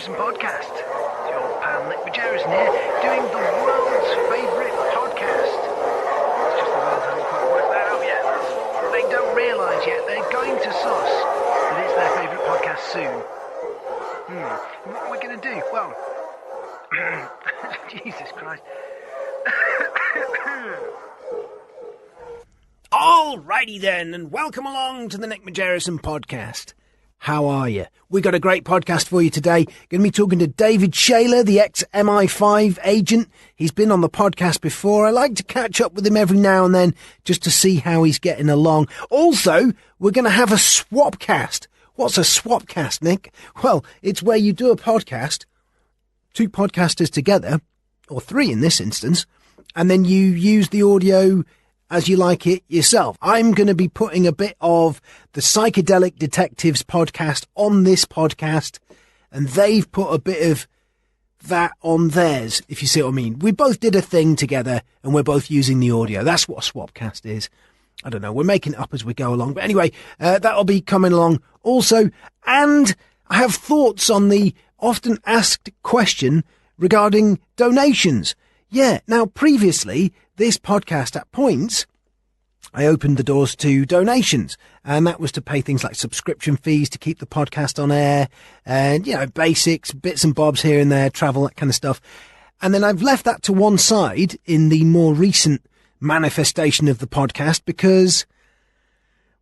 Margerrison podcast. It's your pal Nick Margerrison here, doing the world's favourite podcast. It's just the world hasn't quite worked that out yet. They don't realise yet. They're going to sauce that it's their favourite podcast soon. What are we going to do? Well, Jesus Christ. Alrighty then, and welcome along to the Nick Margerrison podcast. How are you? We got a great podcast for you today. Going to be talking to David Shayler, the ex-MI5 agent. He's been on the podcast before. I like to catch up with him every now and then just to see how he's getting along. Also, we're going to have a swapcast. What's a swapcast, Nick? Well, it's where you do a podcast, two podcasters together, or three in this instance, and then you use the audio as you like it yourself. I'm going to be putting a bit of the Psychedelic Detectives podcast on this podcast, and they've put a bit of that on theirs, if you see what I mean. We both did a thing together, and we're both using the audio. That's what a swapcast is. I don't know. We're making it up as we go along. But anyway, that'll be coming along also. And I have thoughts on the often asked question regarding donations. Yeah, now previously, this podcast at points, I opened the doors to donations, and that was to pay things like subscription fees to keep the podcast on air and, basics, bits and bobs here and there, travel, that kind of stuff. And then I've left that to one side in the more recent manifestation of the podcast because,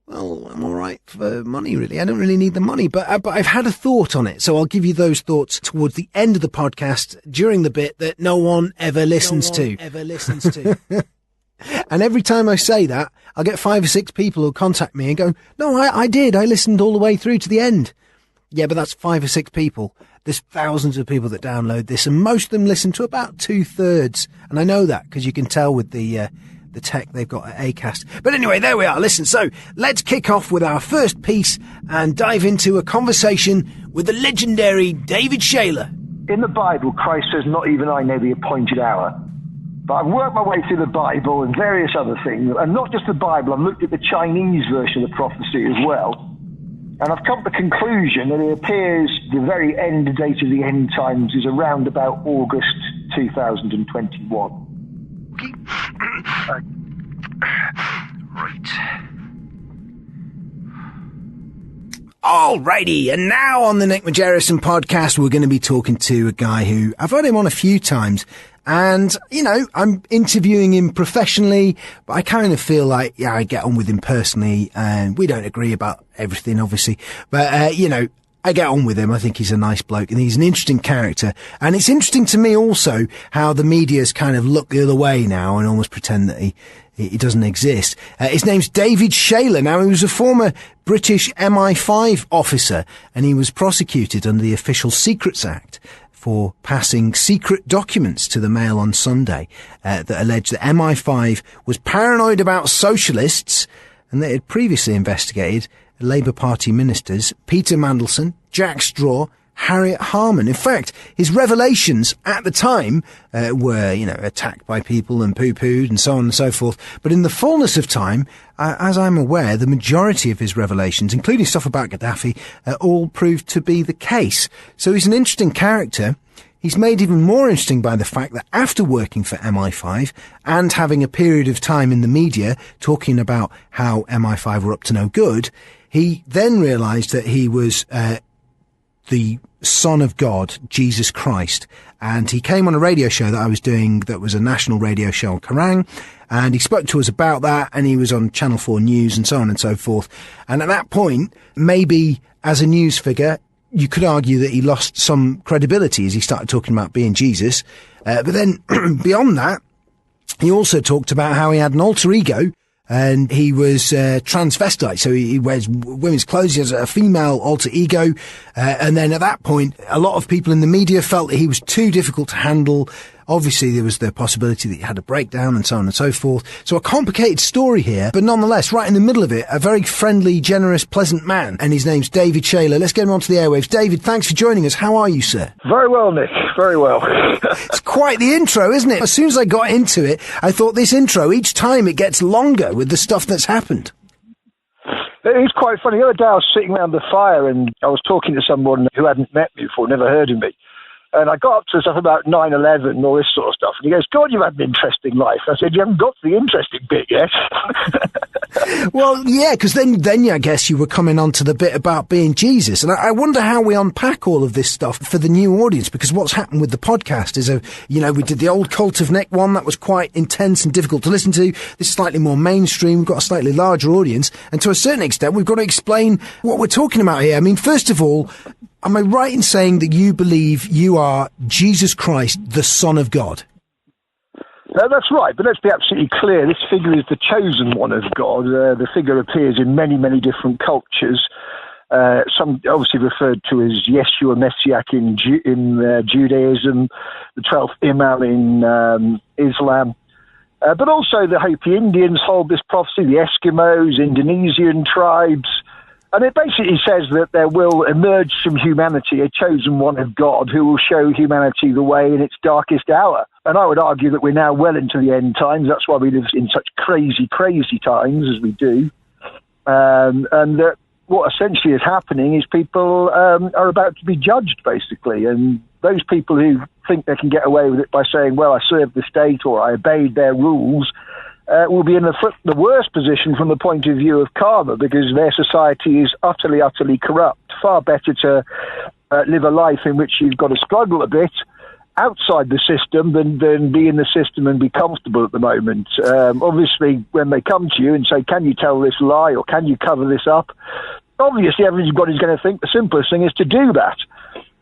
well, I'm all right for money, really. I don't really need the money, but I've had a thought on it. So I'll give you those thoughts towards the end of the podcast during the bit that no one ever listens to. And every time I say that, I'll get 5 or 6 people who'll contact me and go, no, I did. I listened all the way through to the end. Yeah, but that's 5 or 6 people. There's thousands of people that download this, and most of them listen to about 2/3. And I know that because you can tell with the tech they've got at Acast. But anyway, there we are. Listen, so let's kick off with our first piece and dive into a conversation with the legendary David Shayler. In the Bible, Christ says, not even I know the appointed hour. But I've worked my way through the Bible and various other things, and not just the Bible, I've looked at the Chinese version of the prophecy as well. And I've come to the conclusion that it appears the very end date of the end times is around about August 2021. Right. Alrighty, and now on the Nick Margerrison podcast, we're going to be talking to a guy who I've had him on a few times, and I'm interviewing him professionally, but I kind of feel like I get on with him personally, and we don't agree about everything, obviously, but I get on with him. I think he's a nice bloke and he's an interesting character. And it's interesting to me also how the media's kind of look the other way now and almost pretend that he doesn't exist. His name's David Shayler. Now, he was a former British MI5 officer and he was prosecuted under the Official Secrets Act for passing secret documents to the Mail on Sunday that alleged that MI5 was paranoid about socialists and that it had previously investigated Labour Party ministers Peter Mandelson, Jack Straw, Harriet Harman. In fact, his revelations at the time were, attacked by people and poo-pooed and so on and so forth. But in the fullness of time, as I'm aware, the majority of his revelations, including stuff about Gaddafi, all proved to be the case. So he's an interesting character. He's made even more interesting by the fact that after working for MI5 and having a period of time in the media talking about how MI5 were up to no good, he then realised that he was the Son of God, Jesus Christ. And he came on a radio show that I was doing that was a national radio show on Kerrang, and he spoke to us about that, and he was on Channel 4 News and so on and so forth. And at that point, maybe as a news figure, you could argue that he lost some credibility as he started talking about being Jesus. But then beyond that, he also talked about how he had an alter ego and he was transvestite, so he wears women's clothes, he has a female alter ego, and then at that point, a lot of people in the media felt that he was too difficult to handle. Obviously, there was the possibility that he had a breakdown and so on and so forth. So a complicated story here, but nonetheless, right in the middle of it, a very friendly, generous, pleasant man. And his name's David Shayler. Let's get him onto the airwaves. David, thanks for joining us. How are you, sir? Very well, Nick. Very well. It's quite the intro, isn't it? As soon as I got into it, I thought this intro, each time it gets longer with the stuff that's happened. It was quite funny. The other day I was sitting around the fire and I was talking to someone who hadn't met me before, never heard of me. And I got up to stuff about 9/11 and all this sort of stuff. And he goes, God, you've had an interesting life. I said, you haven't got to the interesting bit yet. Well, yeah, because then I guess you were coming on to the bit about being Jesus. And I wonder how we unpack all of this stuff for the new audience, because what's happened with the podcast is, we did the old Cult of Nick one that was quite intense and difficult to listen to. This is slightly more mainstream. We've got a slightly larger audience. And to a certain extent, we've got to explain what we're talking about here. I mean, first of all, am I right in saying that you believe you are Jesus Christ, the Son of God? That's right, but let's be absolutely clear. This figure is the chosen one of God. The figure appears in many, many different cultures. Some obviously referred to as Yeshua Messiah in Judaism, the 12th Imam in Islam. But also the Hopi Indians hold this prophecy, the Eskimos, Indonesian tribes. And it basically says that there will emerge from humanity a chosen one of God who will show humanity the way in its darkest hour. And I would argue that we're now well into the end times. That's why we live in such crazy, crazy times as we do. And that what essentially is happening is people are about to be judged, basically. And those people who think they can get away with it by saying, well, I served the state or I obeyed their rules, will be in the worst position from the point of view of karma, because their society is utterly, utterly corrupt. Far better to live a life in which you've got to struggle a bit outside the system than be in the system and be comfortable at the moment. Obviously, when they come to you and say, can you tell this lie or can you cover this up? Obviously, everybody's going to think the simplest thing is to do that.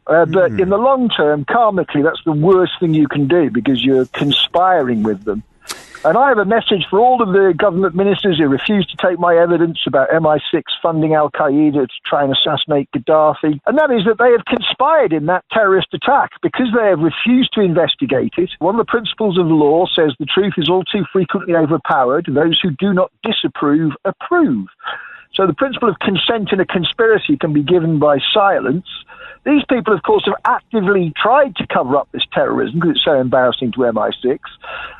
But in the long term, karmically, that's the worst thing you can do, because you're conspiring with them. And I have a message for all of the government ministers who refuse to take my evidence about MI6 funding Al-Qaeda to try and assassinate Gaddafi. And that is that they have conspired in that terrorist attack because they have refused to investigate it. One of the principles of law says the truth is all too frequently overpowered. Those who do not disapprove approve. So the principle of consent in a conspiracy can be given by silence. These people, of course, have actively tried to cover up this terrorism because it's so embarrassing to MI6.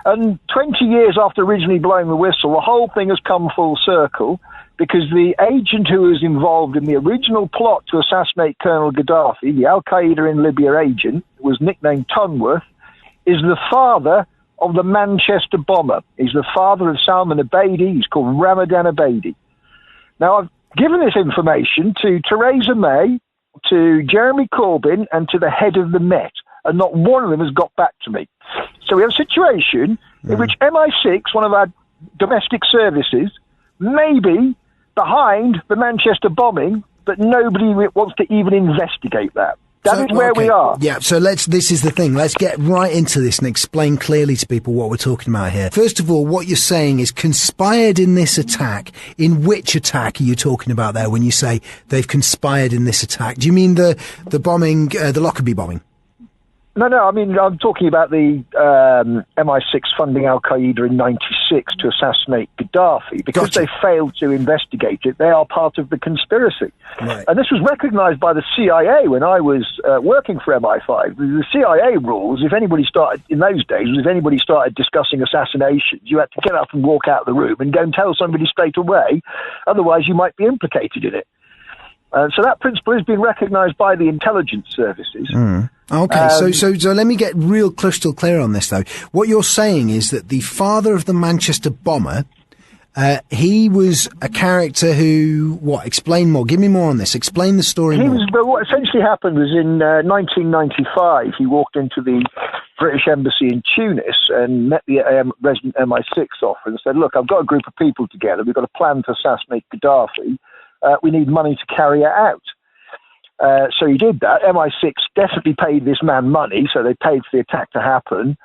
And 20 years after originally blowing the whistle, the whole thing has come full circle, because the agent who was involved in the original plot to assassinate Colonel Gaddafi, the Al-Qaeda in Libya agent, was nicknamed Tunworth, is the father of the Manchester bomber. He's the father of Salman Abedi. He's called Ramadan Abedi. Now, I've given this information to Theresa May, to Jeremy Corbyn, and to the head of the Met, and not one of them has got back to me. So we have a situation in which MI6, one of our domestic services, may be behind the Manchester bombing, but nobody wants to even investigate that. That is where we are. Yeah, so this is the thing. Let's get right into this and explain clearly to people what we're talking about here. First of all, what you're saying is conspired in this attack. In which attack are you talking about there when you say they've conspired in this attack? Do you mean the bombing, the Lockerbie bombing? No, I mean, I'm talking about the MI6 funding Al-Qaeda in 96 to assassinate Gaddafi. Because they failed to investigate it, they are part of the conspiracy. Right. And this was recognized by the CIA when I was working for MI5. The CIA rules, if anybody started discussing assassinations, you had to get up and walk out of the room and go and tell somebody straight away, otherwise you might be implicated in it. So that principle has been recognized by the intelligence services. Okay, so let me get real crystal clear on this, though. What you're saying is that the father of the Manchester bomber, he was a character who, explain more. Give me more on this. Explain the story more. What essentially happened was in 1995, he walked into the British Embassy in Tunis and met the resident MI6 officer and said, look, I've got a group of people together. We've got a plan to assassinate Gaddafi. We need money to carry it out. So he did that. MI6 definitely paid this man money, so they paid for the attack to happen.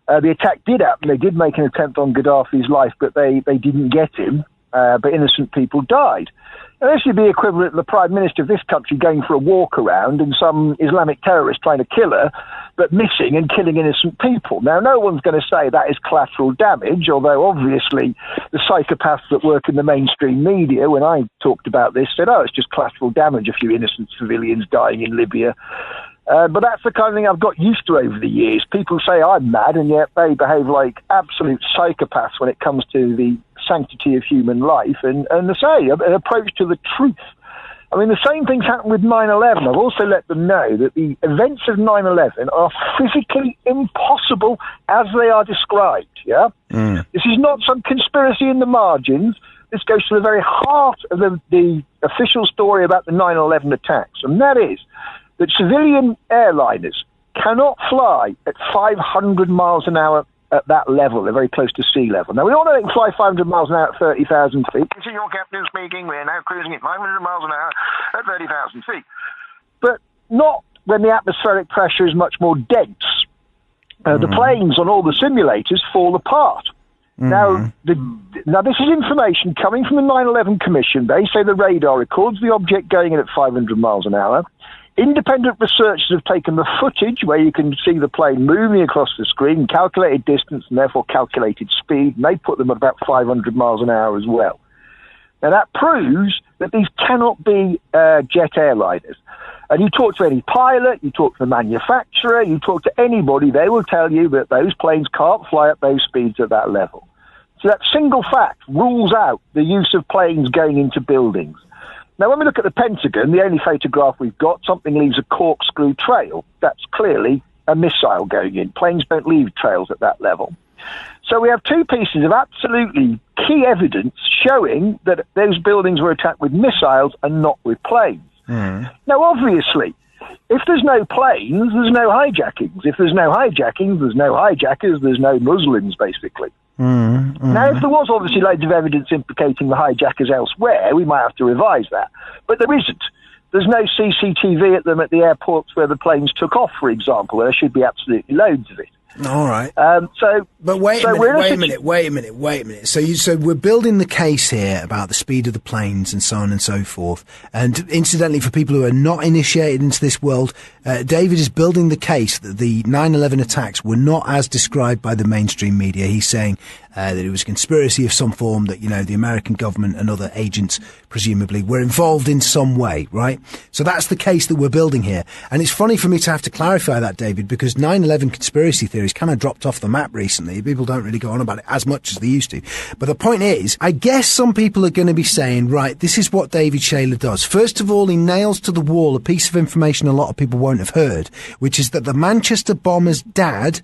The attack did happen. They did make an attempt on Gaddafi's life, but they didn't get him. But innocent people died. And this would be equivalent to the Prime Minister of this country going for a walk around and some Islamic terrorist trying to kill her, but missing and killing innocent people. Now, no one's going to say that is collateral damage, although obviously the psychopaths that work in the mainstream media, when I talked about this, said, it's just collateral damage, a few innocent civilians dying in Libya. But that's the kind of thing I've got used to over the years. People say I'm mad, and yet they behave like absolute psychopaths when it comes to the sanctity of human life and they say an approach to the truth. I mean, the same things happened with 9/11. I've also let them know that the events of 9/11 are physically impossible as they are described, yeah? This is not some conspiracy in the margins. This goes to the very heart of the official story about the 9/11 attacks, and that is that civilian airliners cannot fly at 500 miles an hour at that level. They're very close to sea level. Now, we all know they can fly 500 miles an hour at 30,000 feet. This is your captain speaking. We're now cruising at 500 miles an hour at 30,000 feet. But not when the atmospheric pressure is much more dense. The planes on all the simulators fall apart. Now, this is information coming from the 9/11 Commission. They say the radar records the object going in at 500 miles an hour. Independent researchers have taken the footage where you can see the plane moving across the screen, calculated distance and therefore calculated speed, and they put them at about 500 miles an hour as well. Now, that proves that these cannot be jet airliners. And you talk to any pilot, you talk to the manufacturer, you talk to anybody, they will tell you that those planes can't fly at those speeds at that level. So that single fact rules out the use of planes going into buildings. Now, when we look at the Pentagon, the only photograph we've got, something leaves a corkscrew trail. That's clearly a missile going in. Planes don't leave trails at that level. So we have two pieces of absolutely key evidence showing that those buildings were attacked with missiles and not with planes. Now, obviously, if there's no planes, there's no hijackings. If there's no hijackings, there's no hijackers, there's no Muslims, basically. Now, if there was obviously loads of evidence implicating the hijackers elsewhere, we might have to revise that. But there isn't. There's no CCTV at them at the airports where the planes took off, for example, where there should be absolutely loads of it. All right. But wait a minute. So we're building the case here about the speed of the planes and so on and so forth. And incidentally, for people who are not initiated into this world, David is building the case that the 9/11 attacks were not as described by the mainstream media. He's saying that it was a conspiracy of some form, that, the American government and other agents presumably were involved in some way, right? So that's the case that we're building here. And it's funny for me to have to clarify that, David, because 9/11 conspiracy theories kind of dropped off the map recently. People don't really go on about it as much as they used to. But the point is, I guess some people are going to be saying, right, this is what David Shayler does. First of all, he nails to the wall a piece of information a lot of people won't have heard, which is that the Manchester bomber's dad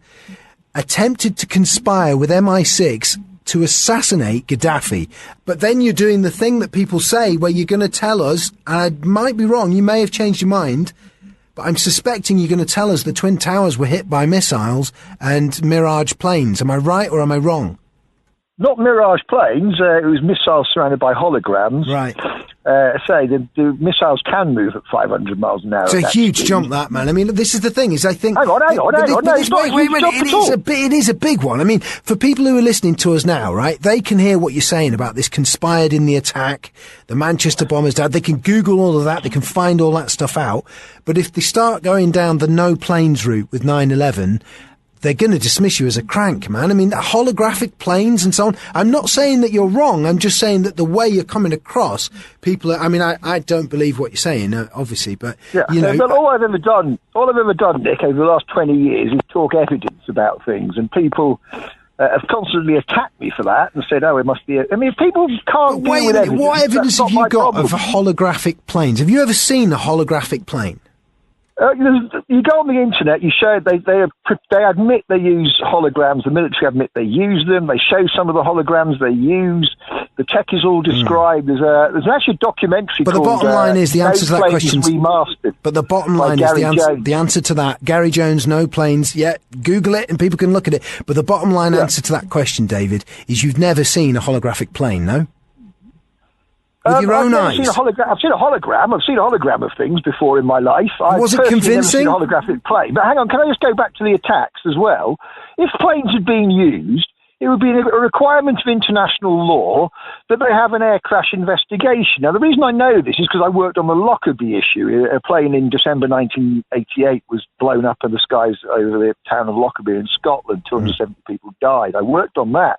attempted to conspire with MI6 to assassinate Gaddafi. But then you're doing the thing that people say where you're going to tell us, and I might be wrong, you may have changed your mind, but I'm suspecting you're going to tell us the Twin Towers were hit by missiles and Mirage planes. Am I right or am I wrong? Not Mirage planes, it was missiles surrounded by holograms. Right. The missiles can move at 500 miles an hour. It's a huge jump, that, man. I mean, this is the thing, is I think... Hang on. It is a big one. I mean, for people who are listening to us now, right, they can hear what you're saying about this conspired in the attack, the Manchester bomber's dad. They can Google all of that. They can find all that stuff out. But if they start going down the no planes route with 9/11... they're going to dismiss you as a crank, man. I mean, holographic planes and so on. I'm not saying that you're wrong. I'm just saying that the way you're coming across, people are, I mean, I don't believe what you're saying, obviously, but, But all I've ever done, Nick, over the last 20 years is talk evidence about things, and people have constantly attacked me for that and said, it must be... if people can't deal with evidence... What evidence have you got of holographic planes? Have you ever seen a holographic plane? You go on the internet, you show they admit they use holograms. The military admit they use them. They show some of the holograms they use. The tech is all described. There's actually a documentary. But the bottom line is the answer to that question. Remastered. But the bottom line is the answer to that. Gary Jones, no planes. Yeah, Google it and people can look at it. But the bottom line answer to that question, David, is you've never seen a holographic plane, no? With your own eyes. I've seen a hologram. I've seen a hologram of things before in my life. Was it convincing? Never seen a holographic plane. But hang on, can I just go back to the attacks as well? If planes had been used, it would be a requirement of international law that they have an air crash investigation. Now, the reason I know this is because I worked on the Lockerbie issue. A plane in December 1988 was blown up in the skies over the town of Lockerbie in Scotland. 270 people died. I worked on that.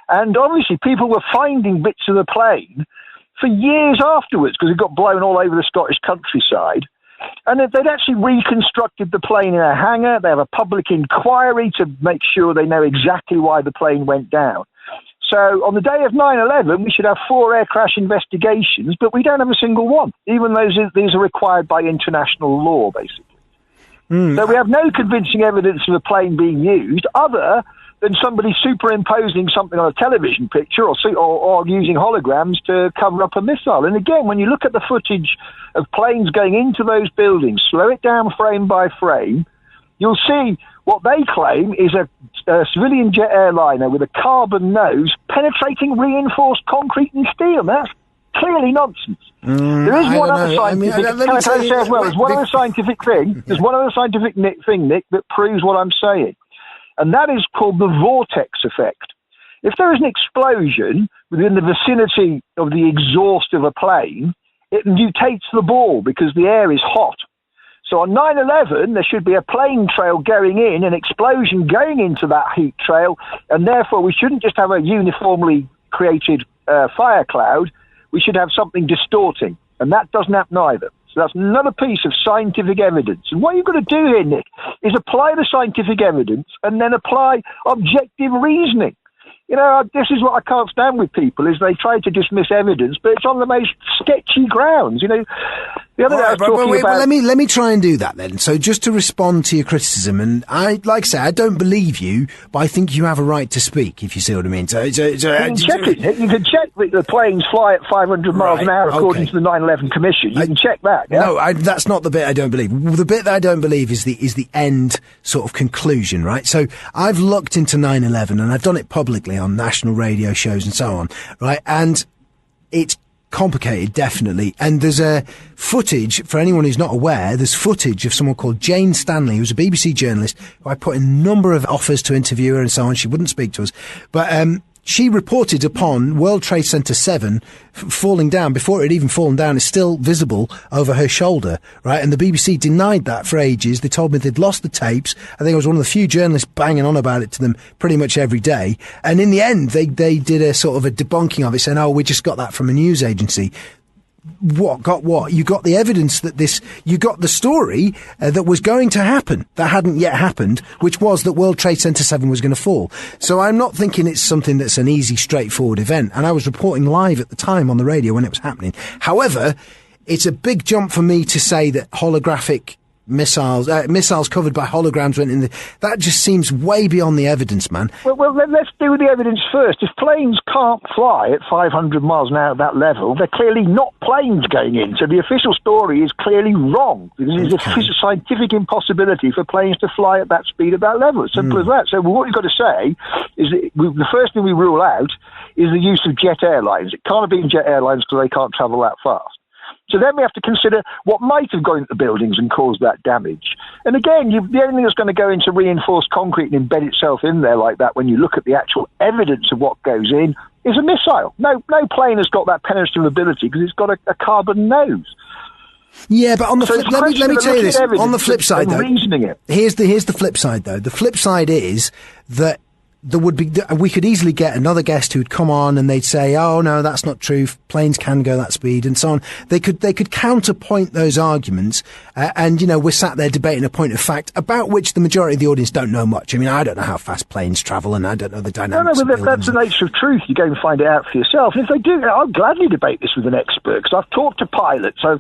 And obviously, people were finding bits of the plane for years afterwards, because it got blown all over the Scottish countryside. And they'd actually reconstructed the plane in a hangar. They have a public inquiry to make sure they know exactly why the plane went down. So on the day of 9/11, we should have 4 air crash investigations, but we don't have a single one, even though these are required by international law, basically. So we have no convincing evidence of a plane being used other than somebody superimposing something on a television picture or using holograms to cover up a missile. And again, when you look at the footage of planes going into those buildings, slow it down frame by frame, you'll see what they claim is a civilian jet airliner with a carbon nose penetrating reinforced concrete and steel. That's clearly nonsense. There is one other scientific There's one other scientific thing. There's one other scientific thing, Nick, that proves what I'm saying. And that is called the vortex effect. If there is an explosion within the vicinity of the exhaust of a plane, it mutates the ball because the air is hot. So on 9/11, there should be a plane trail going in, an explosion going into that heat trail, and therefore we shouldn't just have a uniformly created fire cloud. We should have something distorting, and that doesn't happen either. So that's another piece of scientific evidence. And what you've got to do here, Nick, is apply the scientific evidence and then apply objective reasoning. You know, this is what I can't stand with people, is they try to dismiss evidence, but it's on the most sketchy grounds. You know, the other day I was talking about... Let me try and do that then. So just to respond to your criticism, and like I say, I don't believe you, but I think you have a right to speak, if you see what I mean. So you can check it, Nick. You can check that the planes fly at 500 miles an hour according to the 9/11 Commission. You can check that. Yeah? No, that's not the bit I don't believe. The bit that I don't believe is the end sort of conclusion, right? So I've looked into 9/11 and I've done it publicly on national radio shows and so on, right? And it's complicated, definitely. And there's footage, for anyone who's not aware, there's footage of someone called Jane Stanley, who's a BBC journalist, who I put in a number of offers to interview her and so on. She wouldn't speak to us. But she reported upon World Trade Center 7 falling down. Before it had even fallen down, it's still visible over her shoulder, right? And the BBC denied that for ages. They told me they'd lost the tapes. I think I was one of the few journalists banging on about it to them pretty much every day. And in the end, they did a sort of a debunking of it, saying, oh, we just got that from a news agency. What? Got what? You got the evidence that you got the story that was going to happen, that hadn't yet happened, which was that World Trade Center 7 was going to fall. So I'm not thinking it's something that's an easy, straightforward event. And I was reporting live at the time on the radio when it was happening. However, it's a big jump for me to say that holographic missiles covered by holograms went in that just seems way beyond the evidence, man. Well, let's do the evidence first. If planes can't fly at 500 miles an hour at that level, they're clearly not planes going in. So the official story is clearly wrong, because it's a scientific impossibility for planes to fly at that speed at that level. It's simple as that. So what you've got to say is that the first thing we rule out is the use of jet airlines. It can't have been jet airlines because they can't travel that fast. So then we have to consider what might have gone into the buildings and caused that damage. And again, the only thing that's going to go into reinforced concrete and embed itself in there like that, when you look at the actual evidence of what goes in, is a missile. No plane has got that penetrative ability because it's got a carbon nose. Yeah, but on the flip, let me tell you this. On the flip side, though, here's the flip side, though. The flip side is that we could easily get another guest who'd come on and they'd say, oh no, that's not true, planes can go that speed and so on. They could counterpoint those arguments, and we're sat there debating a point of fact about which the majority of the audience don't know much. I mean, I don't know how fast planes travel and I don't know the dynamics. No, but that's the nature of truth. You go and find it out for yourself. And if they do, I'll gladly debate this with an expert, because I've talked to pilots. I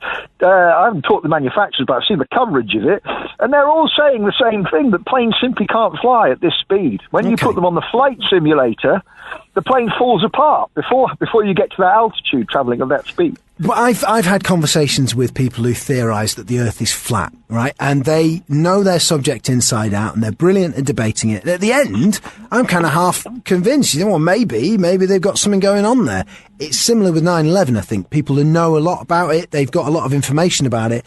haven't talked to the manufacturers, but I've seen the coverage of it, and they're all saying the same thing, that planes simply can't fly at this speed. When you put them on the flight simulator, the plane falls apart before you get to that altitude travelling at that speed. But I've had conversations with people who theorise that the Earth is flat, right? And they know their subject inside out, and they're brilliant at debating it. And at the end, I'm kind of half convinced. Well, maybe they've got something going on there. It's similar with 9/11, I think. People who know a lot about it, they've got a lot of information about it.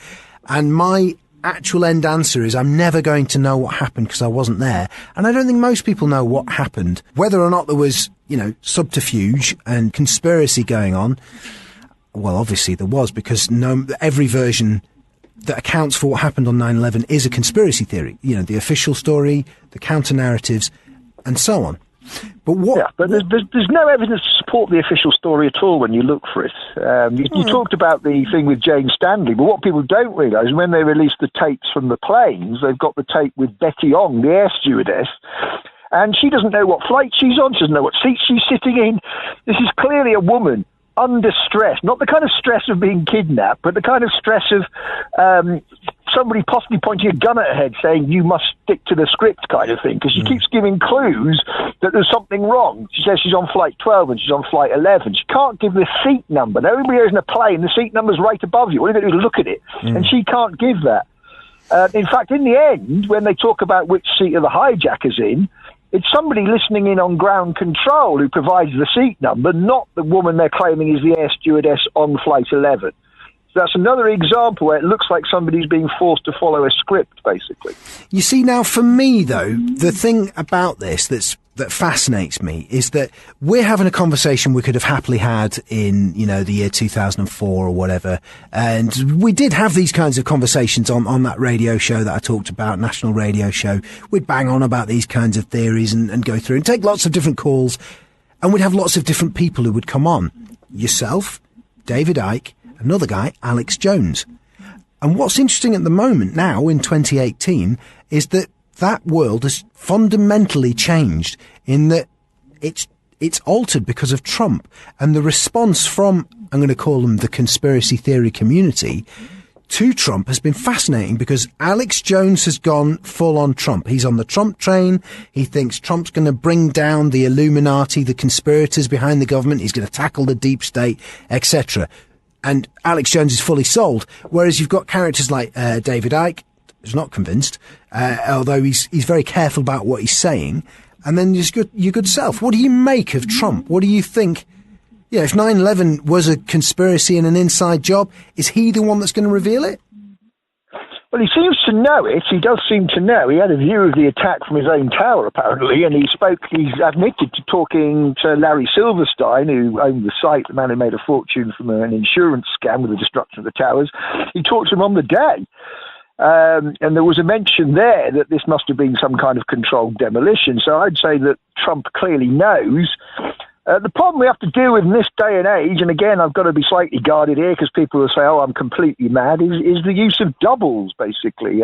And my actual end answer is I'm never going to know what happened because I wasn't there. And I don't think most people know what happened. Whether or not there was, subterfuge and conspiracy going on, well, obviously there was, because every version that accounts for what happened on 9/11 is a conspiracy theory. The official story, the counter-narratives, and so on. But what? Yeah, but there's no evidence to support the official story at all when you look for it. You talked about the thing with Jane Stanley, but what people don't realise is when they release the tapes from the planes, they've got the tape with Betty Ong, the air stewardess, and she doesn't know what flight she's on, she doesn't know what seat she's sitting in. This is clearly a woman under stress, not the kind of stress of being kidnapped, but the kind of stress of somebody possibly pointing a gun at her head saying, you must stick to the script kind of thing, because she keeps giving clues that there's something wrong. She says she's on flight 12 and she's on flight 11. She can't give the seat number. Now, everybody is in a plane, the seat number's right above you. All you got to do is look at it. And she can't give that. In fact, in the end, when they talk about which seat are the hijackers in, it's somebody listening in on ground control who provides the seat number, not the woman they're claiming is the air stewardess on flight 11. So that's another example where it looks like somebody's being forced to follow a script, basically. You see, now, for me, though, the thing about this that fascinates me is that we're having a conversation we could have happily had in, the year 2004 or whatever. And we did have these kinds of conversations on that radio show that I talked about, national radio show. We'd bang on about these kinds of theories and go through and take lots of different calls. And we'd have lots of different people who would come on. Yourself, David Icke, another guy, Alex Jones. And what's interesting at the moment now in 2018 is that world has fundamentally changed in that it's altered because of Trump. And the response from, I'm going to call them the conspiracy theory community, to Trump has been fascinating, because Alex Jones has gone full on Trump. He's on the Trump train. He thinks Trump's going to bring down the Illuminati, the conspirators behind the government. He's going to tackle the deep state, etc. And Alex Jones is fully sold. Whereas you've got characters like David Icke, who's not convinced, although he's very careful about what he's saying. And then your good self. What do you make of Trump? What do you think? If 9/11 was a conspiracy and an inside job, is he the one that's going to reveal it? Well, he seems to know it. He does seem to know. He had a view of the attack from his own tower, apparently, and he's admitted to talking to Larry Silverstein, who owned the site, the man who made a fortune from an insurance scam with the destruction of the towers. He talked to him on the day. And there was a mention there that this must have been some kind of controlled demolition. So I'd say that Trump clearly knows. The problem we have to deal with in this day and age, and again, I've got to be slightly guarded here because people will say, oh, I'm completely mad, is the use of doubles, basically,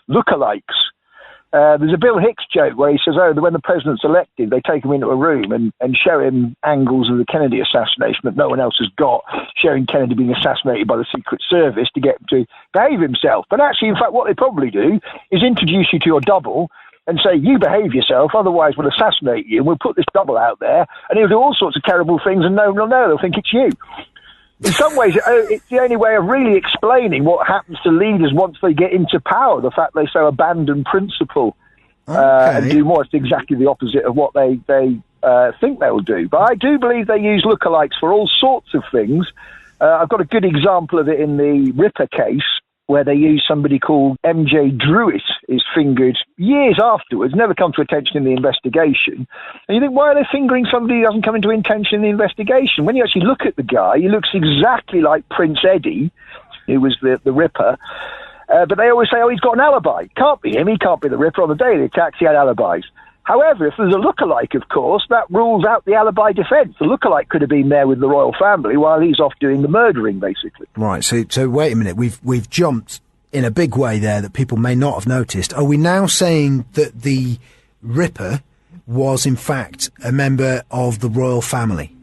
lookalikes. There's a Bill Hicks joke where he says, when the president's elected, they take him into a room and show him angles of the Kennedy assassination that no one else has got, showing Kennedy being assassinated by the Secret Service to get him to behave himself. But actually, in fact, what they probably do is introduce you to your double and say, you behave yourself, otherwise we'll assassinate you, and we'll put this double out there, and he'll do all sorts of terrible things, and no one will know. They'll think it's you. In some ways, it's the only way of really explaining what happens to leaders once they get into power, the fact they so abandon principle and do more. It's exactly the opposite of what they think they'll do. But I do believe they use lookalikes for all sorts of things. I've got a good example of it in the Ripper case, where they use somebody called MJ Druitt, is fingered years afterwards, never come to attention in the investigation. And you think, why are they fingering somebody who doesn't come into attention in the investigation? When you actually look at the guy, he looks exactly like Prince Eddie, who was the Ripper. But they always say, he's got an alibi. Can't be him, he can't be the Ripper. On the day of the attacks, he had alibis. However, if there's a lookalike, of course, that rules out the alibi defence. The lookalike could have been there with the royal family while he's off doing the murdering, basically. Right, so wait a minute. We've jumped in a big way there that people may not have noticed. Are we now saying that the Ripper was, in fact, a member of the royal family?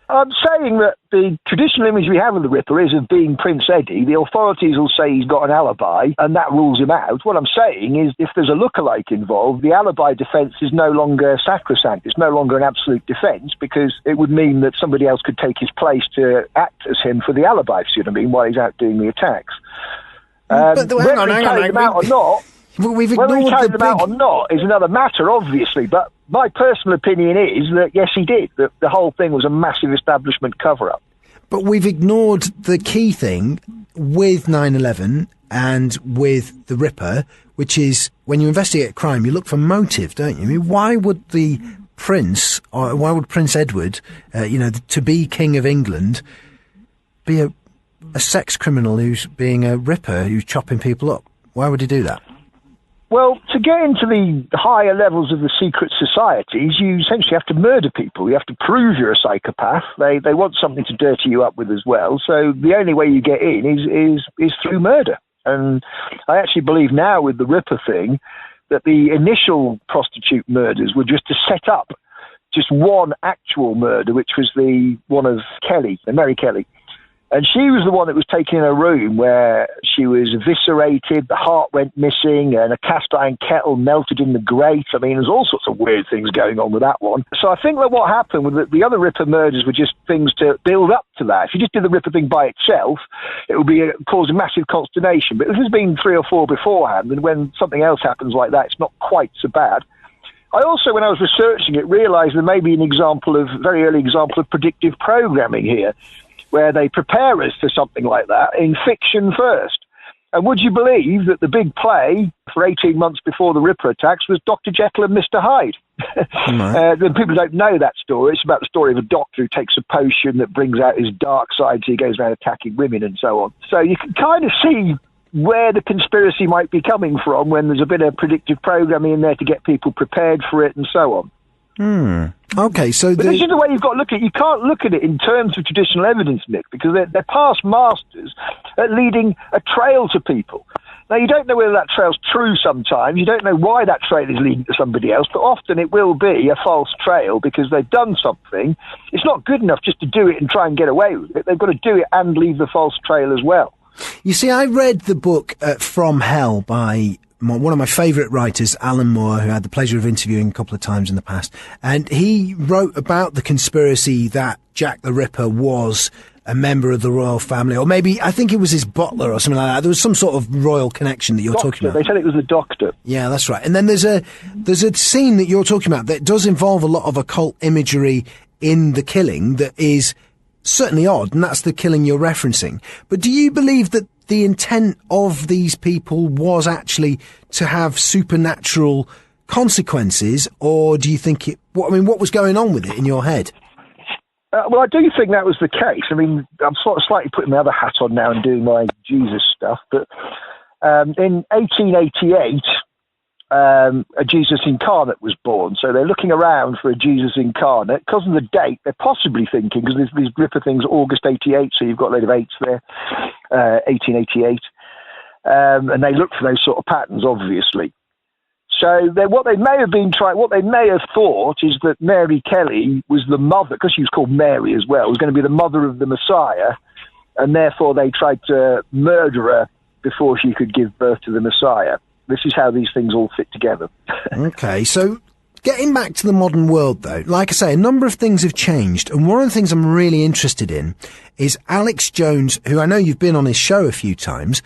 I'm saying that the traditional image we have of the Ripper is of being Prince Eddie. The authorities will say he's got an alibi, and that rules him out. What I'm saying is, if there's a lookalike involved, the alibi defence is no longer sacrosanct. It's no longer an absolute defence, because it would mean that somebody else could take his place to act as him for the alibi, if you know what I mean, while he's out doing the attacks. But hang on. We've ignored whether he carried them out big... or not is another matter, obviously, but my personal opinion is that, yes, he did. That the whole thing was a massive establishment cover-up. But we've ignored the key thing with 9/11 and with the Ripper, which is when you investigate crime, you look for motive, don't you? I mean, why would the Prince, or why would Prince Edward, to be King of England, be a sex criminal who's being a Ripper, who's chopping people up? Why would he do that? Well, to get into the higher levels of the secret societies, you essentially have to murder people. You have to prove you're a psychopath. They want something to dirty you up with as well. So the only way you get in is through murder. And I actually believe now with the Ripper thing that the initial prostitute murders were just to set up just one actual murder, which was the one of Kelly, Mary Kelly. And she was the one that was taken in a room where she was eviscerated, the heart went missing, and a cast iron kettle melted in the grate. I mean, there's all sorts of weird things going on with that one. So I think that what happened was that the other Ripper murders were just things to build up to that. If you just did the Ripper thing by itself, it would cause a massive consternation. But this has been 3 or 4 beforehand, and when something else happens like that, it's not quite so bad. I also, when I was researching it, realised there may be very early example of predictive programming here, where they prepare us for something like that in fiction first. And would you believe that the big play for 18 months before the Ripper attacks was Dr. Jekyll and Mr. Hyde? The people don't know that story. It's about the story of a doctor who takes a potion that brings out his dark side, so he goes around attacking women and so on. So you can kind of see where the conspiracy might be coming from when there's a bit of predictive programming in there to get people prepared for it and so on. Okay, so but this is the way you've got to look at it. You can't look at it in terms of traditional evidence, Nick, because they're past masters at leading a trail to people. Now, you don't know whether that trail's true sometimes. You don't know why that trail is leading to somebody else, but often it will be a false trail because they've done something. It's not good enough just to do it and try and get away with it. They've got to do it and leave the false trail as well. You see, I read the book From Hell by one of my favourite writers, Alan Moore, who I had the pleasure of interviewing a couple of times in the past. And he wrote about the conspiracy that Jack the Ripper was a member of the royal family, or maybe, I think it was his butler or something like that. There was some sort of royal connection that you're talking about. They said it was the doctor. Yeah, that's right. And then there's a scene that you're talking about that does involve a lot of occult imagery in the killing that is certainly odd, and that's the killing you're referencing. But do you believe that the intent of these people was actually to have supernatural consequences, or do you think what was going on with it in your head? Well, I do think that was the case. I mean, I'm sort of slightly putting my other hat on now and doing my Jesus stuff, but in 1888, a Jesus incarnate was born. So they're looking around for a Jesus incarnate. Because of the date, they're possibly thinking, because these Ripper things are August 88, so you've got a load of 8s there, 1888. And they look for those sort of patterns, obviously. So what they may have thought is that Mary Kelly was the mother, because she was called Mary as well, was going to be the mother of the Messiah, and therefore they tried to murder her before she could give birth to the Messiah. This is how these things all fit together. Okay, so getting back to the modern world, though, like I say, a number of things have changed, and one of the things I'm really interested in is Alex Jones, who I know you've been on his show a few times.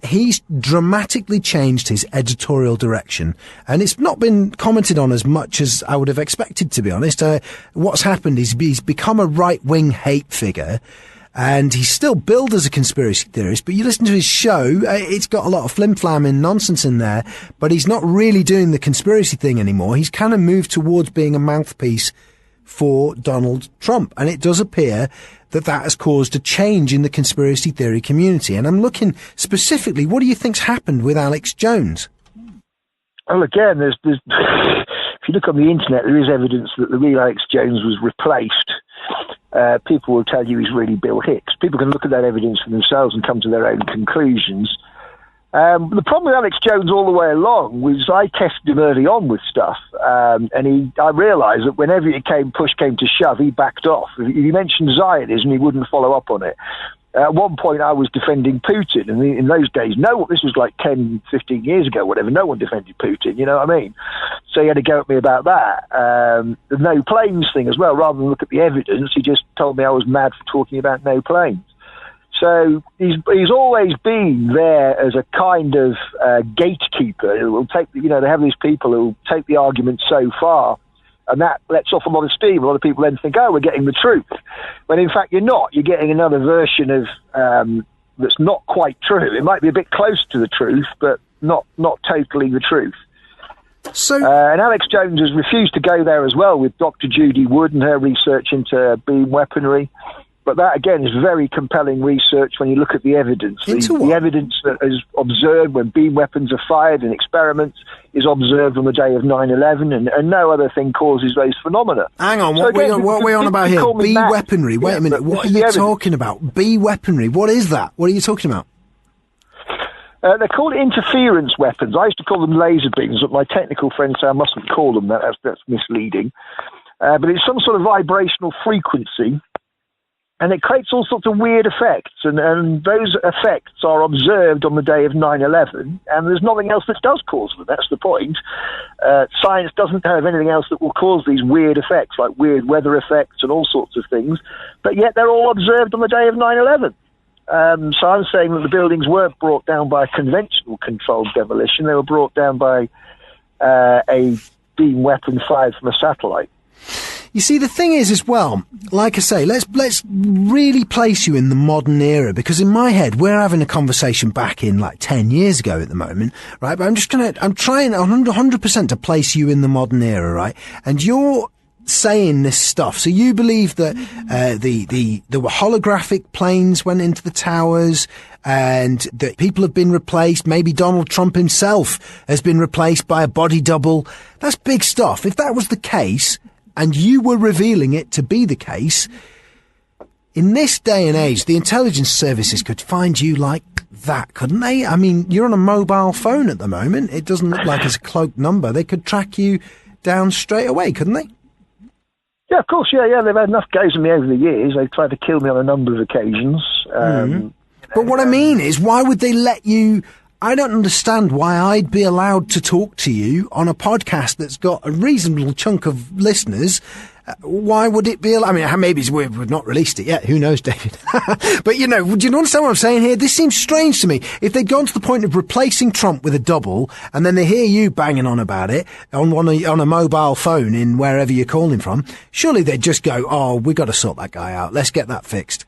He's dramatically changed his editorial direction, and it's not been commented on as much as I would have expected, to be honest. What's happened is he's become a right-wing hate figure, and he's still billed as a conspiracy theorist, but you listen to his show, it's got a lot of flim-flam and nonsense in there, but he's not really doing the conspiracy thing anymore. He's kind of moved towards being a mouthpiece for Donald Trump, and it does appear that has caused a change in the conspiracy theory community. And I'm looking specifically, what do you think's happened with Alex Jones? Well, again, there's if you look on the internet, there is evidence that the real Alex Jones was replaced. People will tell you he's really Bill Hicks. People can look at that evidence for themselves and come to their own conclusions. The problem with Alex Jones all the way along was I tested him early on with stuff, and I realised that whenever push came to shove, he backed off. If he mentioned Zionism, he wouldn't follow up on it. At one point, I was defending Putin, and in those days, this was like 10, 15 years ago, whatever, no one defended Putin, you know what I mean? So he had to go at me about that. The no planes thing as well, rather than look at the evidence, he just told me I was mad for talking about no planes. So he's always been there as a kind of gatekeeper who will take, they have these people who take the argument so far, and that lets off a lot of steam. A lot of people then think, we're getting the truth. When in fact you're not. You're getting another version of that's not quite true. It might be a bit close to the truth, but not totally the truth. So, and Alex Jones has refused to go there as well with Dr. Judy Wood and her research into beam weaponry. But that, again, is very compelling research when you look at the evidence. The evidence that is observed when beam weapons are fired in experiments is observed on the day of 9/11, and no other thing causes those phenomena. Hang on, what are we on about here? Bee weaponry. Wait a minute, what are you talking about? Bee weaponry, what is that? What are you talking about? They're called interference weapons. I used to call them laser beams, but my technical friends say I mustn't call them that. That's misleading. But it's some sort of vibrational frequency, and it creates all sorts of weird effects. And those effects are observed on the day of 9/11, and there's nothing else that does cause them. That's the point. Science doesn't have anything else that will cause these weird effects, like weird weather effects and all sorts of things, but yet they're all observed on the day of 9/11. So I'm saying that the buildings weren't brought down by a conventional controlled demolition. They were brought down by a beam weapon fired from a satellite. You see, the thing is as well, like I say, let's really place you in the modern era, because in my head, we're having a conversation back in like 10 years ago at the moment, right? But I'm trying 100% to place you in the modern era, right? And you're saying this stuff. So you believe that the holographic planes went into the towers, and that people have been replaced. Maybe Donald Trump himself has been replaced by a body double. That's big stuff. If that was the case, and you were revealing it to be the case, in this day and age, the intelligence services could find you like that, couldn't they? I mean, you're on a mobile phone at the moment. It doesn't look like it's a cloaked number. They could track you down straight away, couldn't they? Yeah, of course, yeah. They've had enough goes on me over the years. They've tried to kill me on a number of occasions. But what I mean is, why would they let you... I don't understand why I'd be allowed to talk to you on a podcast that's got a reasonable chunk of listeners. Why would it be? I mean, maybe we've not released it yet. Who knows, David? But, do you understand what I'm saying here? This seems strange to me. If they'd gone to the point of replacing Trump with a double, and then they hear you banging on about it on a mobile phone in wherever you're calling from, surely they'd just go, oh, we got to sort that guy out. Let's get that fixed.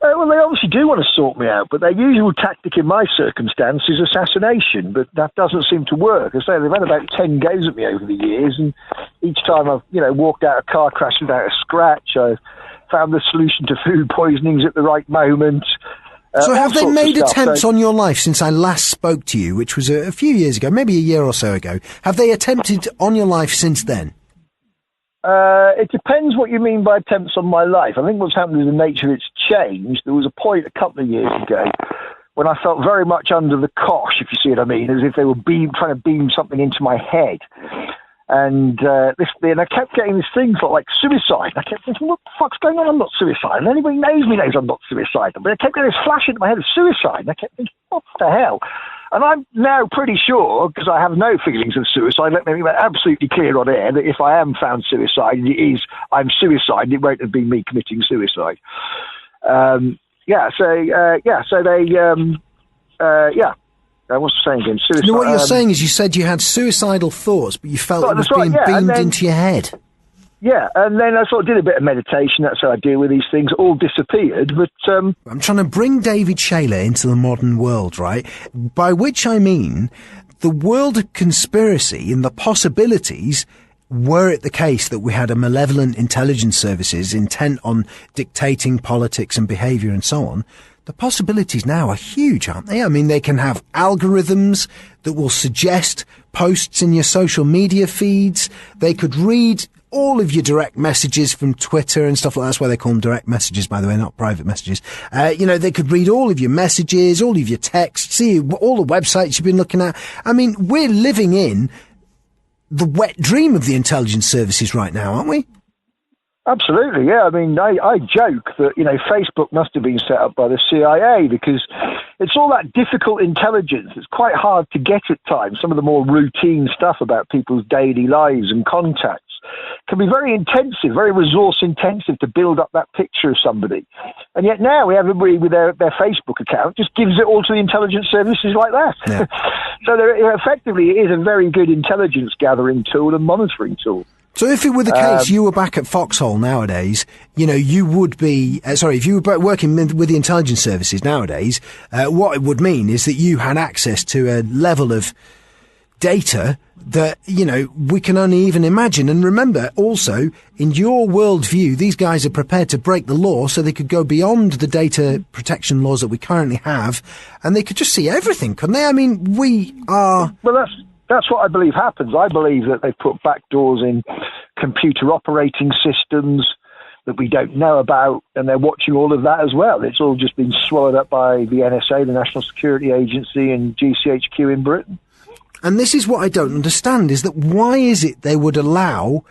Well, they obviously do want to sort me out, but their usual tactic in my circumstance is assassination, but that doesn't seem to work. I say they've had about 10 goes at me over the years, and each time I've, walked out of a car crash without a scratch. I've found the solution to food poisonings at the right moment. So have they made attempts on your life since I last spoke to you, which was a few years ago, maybe a year or so ago? Have they attempted on your life since then? It depends what you mean by attempts on my life. I think what's happened is the nature of it's changed. There was a point a couple of years ago when I felt very much under the cosh, if you see what I mean, as if they were trying to beam something into my head. And I kept getting this thing like suicide. I kept thinking, what the fuck's going on? I'm not suicidal. Anybody knows me knows I'm not suicidal. But I kept getting this flash into my head of suicide. And I kept thinking, what the hell? And I'm now pretty sure, because I have no feelings of suicide, let me make that absolutely clear on air, that if I am found suicide, I'm suicide. It won't have been me committing suicide. So what's the saying again? Suicide. No, what you're saying is you said you had suicidal thoughts, but you felt it was being beamed into your head. Yeah, and then I sort of did a bit of meditation. That's how I deal with these things. All disappeared, but... I'm trying to bring David Shayler into the modern world, right? By which I mean the world of conspiracy and the possibilities, were it the case that we had a malevolent intelligence services intent on dictating politics and behaviour and so on, the possibilities now are huge, aren't they? I mean, they can have algorithms that will suggest posts in your social media feeds. They could read all of your direct messages from Twitter and stuff like that. That's why they call them direct messages, by the way, not private messages. They could read all of your messages, all of your texts, see all the websites you've been looking at. I mean, we're living in the wet dream of the intelligence services right now, aren't we? Absolutely, yeah. I mean, I joke that, Facebook must have been set up by the CIA because it's all that difficult intelligence. It's quite hard to get at times. Some of the more routine stuff about people's daily lives and contacts can be very intensive, very resource intensive to build up that picture of somebody. And yet now we have everybody with their Facebook account just gives it all to the intelligence services like that. Yeah. So effectively it is a very good intelligence gathering tool and monitoring tool. So if it were the case, you were back at Foxhole nowadays, you would be, if you were working with the intelligence services nowadays, what it would mean is that you had access to a level of data that, we can only even imagine. And remember, also, in your worldview, these guys are prepared to break the law so they could go beyond the data protection laws that we currently have, and they could just see everything, couldn't they? I mean, we are... Well, that's what I believe happens. I believe that they've put backdoors in computer operating systems that we don't know about, and they're watching all of that as well. It's all just been swallowed up by the NSA, the National Security Agency, and GCHQ in Britain. And this is what I don't understand, is that why is it they would allow,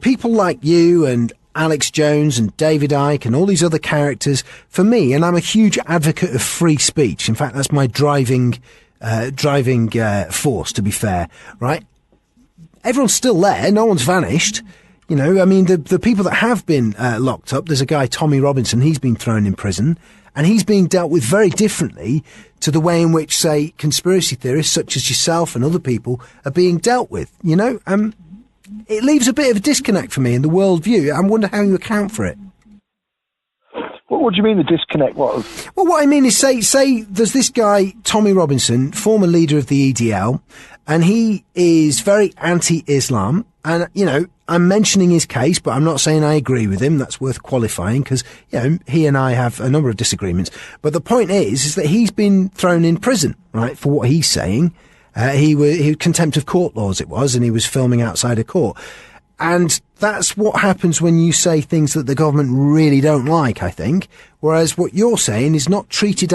people like you and Alex Jones and David Icke and all these other characters, for me, and I'm a huge advocate of free speech. In fact, that's my driving force, to be fair, right? Everyone's still there. No one's vanished. The people that have been locked up, there's a guy, Tommy Robinson, he's been thrown in prison, and he's being dealt with very differently to the way in which, say, conspiracy theorists such as yourself and other people are being dealt with. It leaves a bit of a disconnect for me in the worldview. I wonder how you account for it. What do you mean the disconnect? What? Well, what I mean is, say there's this guy, Tommy Robinson, former leader of the EDL, and he is very anti-Islam. And, I'm mentioning his case, but I'm not saying I agree with him. That's worth qualifying because, he and I have a number of disagreements. But the point is that he's been thrown in prison, right, for what he's saying. He contempt of court laws it was, and he was filming outside a court. And that's what happens when you say things that the government really don't like, I think. Whereas what you're saying is not treated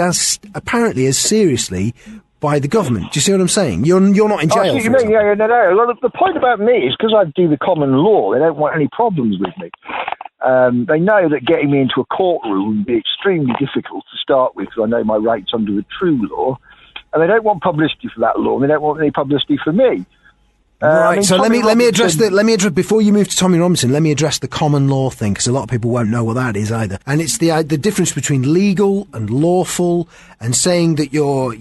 apparently as seriously by the government. Do you see what I'm saying? You're not in jail. I see what you mean. Yeah, no. Well, the point about me is because I do the common law, they don't want any problems with me. They know that getting me into a courtroom would be extremely difficult to start with because I know my rights under the true law, and they don't want publicity for that law, and they don't want any publicity for me. Right. So let me address before you move to Tommy Robinson. Let me address the common law thing because a lot of people won't know what that is either. And it's the difference between legal and lawful, and saying that you're,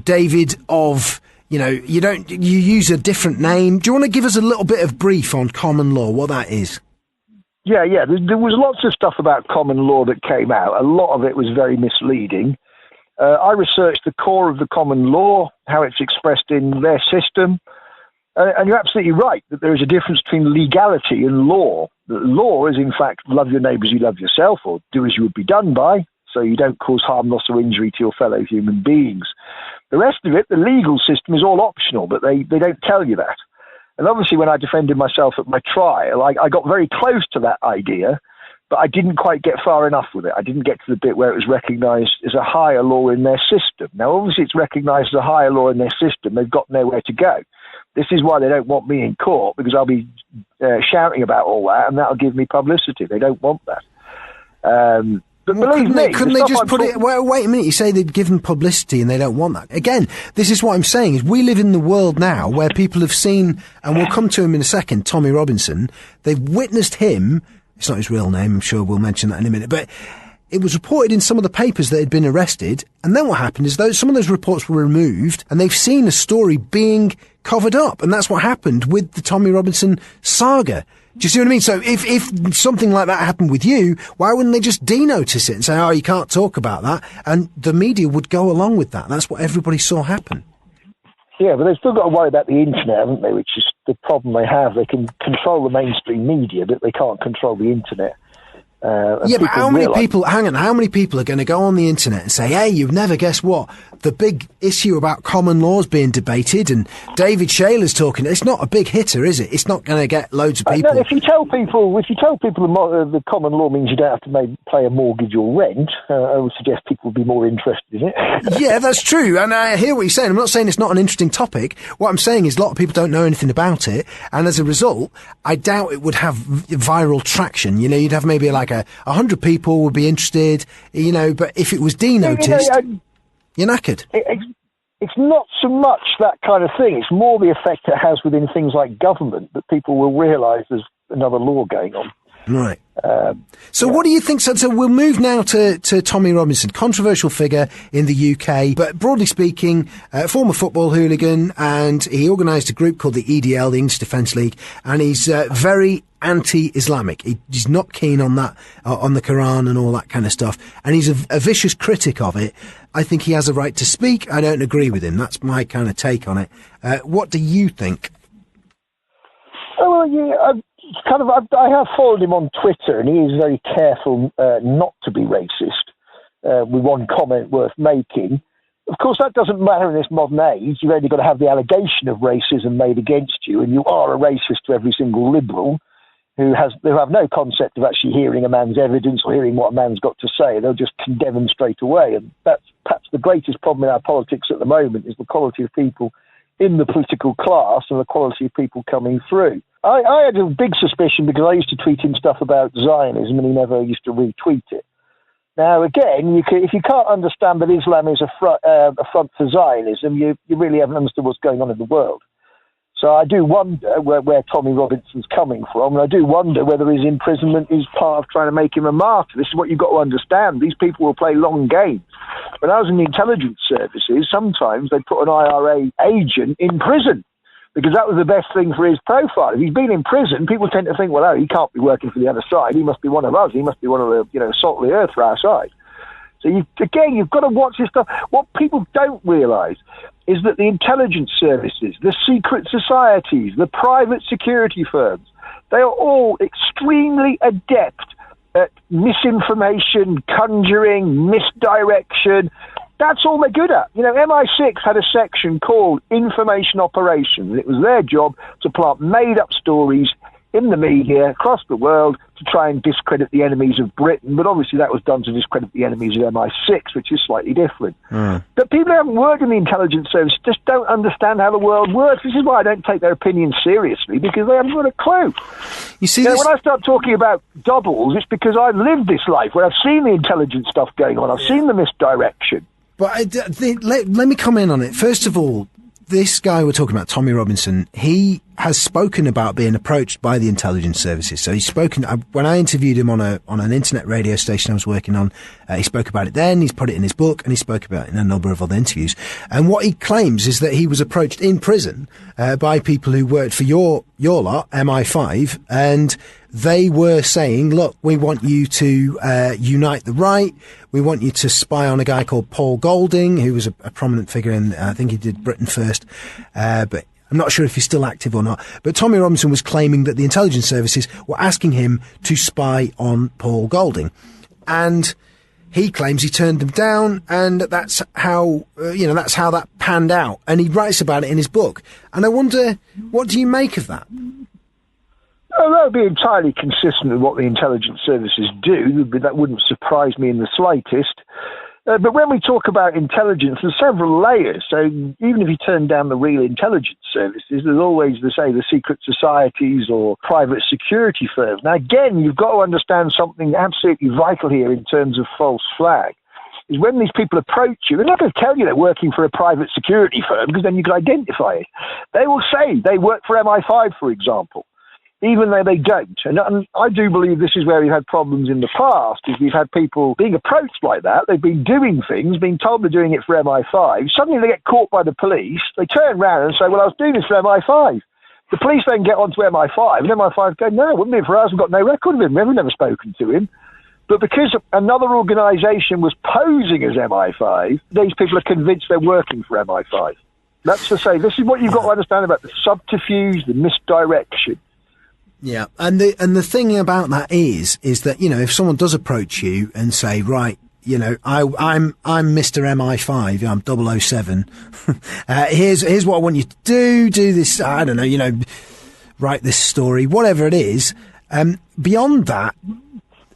David of, you use a different name. Do you want to give us a little bit of brief on common law, what that is? Yeah. There was lots of stuff about common law that came out. A lot of it was very misleading. I researched the core of the common law, how it's expressed in their system. And you're absolutely right that there is a difference between legality and law. The law is, in fact, love your neighbour as you love yourself, or do as you would be done by, so you don't cause harm, loss or injury to your fellow human beings. The rest of it, the legal system, is all optional, but they don't tell you that. And obviously when I defended myself at my trial, I got very close to that idea, but I didn't quite get far enough with it. I didn't get to the bit where it was recognised as a higher law in their system. Now, obviously it's recognised as a higher law in their system. They've got nowhere to go. This is why they don't want me in court, because I'll be shouting about all that, and that'll give me publicity. They don't want that. But believe me, couldn't they just put it... Well, wait a minute, you say they'd give them publicity and they don't want that. Again, this is what I'm saying, is we live in the world now where people have seen, and we'll come to him in a second, Tommy Robinson, they've witnessed him, it's not his real name, I'm sure we'll mention that in a minute, but it was reported in some of the papers that he'd been arrested, and then what happened is some of those reports were removed, and they've seen a story being covered up, and that's what happened with the Tommy Robinson saga. Do you see what I mean? So if something like that happened with you, why wouldn't they just denotice it and say, oh, you can't talk about that? And the media would go along with that. That's what everybody saw happen. Yeah, but they've still got to worry about the internet, haven't they? Which is the problem they have. They can control the mainstream media, but they can't control the internet. Yeah, but how many people are going to go on the internet and say, hey, you've never guessed what? The big issue about common law is being debated and David Shayler's talking. It's not a big hitter, is it? It's not going to get loads of people. No, if you tell people the common law means you don't have to pay a mortgage or rent, I would suggest people would be more interested in it. Yeah, that's true. And I hear what you're saying. I'm not saying it's not an interesting topic. What I'm saying is a lot of people don't know anything about it. And as a result, I doubt it would have viral traction. You know, you'd have maybe like 100 people would be interested, you know, but if it was denoticed, you're knackered. It's not so much that kind of thing. It's more the effect it has within things like government, that people will realise there's another law going on. Right. So what do you think? So we'll move now to Tommy Robinson, controversial figure in the UK, but broadly speaking, former football hooligan, and he organised a group called the EDL, the English Defence League, and he's very anti-Islamic. He's not keen on that, on the Quran and all that kind of stuff. And he's a vicious critic of it. I think he has a right to speak. I don't agree with him. That's my kind of take on it. What do you think? Oh, well, yeah, I have followed him on Twitter, and he is very careful not to be racist, with one comment worth making. Of course, that doesn't matter in this modern age. You've only got to have the allegation of racism made against you, and you are a racist to every single liberal who have no concept of actually hearing a man's evidence or hearing what a man's got to say. They'll just condemn him straight away. And that's perhaps the greatest problem in our politics at the moment, is the quality of people in the political class and the quality of people coming through. I had a big suspicion, because I used to tweet him stuff about Zionism and he never used to retweet it. Now, again, if you can't understand that Islam is a front for Zionism, you really haven't understood what's going on in the world. So I do wonder where Tommy Robinson's coming from, and I do wonder whether his imprisonment is part of trying to make him a martyr. This is what you've got to understand. These people will play long games. When I was in the intelligence services, sometimes they put an IRA agent in prison, because that was the best thing for his profile. If he's been in prison, people tend to think, well, oh, he can't be working for the other side. He must be one of us. He must be one of the, salt of the earth for our side. So, you've got to watch this stuff. What people don't realise is that the intelligence services, the secret societies, the private security firms, they are all extremely adept at misinformation, conjuring, misdirection. That's all they're good at. MI6 had a section called Information Operations. It was their job to plant made-up stories in the media across the world to try and discredit the enemies of Britain. But obviously that was done to discredit the enemies of MI6, which is slightly different. But people who haven't worked in the intelligence service just don't understand how the world works. This is why I don't take their opinions seriously, because they haven't got a clue. You see, when I start talking about doubles, it's because I've lived this life where I've seen the intelligence stuff going on. I've seen the misdirection. But let me come in on it. First of all, this guy we're talking about, Tommy Robinson, he has spoken about being approached by the intelligence services. So he's spoken, when I interviewed him on an internet radio station I was working on, he spoke about it then, he's put it in his book, and he spoke about it in a number of other interviews. And what he claims is that he was approached in prison, by people who worked for your lot, MI5, and they were saying, look, we want you to unite the right. We want you to spy on a guy called Paul Golding, who was a prominent figure in, I think he did Britain First, but I'm not sure if he's still active or not. But Tommy Robinson was claiming that the intelligence services were asking him to spy on Paul Golding. And he claims he turned them down, and that's how, that's how that panned out. And he writes about it in his book. And I wonder, what do you make of that? Oh, that would be entirely consistent with what the intelligence services do. That wouldn't surprise me in the slightest. But when we talk about intelligence, there's several layers. So even if you turn down the real intelligence services, there's always, the secret societies or private security firms. Now, again, you've got to understand something absolutely vital here in terms of false flag. Is when these people approach you, they're not going to tell you they're working for a private security firm, because then you can identify it. They will say they work for MI5, for example, even though they don't. And I do believe this is where we've had problems in the past, is we've had people being approached like that. They've been doing things, being told they're doing it for MI5. Suddenly they get caught by the police. They turn around and say, well, I was doing this for MI5. The police then get onto MI5, and MI5 go, no, it wouldn't be for us. We've got no record of him. We've never spoken to him. But because another organisation was posing as MI5, these people are convinced they're working for MI5. That's to say, this is what you've got to understand about the subterfuge, the misdirection. Yeah, and the thing about that is that, if someone does approach you and say, right, I'm Mr. MI5, I'm 007. Here's what I want you to do this, I don't know, write this story, whatever it is. Beyond that,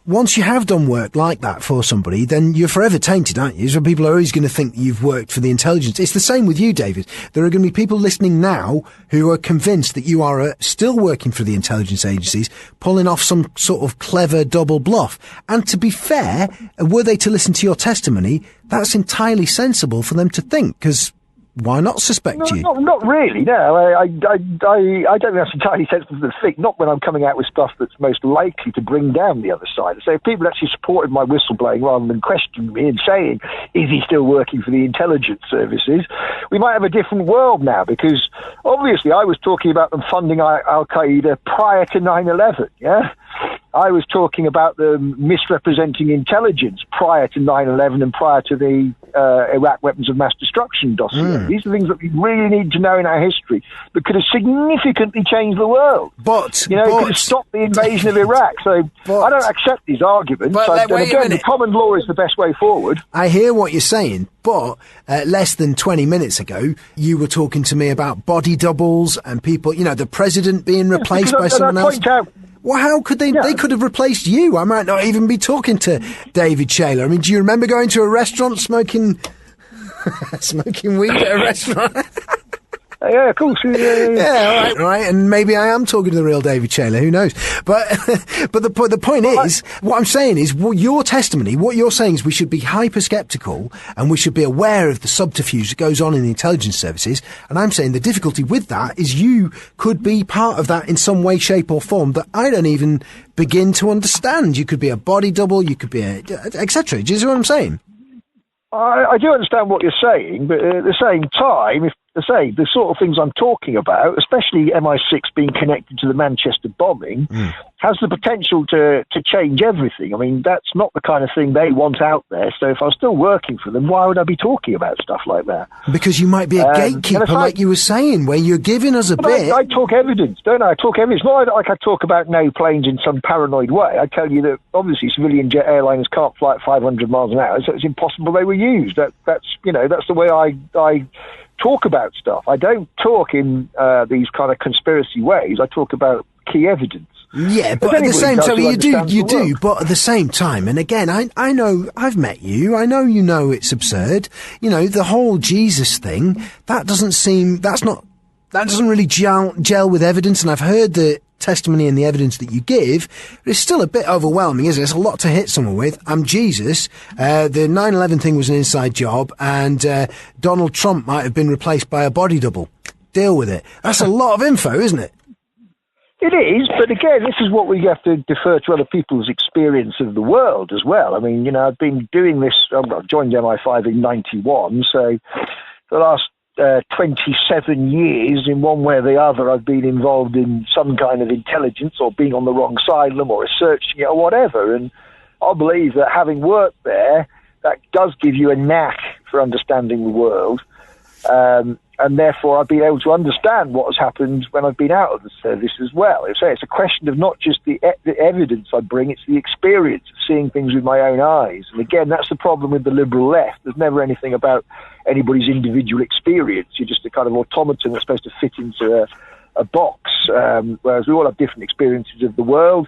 once you have done work like that for somebody, then you're forever tainted, aren't you? So people are always going to think that you've worked for the intelligence. It's the same with you, David. There are going to be people listening now who are convinced that you are still working for the intelligence agencies, pulling off some sort of clever double bluff. And to be fair, were they to listen to your testimony, that's entirely sensible for them to think, because Why not suspect you? Not really, no. I don't think that's entirely sensible to think, not when I'm coming out with stuff that's most likely to bring down the other side. So if people actually supported my whistleblowing rather than questioning me and saying, is he still working for the intelligence services, we might have a different world now, because obviously I was talking about them funding Al-Qaeda prior to 9/11, yeah? I was talking about them misrepresenting intelligence prior to 9/11 and prior to the Iraq weapons of mass destruction dossier. These are things that we really need to know in our history that could have significantly changed the world. But could have stopped the invasion of Iraq. So I don't accept these arguments. The common law is the best way forward. I hear what you're saying, but less than 20 minutes ago, you were talking to me about body doubles and people, the president being replaced by someone else. Well, how could they? Yeah. They could have replaced you. I might not even be talking to David Shayler. I mean, do you remember going to a restaurant smoking weed at a restaurant? Yeah, of course. Yeah, all right. And maybe I am talking to the real David Shayler. Who knows? But the point is, what I'm saying is, your testimony, what you're saying is, we should be hyper skeptical and we should be aware of the subterfuge that goes on in the intelligence services. And I'm saying the difficulty with that is you could be part of that in some way, shape, or form that I don't even begin to understand. You could be a body double. You could be etc. Do you see what I'm saying? I do understand what you're saying, but at the same time, if the sort of things I'm talking about, especially MI6 being connected to the Manchester bombing, has the potential to change everything. I mean, that's not the kind of thing they want out there. So if I was still working for them, why would I be talking about stuff like that? Because you might be a gatekeeper, like you were saying, where you're giving us a bit. I talk evidence, don't I? I talk evidence. It's not like I talk about no planes in some paranoid way. I tell you that obviously civilian jet airliners can't fly at 500 miles an hour, so it's impossible they were used. That's the way I talk about stuff. I don't talk in these kind of conspiracy ways. I talk about key evidence. Yeah, but at the same time, you do. But at the same time, and again, I know I've met you. I know it's absurd. The whole Jesus thing. That doesn't really gel with evidence. And I've heard the testimony and the evidence that you give, but it's still a bit overwhelming, isn't it? It's a lot to hit someone with. I'm Jesus. The 9/11 thing was an inside job, and Donald Trump might have been replaced by a body double. Deal with it. That's a lot of info, isn't it? It is, but again, this is what we have to defer to other people's experience of the world as well. I mean, I've been doing this, I joined MI5 in 91, so the last 27 years, in one way or the other, I've been involved in some kind of intelligence or being on the wrong side of them or researching it or whatever. And I believe that having worked there, that does give you a knack for understanding the world. And therefore, I've been able to understand what has happened when I've been out of the service as well. It's a question of not just the evidence I bring, it's the experience of seeing things with my own eyes. And again, that's the problem with the liberal left. There's never anything about anybody's individual experience. You're just a kind of automaton that's supposed to fit into a box, whereas we all have different experiences of the world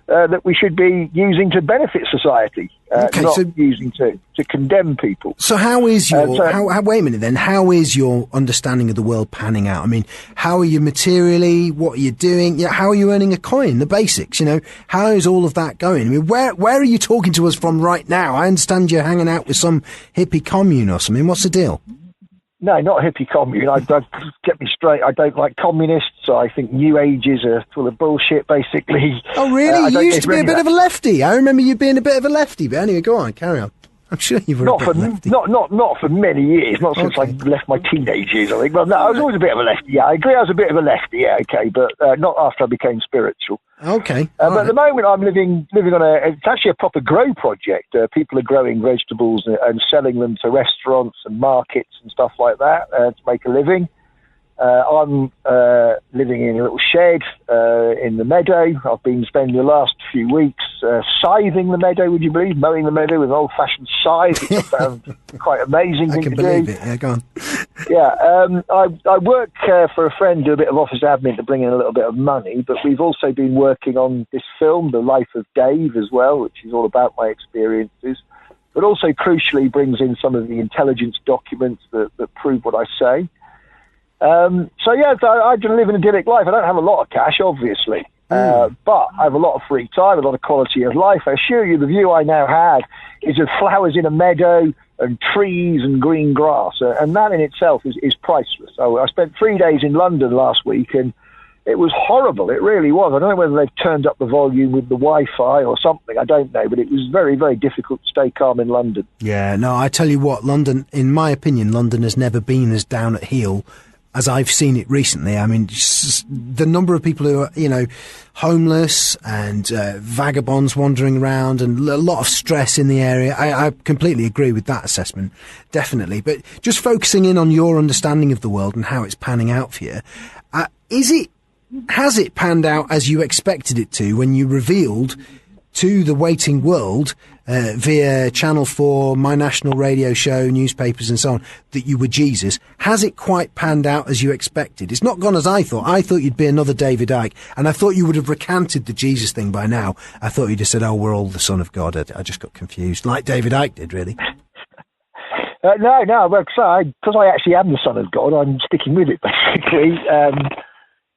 that we should be using to benefit society, not using to condemn people. So how is your, wait a minute then, how is your understanding of the world panning out? I mean, how are you materially, what are you doing, how are you earning a coin, the basics, how is all of that going? I mean, where are you talking to us from right now? I understand you're hanging out with some hippie commune or something, what's the deal? No, not a hippie commune. Get me straight. I don't like communists. So I think New Ages are full of bullshit, basically. Oh, really? You used to be a bit of a lefty. I remember you being a bit of a lefty. But anyway, go on, carry on. I'm sure you were not for many years. Not since I left my teenage years, I think. Well, no, I was always a bit of a lefty. Yeah, I agree. I was a bit of a lefty. Yeah, okay, but not after I became spiritual. Okay. But at the moment, I'm living on it's actually a proper grow project. People are growing vegetables and selling them to restaurants and markets and stuff like that to make a living. I'm living in a little shed in the meadow. I've been spending the last few weeks scything the meadow, would you believe? Mowing the meadow with an old-fashioned scythe, which I found quite amazing thing to do. I can believe it. Yeah, go on. Yeah, I work for a friend, do a bit of office admin to bring in a little bit of money, but we've also been working on this film, The Life of Dave, as well, which is all about my experiences, but also crucially brings in some of the intelligence documents that prove what I say. So yeah, I live an idyllic life. I don't have a lot of cash, obviously. But I have a lot of free time, a lot of quality of life. I assure you the view I now have is of flowers in a meadow and trees and green grass. And that in itself is priceless. I spent 3 days in London last week, and it was horrible. It really was. I don't know whether they've turned up the volume with the Wi-Fi or something. I don't know. But it was very, very difficult to stay calm in London. Yeah, no, I tell you what, London, in my opinion, London has never been as down at heel as I've seen it recently. I mean, the number of people who are, homeless and vagabonds wandering around, and a lot of stress in the area. I completely agree with that assessment, definitely. But just focusing in on your understanding of the world and how it's panning out for you, has it panned out as you expected it to when you revealed to the waiting world via Channel 4, my national radio show, newspapers and so on, that you were Jesus? Has it quite panned out as you expected? It's not gone as I thought. I thought you'd be another David Icke, and I thought you would have recanted the Jesus thing by now. I thought you'd have said, we're all the Son of God. I just got confused, like David Icke did, really. No, because I actually am the Son of God, I'm sticking with it, basically.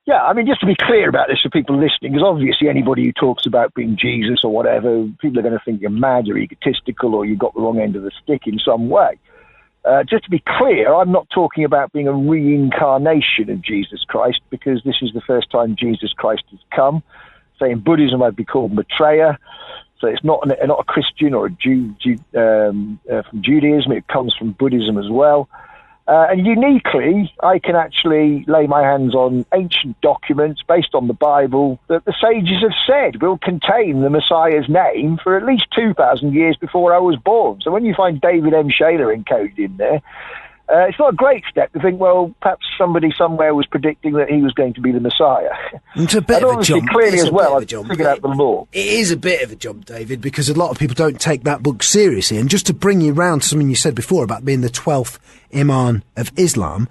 Yeah, I mean, just to be clear about this for people listening, because obviously anybody who talks about being Jesus or whatever, people are going to think you're mad or egotistical or you got the wrong end of the stick in some way. Just to be clear, I'm not talking about being a reincarnation of Jesus Christ, because this is the first time Jesus Christ has come. Say in Buddhism, I'd be called Maitreya. So it's not a Christian or a Jew from Judaism. It comes from Buddhism as well. And uniquely, I can actually lay my hands on ancient documents based on the Bible that the sages have said will contain the Messiah's name for at least 2,000 years before I was born. So when you find David M. Shayler encoded in there, it's not a great step to think, well, perhaps somebody somewhere was predicting that he was going to be the Messiah. It's a bit of a jump. Clearly as well, I've figured out the law. It is a bit of a jump, David, because a lot of people don't take that book seriously. And just to bring you round to something you said before about being the 12th Imam of Islam,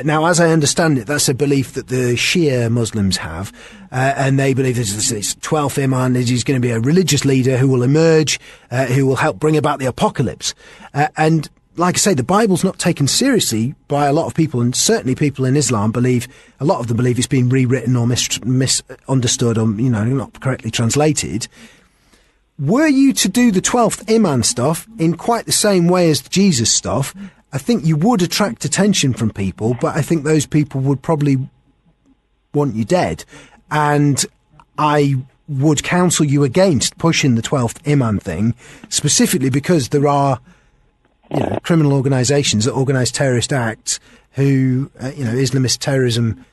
now, as I understand it, that's a belief that the Shia Muslims have, and they believe this 12th Imam is he's going to be a religious leader who will emerge, who will help bring about the apocalypse. And like I say, the Bible's not taken seriously by a lot of people, and certainly people in Islam a lot of them believe it's been rewritten or misunderstood or, not correctly translated. Were you to do the 12th Imam stuff in quite the same way as the Jesus stuff, I think you would attract attention from people, but I think those people would probably want you dead. And I would counsel you against pushing the 12th Imam thing, specifically because there are criminal organisations that organise terrorist acts who, Islamist terrorism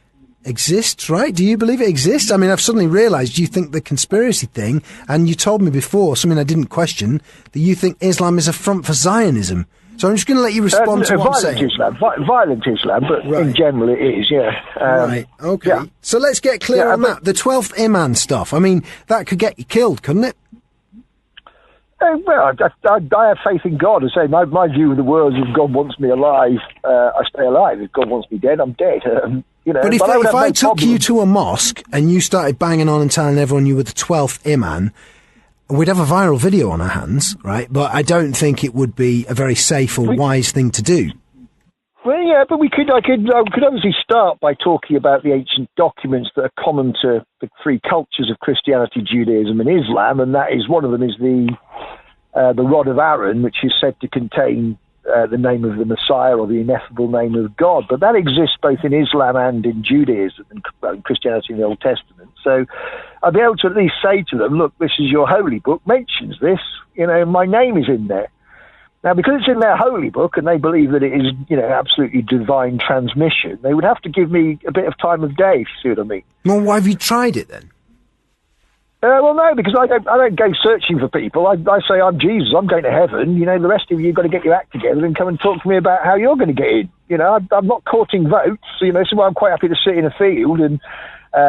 exists, right? Do you believe it exists? I mean, I've suddenly realised you think the conspiracy thing, and you told me before, something I didn't question, that you think Islam is a front for Zionism. So I'm just going to let you respond to what I'm saying. Violent Islam, but right. In general it is, yeah. Right, okay. Yeah. So let's get clear on that. The 12th Imam stuff, I mean, that could get you killed, couldn't it? Well, I have faith in God. I say my view of the world is if God wants me alive, I stay alive. If God wants me dead, I'm dead. But if I took you to a mosque and you started banging on and telling everyone you were the 12th Imam, we'd have a viral video on our hands, right? But I don't think it would be a very safe or wise thing to do. Well, yeah, but I could obviously start by talking about the ancient documents that are common to the three cultures of Christianity, Judaism, and Islam, and that is one of them is the rod of Aaron, which is said to contain the name of the Messiah or the ineffable name of God. But that exists both in Islam and in Judaism and Christianity in the Old Testament. So I'll be able to at least say to them, look, this is your holy book, mentions this, my name is in there. Now, because it's in their holy book and they believe that it is, absolutely divine transmission, they would have to give me a bit of time of day, if you see what I mean. Well, why have you tried it then? Well, no, because I don't go searching for people. I say, I'm Jesus, I'm going to heaven. The rest of you, you've got to get your act together and come and talk to me about how you're going to get in. I'm not courting votes. So why I'm quite happy to sit in a field and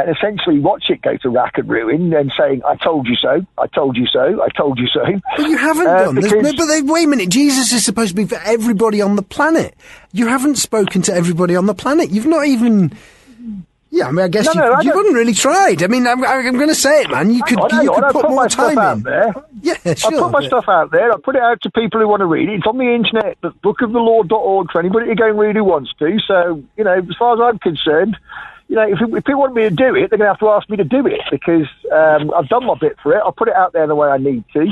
essentially watch it go to rack and ruin and saying, I told you so, I told you so, I told you so. But you haven't done. Wait a minute, Jesus is supposed to be for everybody on the planet. You haven't spoken to everybody on the planet. You've not even... Yeah, I mean, I guess you haven't really tried. I mean, I'm going to say it, man. You could put more time in. There. Yeah, sure. I put my stuff out there. I put it out to people who want to read it. It's on the internet, bookofthelaw.org for anybody to go and read who wants to. So, as far as I'm concerned, if people want me to do it, they're going to have to ask me to do it, because I've done my bit for it. I'll put it out there the way I need to.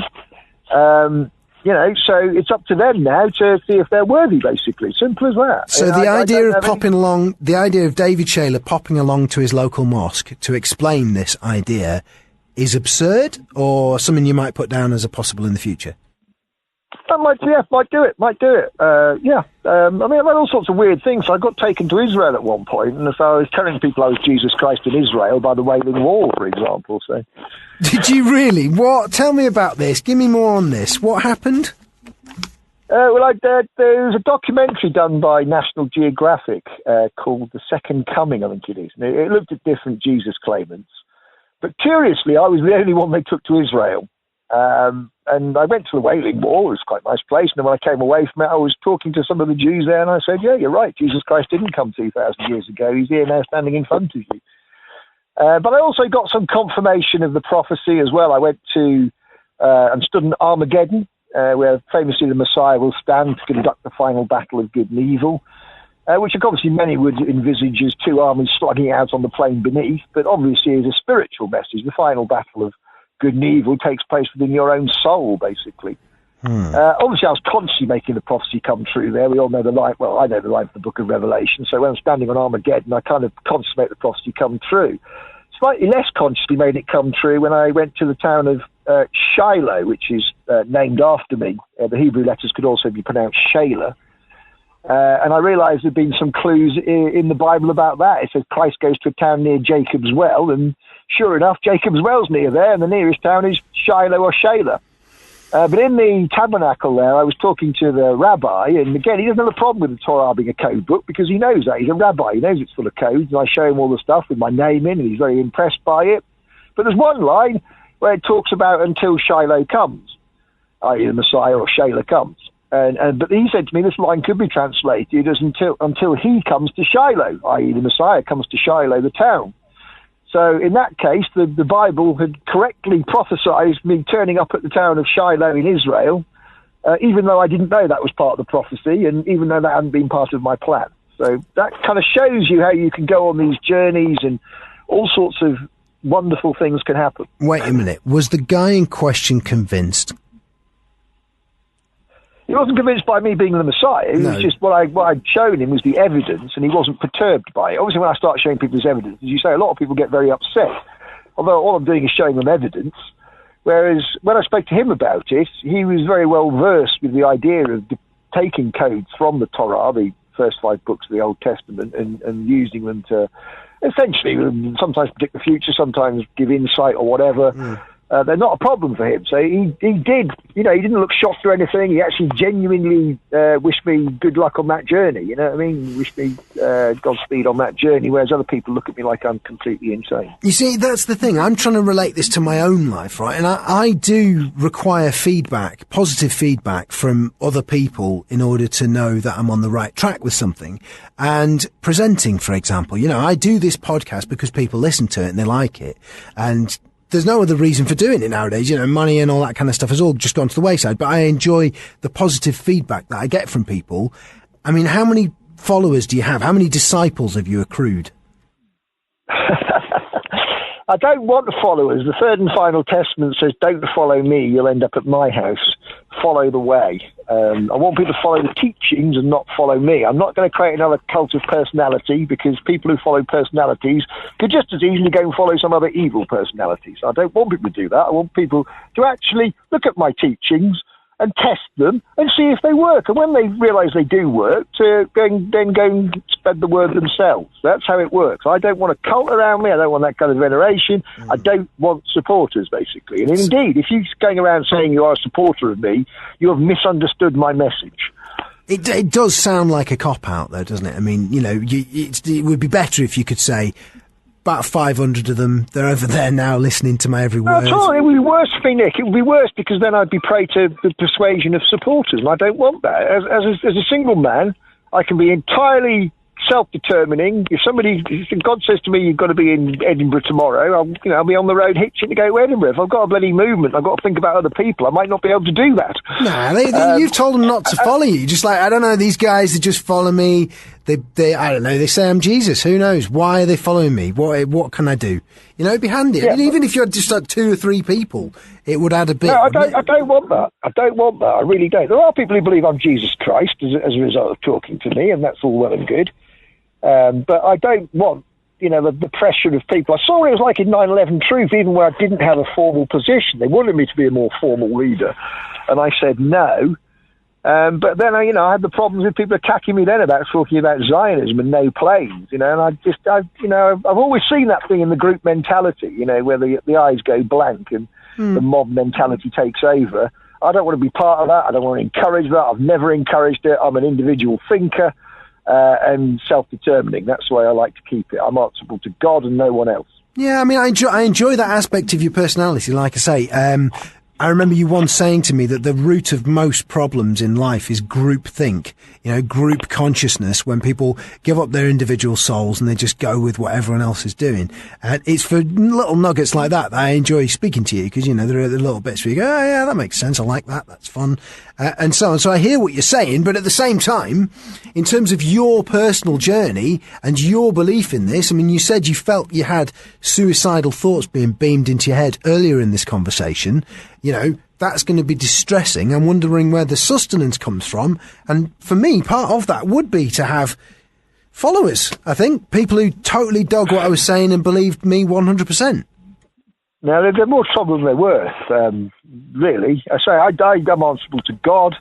So it's up to them now to see if they're worthy, basically. Simple as that. So the idea of David Shayler popping along to his local mosque to explain this idea is absurd, or something you might put down as a possible in the future? I might do it. I mean, I've had all sorts of weird things. So I got taken to Israel at one point, and so I was telling people I was Jesus Christ in Israel by the Wailing Wall, for example. So, did you really? What? Tell me about this. Give me more on this. What happened? There was a documentary done by National Geographic called The Second Coming, I think it is. And it looked at different Jesus claimants. But curiously, I was the only one they took to Israel. And I went to the Wailing Wall. It was quite a nice place. And then when I came away from it, I was talking to some of the Jews there, and I said, yeah, you're right. Jesus Christ didn't come 2,000 years ago. He's here now standing in front of you. But I also got some confirmation of the prophecy as well. I went to and stood in Armageddon, where famously the Messiah will stand to conduct the final battle of good and evil, which obviously many would envisage as two armies slugging out on the plain beneath, but obviously is a spiritual message. The final battle of good and evil takes place within your own soul, basically. Obviously, I was consciously making the prophecy come true there. We all know the line. Well, I know the line from the book of Revelation. So when I'm standing on Armageddon, I kind of consciously make the prophecy come true. Slightly less consciously made it come true when I went to the town of Shiloh, which is named after me. The Hebrew letters could also be pronounced Shayler. And I realised there'd been some clues in the Bible about that. It says Christ goes to a town near Jacob's Well, and sure enough, Jacob's Well's near there, and the nearest town is Shiloh or Shayler. But in the tabernacle there, I was talking to the rabbi, and again, he doesn't have a problem with the Torah being a code book, because he knows that. He's a rabbi. He knows it's full of codes, and I show him all the stuff with my name in, and he's very impressed by it. But there's one line where it talks about until Shiloh comes, i.e. the Messiah or Shayler comes. But he said to me, this line could be translated as until he comes to Shiloh, i.e. the Messiah comes to Shiloh, the town. So in that case, the Bible had correctly prophesied me turning up at the town of Shiloh in Israel, even though I didn't know that was part of the prophecy, and even though that hadn't been part of my plan. So that kind of shows you how you can go on these journeys, and all sorts of wonderful things can happen. Wait a minute. Was the guy in question convinced? He wasn't convinced by me being the Messiah. It was just what I'd shown him was the evidence, and he wasn't perturbed by it. Obviously, when I start showing people this evidence, as you say, a lot of people get very upset. Although all I'm doing is showing them evidence. Whereas when I spoke to him about it, he was very well versed with the idea of taking codes from the Torah, the first 5 books of the Old Testament, and using them to essentially sometimes predict the future, sometimes give insight or whatever. They're not a problem for him. So he did, he didn't look shocked or anything. He actually genuinely wished me good luck on that journey. You know what I mean? Wished me Godspeed on that journey, whereas other people look at me like I'm completely insane. You see, that's the thing. I'm trying to relate this to my own life, right? And I do require feedback, positive feedback from other people in order to know that I'm on the right track with something. And presenting, for example, I do this podcast because people listen to it and they like it. And there's no other reason for doing it nowadays. Money and all that kind of stuff has all just gone to the wayside. But I enjoy the positive feedback that I get from people. I mean, how many followers do you have? How many disciples have you accrued? I don't want followers. The third and final testament says, don't follow me, you'll end up at my house. Follow the way. I want people to follow the teachings and not follow me. I'm not going to create another cult of personality, because people who follow personalities could just as easily go and follow some other evil personalities. I don't want people to do that. I want people to actually look at my teachings and test them and see if they work. And when they realise they do work, to then go and spread the word themselves. That's how it works. I don't want a cult around me. I don't want that kind of veneration. I don't want supporters, basically. And indeed, if you're going around saying you are a supporter of me, you have misunderstood my message. It does sound like a cop-out, though, doesn't it? I mean, it would be better if you could say, about 500 of them, they're over there now listening to my every word. It would be worse for me, Nick. It would be worse, because then I'd be prey to the persuasion of supporters, and I don't want that. As a single man, I can be entirely self-determining. If God says to me, you've got to be in Edinburgh tomorrow, I'll be on the road hitching to go to Edinburgh. If I've got a bloody movement, I've got to think about other people. I might not be able to do that. Nah, you've told them not to follow you. Just like, I don't know, these guys that just follow me. I don't know, they say I'm Jesus. Who knows? Why are they following me? What can I do? It'd be handy. Yeah, I mean, even if you had just like 2 or 3 people, it would add a bit. No, I don't want that. I don't want that. I really don't. There are people who believe I'm Jesus Christ as a result of talking to me, and that's all well and good. But I don't want, the pressure of people. I saw what it was like in 9/11 Truth, even where I didn't have a formal position. They wanted me to be a more formal leader, and I said no. But then, I had the problems with people attacking me then about talking about Zionism and no planes, and I've always seen that thing in the group mentality, where the eyes go blank and the mob mentality takes over. I don't want to be part of that. I don't want to encourage that. I've never encouraged it. I'm an individual thinker and self-determining. That's the way I like to keep it. I'm answerable to God and no one else. Yeah, I mean, I enjoy that aspect of your personality, like I say. I remember you once saying to me that the root of most problems in life is groupthink, group consciousness, when people give up their individual souls and they just go with what everyone else is doing. And it's for little nuggets like that I enjoy speaking to you, because, there are the little bits where you go, oh yeah, that makes sense. I like that. That's fun. And so on. So I hear what you're saying, but at the same time, in terms of your personal journey and your belief in this, I mean, you said you felt you had suicidal thoughts being beamed into your head earlier in this conversation. That's going to be distressing. I'm wondering where the sustenance comes from. And for me, part of that would be to have followers, I think. People who totally dug what I was saying and believed me 100%. Now, they're more trouble than they're worth, really. I say I'm answerable to God.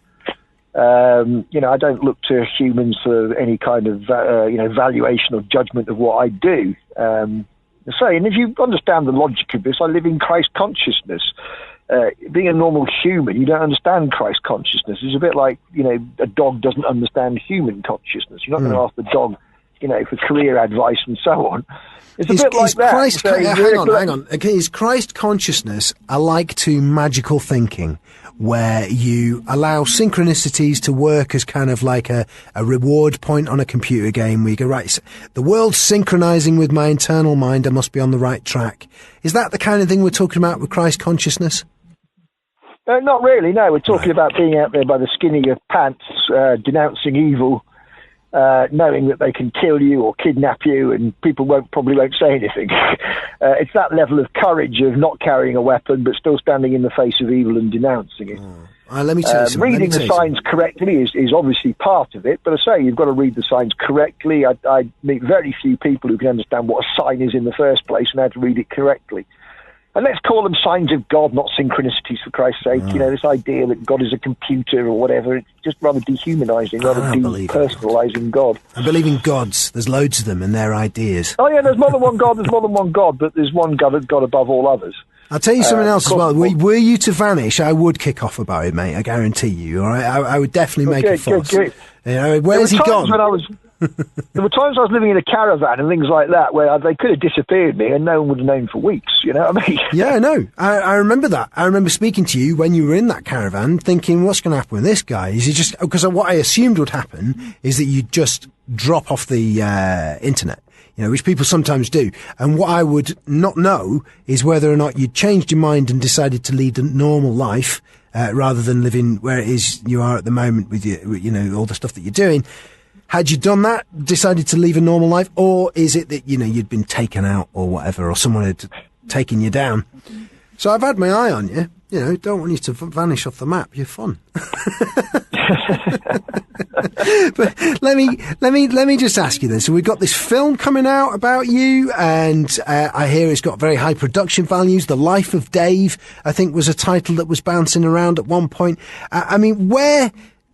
I don't look to humans for any kind of, valuation or judgment of what I do. And if you understand the logic of this, I live in Christ consciousness. Being a normal human, you don't understand Christ consciousness. It's a bit like, a dog doesn't understand human consciousness. You're not going to ask the dog, for career advice and so on. It's a bit like that. Hang on. Okay, is Christ consciousness alike to magical thinking, where you allow synchronicities to work as kind of like a reward point on a computer game, where you go, right, the world's synchronizing with my internal mind, I must be on the right track. Is that the kind of thing we're talking about with Christ consciousness? Not really, no. We're talking about being out there by the skin of your pants, denouncing evil, knowing that they can kill you or kidnap you, and people probably won't say anything. It's that level of courage of not carrying a weapon but still standing in the face of evil and denouncing it. Let me tell you something. Reading the signs correctly is obviously part of it, but I say you've got to read the signs correctly. I meet very few people who can understand what a sign is in the first place and how to read it correctly. And let's call them signs of God, not synchronicities, for Christ's sake. This idea that God is a computer or whatever, it's just rather dehumanising, rather depersonalising God. I believe in gods. There's loads of them and their ideas. Oh, yeah, there's more than one God, but there's one God above all others. I'll tell you something else as well. Were you to vanish, I would kick off about it, mate. I guarantee you, all right? I would definitely make a fuss. Good. Where's he gone? There were times I was living in a caravan and things like that where they could have disappeared me and no one would have known for weeks, you know what I mean? Yeah, I know. I remember that. I remember speaking to you when you were in that caravan thinking, what's going to happen with this guy? Is he just... Because what I assumed would happen is that you'd just drop off the internet, which people sometimes do. And what I would not know is whether or not you'd changed your mind and decided to lead a normal life rather than living where it is you are at the moment with all the stuff that you're doing. Had you done that, decided to leave a normal life, or is it that, you'd been taken out or whatever, or someone had taken you down? So I've had my eye on you. Don't want you to vanish off the map. You're fun. But let me just ask you this. So we've got this film coming out about you, and I hear it's got very high production values. The Life of Dave, I think, was a title that was bouncing around at one point. Where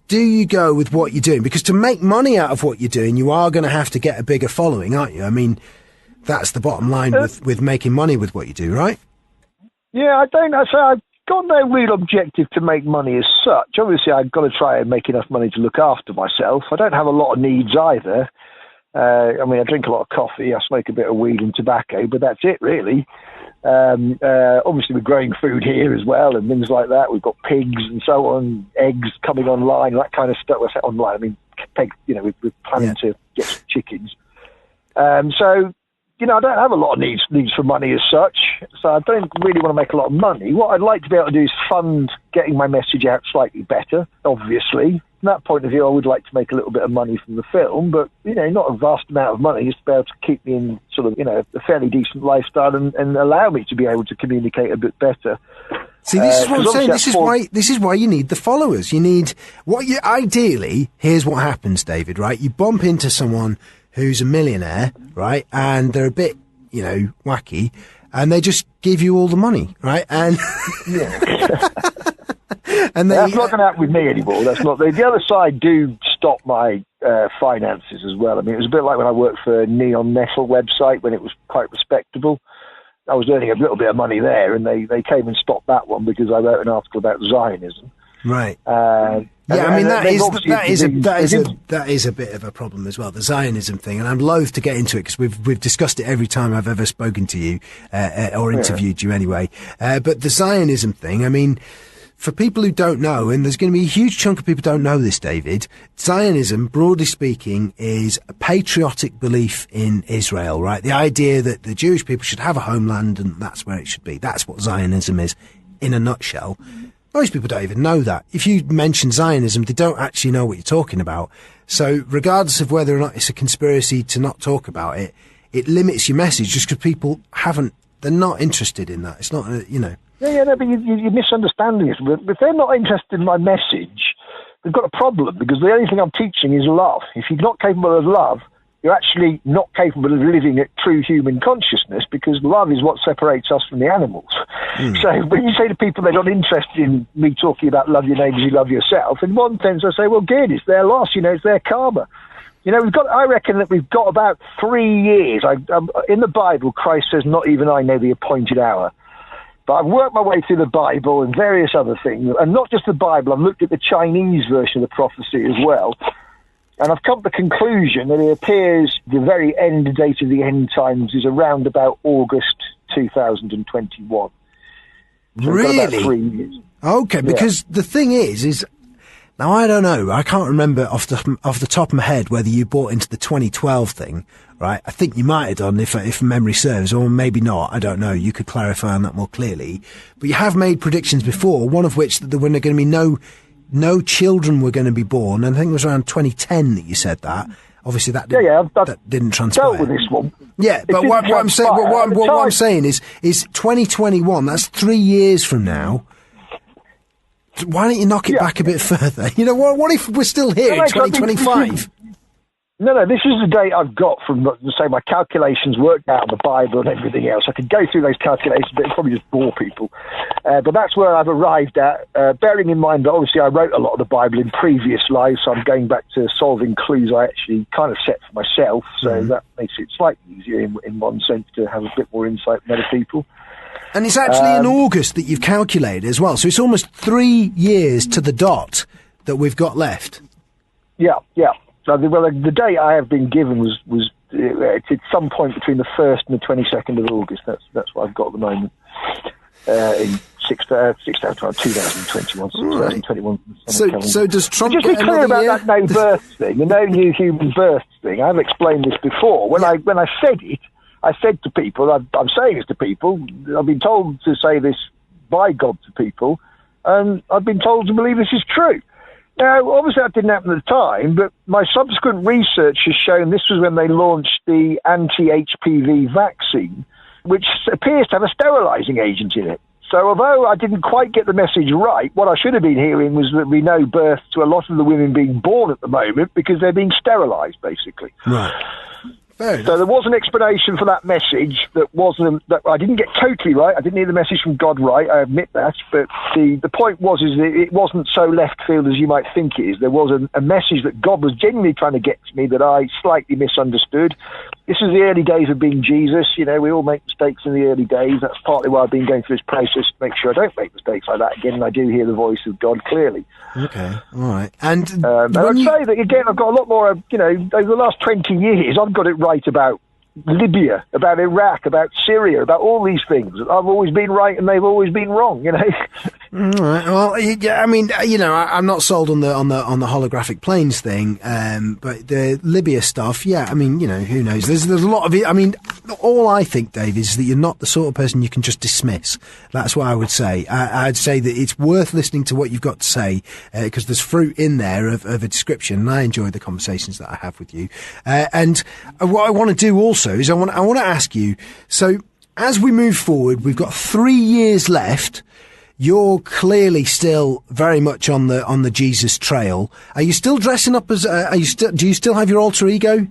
do you go with what you're doing? Because to make money out of what you're doing, you are going to have to get a bigger following, aren't you? That's the bottom line with making money with what you do, right? Yeah, I've got no real objective to make money as such. Obviously, I've got to try and make enough money to look after myself. I don't have a lot of needs either. I drink a lot of coffee, I smoke a bit of weed and tobacco, but that's it, really. Obviously, we're growing food here as well and things like that. We've got pigs and so on, eggs coming online, that kind of stuff. I say online, we're planning to get some chickens. So, I don't have a lot of needs for money as such, so I don't really want to make a lot of money. What I'd like to be able to do is fund getting my message out slightly better, obviously. From that point of view, I would like to make a little bit of money from the film, but, not a vast amount of money, just to be able to keep me in sort of, a fairly decent lifestyle and allow me to be able to communicate a bit better. See, this is what I'm saying. This is why you need the followers. You need ideally, here's what happens, David, right? You bump into someone who's a millionaire, right? And they're a bit, wacky, and they just give you all the money, right? And and that's not going to happen with me anymore. That's not the other side do stop my finances as well. I mean, it was a bit like when I worked for Neon Metal website when it was quite respectable. I was earning a little bit of money there, and they came and stopped that one because I wrote an article about Zionism. Right. That is a bit of a problem as well, the Zionism thing, and I'm loath to get into it because we've discussed it every time I've ever spoken to you or interviewed you anyway. But the Zionism thing, I mean, for people who don't know, and there's going to be a huge chunk of people who don't know this, David, Zionism, broadly speaking, is a patriotic belief in Israel, right? The idea that the Jewish people should have a homeland and that's where it should be. That's what Zionism is in a nutshell. Most people don't even know that. If you mention Zionism, they don't actually know what you're talking about. So regardless of whether or not it's a conspiracy to not talk about it, it limits your message just because people they're not interested in that. It's not, but you're misunderstanding it. If they're not interested in my message, they've got a problem because the only thing I'm teaching is love. If you're not capable of love, you're actually not capable of living at true human consciousness because love is what separates us from the animals. So when you say to people they're not interested in me talking about love your neighbour as you love yourself, in one sense I say, well, good, it's their loss, it's their karma. I reckon that we've got about 3 years. In the Bible, Christ says, not even I know the appointed hour. But I've worked my way through the Bible and various other things, and not just the Bible, I've looked at the Chinese version of the prophecy as well. And I've come to the conclusion that it appears the very end date of the end times is around about August 2021. So really? About 3 years. Okay, because the thing is now I don't know. I can't remember off the top of my head whether you bought into the 2012 thing, right? I think you might have done if memory serves, or maybe not. I don't know. You could clarify on that more clearly. But you have made predictions before, one of which that there were going to be no children were going to be born, and I think it was around 2010 that you said that. Obviously, that didn't transpire. Dealt with this one. Yeah, but what I'm saying is 2021. That's 3 years from now. Why don't you knock it back a bit further? What if we're still here in 2025? No, this is the date I've got from, say, my calculations worked out on the Bible and everything else. I could go through those calculations, but it'd probably just bore people. But that's where I've arrived at, bearing in mind that obviously I wrote a lot of the Bible in previous lives, so I'm going back to solving clues I actually kind of set for myself, so that makes it slightly easier in one sense to have a bit more insight from other people. And it's actually in August that you've calculated as well, so it's almost 3 years to the dot that we've got left. Yeah. So the date I have been given was it's at some point between the 1st and the 22nd of August. That's what I've got at the moment. In 2021. Right. 2021. So does Trump just be clear about that no birth thing, the no new human birth thing? I've explained this before. When I said it, I said to people, I'm saying this to people, I've been told to say this by God to people, and I've been told to believe this is true. Now, obviously that didn't happen at the time, but my subsequent research has shown this was when they launched the anti-HPV vaccine, which appears to have a sterilising agent in it. So although I didn't quite get the message right, what I should have been hearing was that we know birth to a lot of the women being born at the moment because they're being sterilised, basically. Right. So there was an explanation for that message that I didn't get totally right. I didn't hear the message from God right. I admit that. But the point was that it wasn't so left field as you might think it is. There was a message that God was genuinely trying to get to me that I slightly misunderstood. This is the early days of being Jesus. We all make mistakes in the early days. That's partly why I've been going through this process to make sure I don't make mistakes like that again. And I do hear the voice of God clearly. Okay, all right. And I'd say that, again, I've got a lot more, over the last 20 years, I've got it right about Libya, about Iraq, about Syria, about all these things. I've always been right and they've always been wrong, you know. Right. Well, yeah, I mean, you know, I'm not sold on the holographic planes thing, but the Libya stuff, yeah, I mean, you know, who knows? There's a lot of it. I mean, all I think, Dave, is that you're not the sort of person you can just dismiss. That's what I would say. I'd say that it's worth listening to what you've got to say, because there's fruit in there of a description, and I enjoy the conversations that I have with you. And what I want to do also is I want to ask you, so as we move forward, we've got 3 years left. You're clearly still very much on the Jesus trail. Are you still dressing up as? Do you still have your alter ego?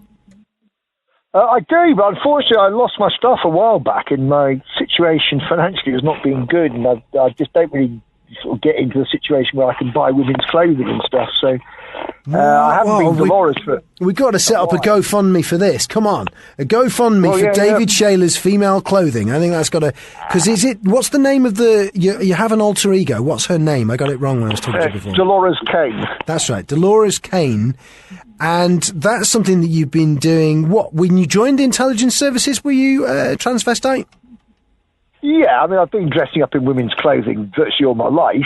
I do, but unfortunately, I lost my stuff a while back, and my situation financially has not been good, and I just don't really sort of get into the situation where I can buy women's clothing and stuff. So I haven't been Dolores for. We've got to set up a GoFundMe for this. Come on, a GoFundMe for David Shayler's female clothing. I think that's got to. Because what's the name of the? You have an alter ego. What's her name? I got it wrong when I was talking to you before. Dolores Kane. That's right, Dolores Kane. And that's something that you've been doing. What, when you joined the intelligence services, were you transvestite? Yeah, I mean, I've been dressing up in women's clothing virtually all my life,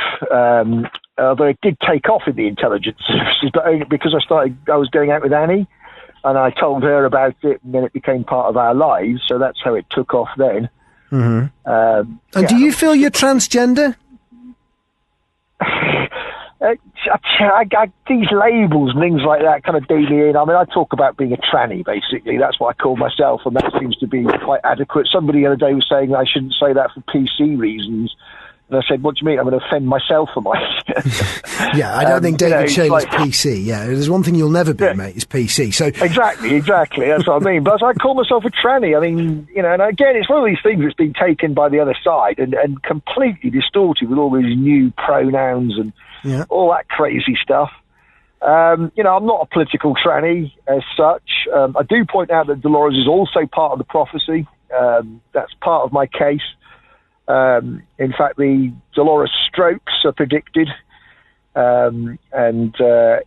although it did take off in the intelligence services, but only because I was going out with Annie, and I told her about it, and then it became part of our lives, so that's how it took off then. Mm-hmm. And do you feel you're transgender? These labels and things like that kind of do me in. I mean, I talk about being a tranny, basically. That's what I call myself, and that seems to be quite adequate. Somebody the other day was saying I shouldn't say that for PC reasons. And I said, what do you mean? I'm going to offend myself for my... Yeah, I don't think David Shayler's PC. Yeah, there's one thing you'll never be, mate, is PC. So Exactly. That's what I mean. But I call myself a tranny. I mean, you know, and again, it's one of these things that's been taken by the other side and completely distorted with all these new pronouns and all that crazy stuff. You know, I'm not a political tranny as such. I do point out that Dolores is also part of the prophecy. That's part of my case. In fact, the Dolores strokes are predicted. And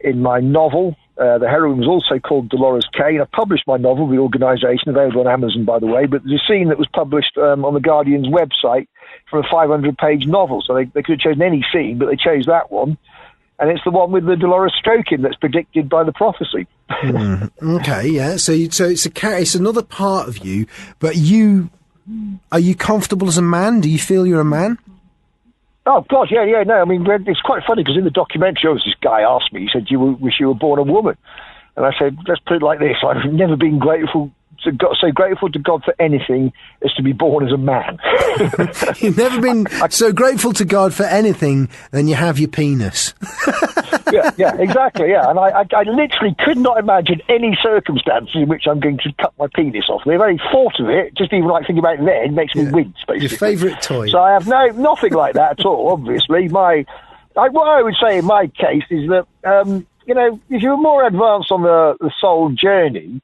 in my novel, the heroine was also called Dolores Kane. I published my novel, The Organisation, available on Amazon, by the way, but there's a scene that was published on the Guardian's website from a 500-page novel. So they could have chosen any scene, but they chose that one. And it's the one with the Dolores stroking that's predicted by the prophecy. Okay, yeah. So it's another part of you, but are you comfortable as a man? Do you feel you're a man? Oh, God, yeah, no. I mean, it's quite funny because in the documentary, this guy asked me, he said, do you wish you were born a woman? And I said, let's put it like this. I've never been so grateful to God for anything as to be born as a man. You've never been so grateful to God for anything than you have your penis. yeah, exactly, yeah. And I literally could not imagine any circumstances in which I'm going to cut my penis off. The very thought of it, just even like thinking about it then, makes me wince, basically. Your favourite toy. So I have nothing like that at all, obviously. What I would say in my case is that, you know, if you're more advanced on the soul journey,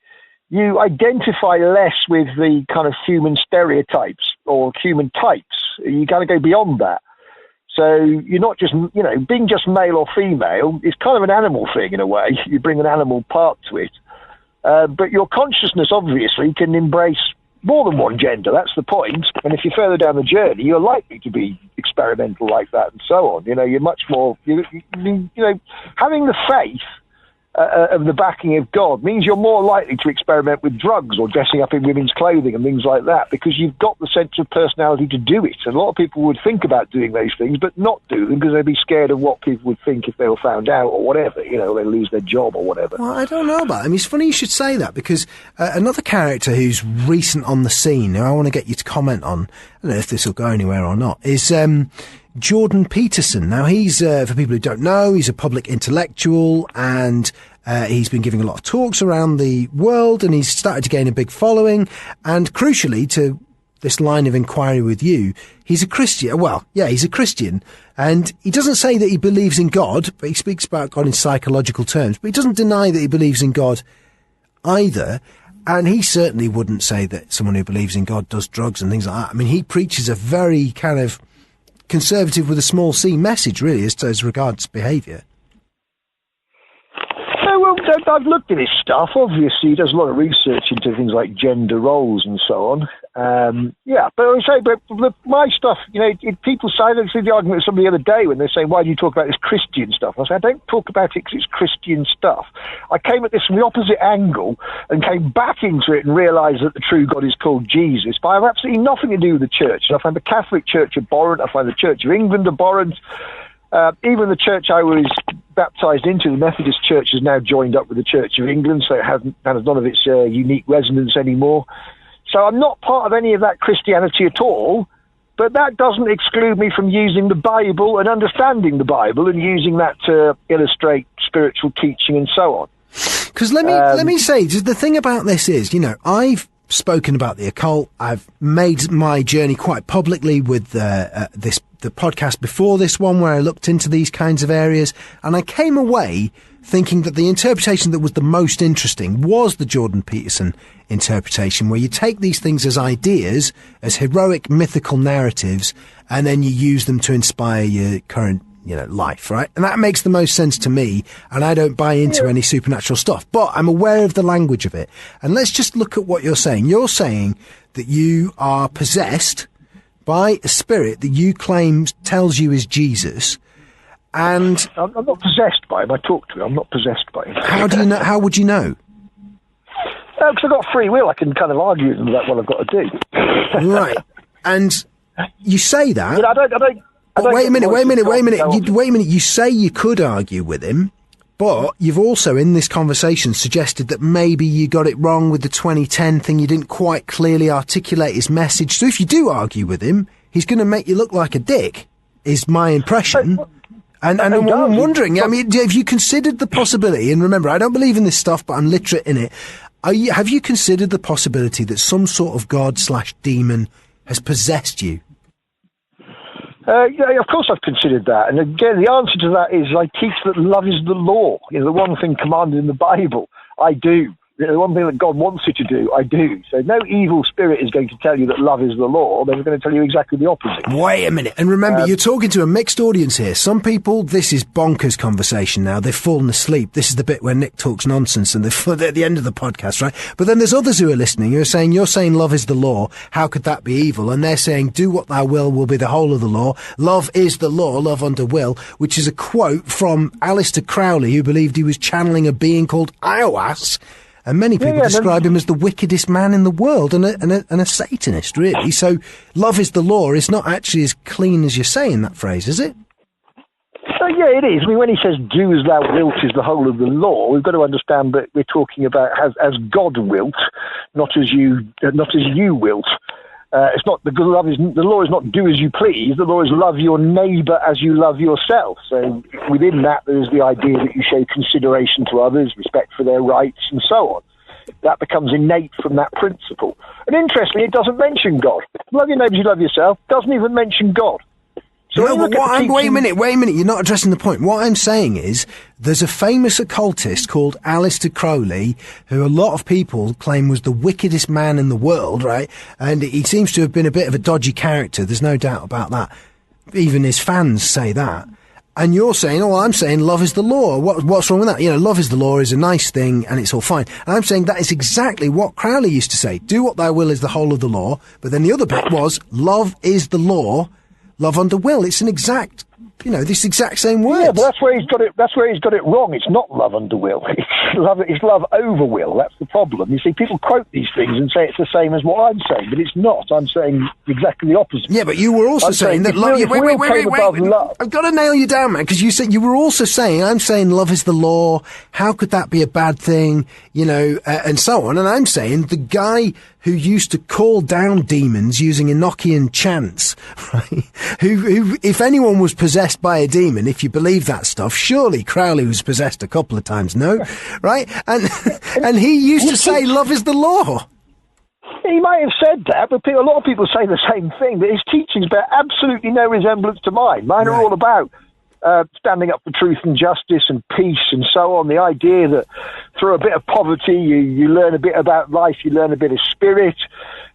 you identify less with the kind of human stereotypes or human types. You got to go beyond that. So you're not just, you know, being just male or female is kind of an animal thing in a way. You bring an animal part to it. But your consciousness obviously can embrace more than one gender. That's the point. And if you're further down the journey, you're likely to be experimental like that and so on. You know, you're much more, you know, having the faith of the backing of God means you're more likely to experiment with drugs or dressing up in women's clothing and things like that because you've got the sense of personality to do it. And a lot of people would think about doing those things but not do them because they'd be scared of what people would think if they were found out or whatever, you know, they lose their job or whatever. Well, I don't know about it. I mean, it's funny you should say that because another character who's recent on the scene, who I want to get you to comment on, I don't know if this will go anywhere or not, is Jordan Peterson. Now, he's, for people who don't know, he's a public intellectual and he's been giving a lot of talks around the world and he's started to gain a big following. And crucially to this line of inquiry with you, he's a Christian. Well, yeah, he's a Christian. And he doesn't say that he believes in God, but he speaks about God in psychological terms. But he doesn't deny that he believes in God either. And he certainly wouldn't say that someone who believes in God does drugs and things like that. I mean, he preaches a very kind of conservative with a small c message, really, as regards behaviour. Well, I've looked at his stuff. Obviously, he does a lot of research into things like gender roles and so on. But my stuff, people say, I see the argument with somebody the other day when they're saying, why do you talk about this Christian stuff? I say, I don't talk about it because it's Christian stuff. I came at this from the opposite angle and came back into it and realised that the true God is called Jesus. But I have absolutely nothing to do with the church. And I find the Catholic Church abhorrent. I find the Church of England abhorrent. Even the church I was baptised into, the Methodist Church, has now joined up with the Church of England, so it has none of its unique resonance anymore. So I'm not part of any of that Christianity at all, but that doesn't exclude me from using the Bible and understanding the Bible and using that to illustrate spiritual teaching and so on. Because let me say, the thing about this is, I've spoken about the occult. I've made my journey quite publicly with the podcast before this one, where I looked into these kinds of areas, and I came away thinking that the interpretation that was the most interesting was the Jordan Peterson interpretation, where you take these things as ideas, as heroic mythical narratives, and then you use them to inspire your current life, right? And that makes the most sense to me, and I don't buy into any supernatural stuff, but I'm aware of the language of it. And let's just look at what you're saying. You're saying that you are possessed by a spirit that you claim tells you is Jesus, and I'm not possessed by him. I talk to him. I'm not possessed by him. How do you know? How would you know? Because I've got free will. I can kind of argue with them about what I've got to do. Right. And you say that. I don't Wait a minute. You say you could argue with him, but you've also, in this conversation, suggested that maybe you got it wrong with the 2010 thing. You didn't quite clearly articulate his message. So if you do argue with him, he's going to make you look like a dick, is my impression. And I'm wondering, have you considered the possibility, and remember, I don't believe in this stuff, but I'm literate in it. Have you considered the possibility that some sort of god/demon has possessed you? Yeah, of course I've considered that. And again, the answer to that is I teach that love is the law. The one thing commanded in the Bible, I do. The one thing that God wants you to do, I do. So no evil spirit is going to tell you that love is the law. They're going to tell you exactly the opposite. Wait a minute. And remember, you're talking to a mixed audience here. Some people, this is bonkers conversation now. They've fallen asleep. This is the bit where Nick talks nonsense and they're at the end of the podcast, right? But then there's others who are listening who are saying, you're saying love is the law. How could that be evil? And they're saying, do what thou will be the whole of the law. Love is the law, love under will, which is a quote from Aleister Crowley, who believed he was channeling a being called Iowas. And many people describe him as the wickedest man in the world and a Satanist, really. So love is the law is not actually as clean as you say in that phrase, is it? Yeah, it is. I mean, when he says do as thou wilt is the whole of the law, we've got to understand that we're talking about as God wilt, not as you wilt. It's not the law is not do as you please. The law is love your neighbour as you love yourself. So within that, there's the idea that you show consideration to others, respect for their rights, and so on. That becomes innate from that principle. And interestingly, it doesn't mention God. Love your neighbour as you love yourself. Doesn't even mention God. So wait a minute. You're not addressing the point. What I'm saying is there's a famous occultist called Aleister Crowley, who a lot of people claim was the wickedest man in the world, right? And he seems to have been a bit of a dodgy character. There's no doubt about that. Even his fans say that. And you're saying, I'm saying love is the law. What's wrong with that? Love is the law is a nice thing and it's all fine. And I'm saying that is exactly what Crowley used to say. Do what thy will is the whole of the law. But then the other bit was love is the law. Love under will. It's an exact, this exact same word. Yeah, but that's where he's got it. That's where he's got it wrong. It's not love under will. It's love over will. That's the problem. You see, people quote these things and say it's the same as what I'm saying, but it's not. I'm saying exactly the opposite. Yeah, but you were also saying that love. Wait. I've got to nail you down, man, because you said you were also saying I'm saying love is the law. How could that be a bad thing? And so on. And I'm saying the guy who used to call down demons using Enochian chants, right? Who, if anyone was possessed by a demon, if you believe that stuff, surely Crowley was possessed a couple of times, no? Right? And he used to say love is the law. He might have said that, but a lot of people say the same thing, but his teachings bear absolutely no resemblance to mine. Mine are all about standing up for truth and justice and peace and so on. The idea that through a bit of poverty, you learn a bit about life, you learn a bit of spirit,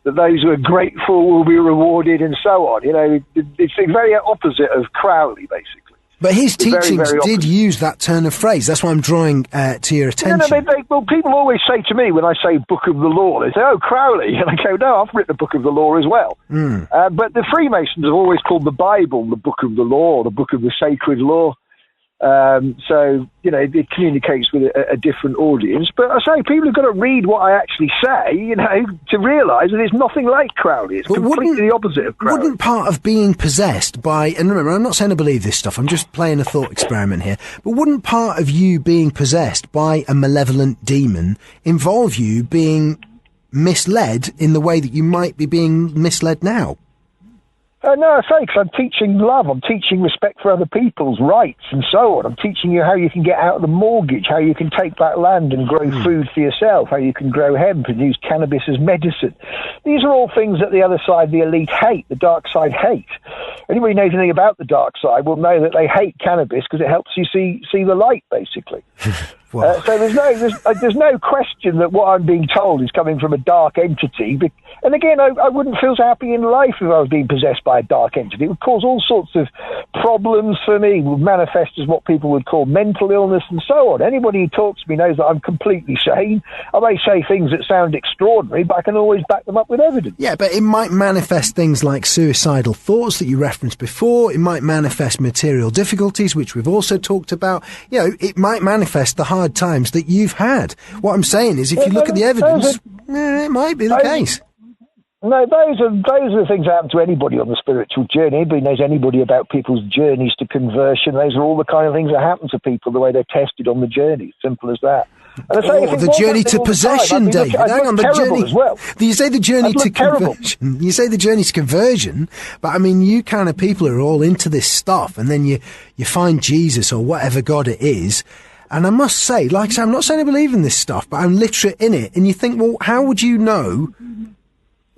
that those who are grateful will be rewarded and so on. It's the very opposite of Crowley, basically. But his teachings very did use that turn of phrase. That's why I'm drawing to your attention. Well, people always say to me when I say Book of the Law, they say, "Oh, Crowley," and I go, "No, I've written a Book of the Law as well." But the Freemasons have always called the Bible the Book of the Law, or the Book of the Sacred Law. So, it communicates with a different audience. But I say, people have got to read what I actually say, to realise that it's nothing like Crowley. It's completely the opposite of Crowley. Wouldn't part of being possessed by, and remember, I'm not saying I believe this stuff, I'm just playing a thought experiment here, but wouldn't part of you being possessed by a malevolent demon involve you being misled in the way that you might be being misled now? No, I say, because I'm teaching love, I'm teaching respect for other people's rights and so on. I'm teaching you how you can get out of the mortgage, how you can take back land and grow food for yourself, how you can grow hemp and use cannabis as medicine. These are all things that the other side, the elite, hate, the dark side hate. Anybody who knows anything about the dark side will know that they hate cannabis because it helps you see the light, basically. So there's no question that what I'm being told is coming from a dark entity. And again, I wouldn't feel so happy in life if I was being possessed by a dark entity. It would cause all sorts of problems for me. It would manifest as what people would call mental illness and so on. Anybody who talks to me knows that I'm completely sane. I may say things that sound extraordinary, but I can always back them up with evidence. Yeah, but it might manifest things like suicidal thoughts that you referenced before. It might manifest material difficulties, which we've also talked about. It might manifest the hard times that you've had. What I'm saying is, if you look at the evidence, it might be the case. No, those are the things that happen to anybody on the spiritual journey. Anybody knows anybody about people's journeys to conversion. Those are all the kind of things that happen to people, the way they're tested on the journey. Simple as that. And I say, the journey to possession, David. Hang on, the journey. As well. You say the journey to conversion. You say the journey to conversion, but I mean, you kind of people are all into this stuff, and then you find Jesus or whatever God it is. And I must say, like I say, I'm not saying I believe in this stuff, but I'm literate in it. And you think, well, how would you know?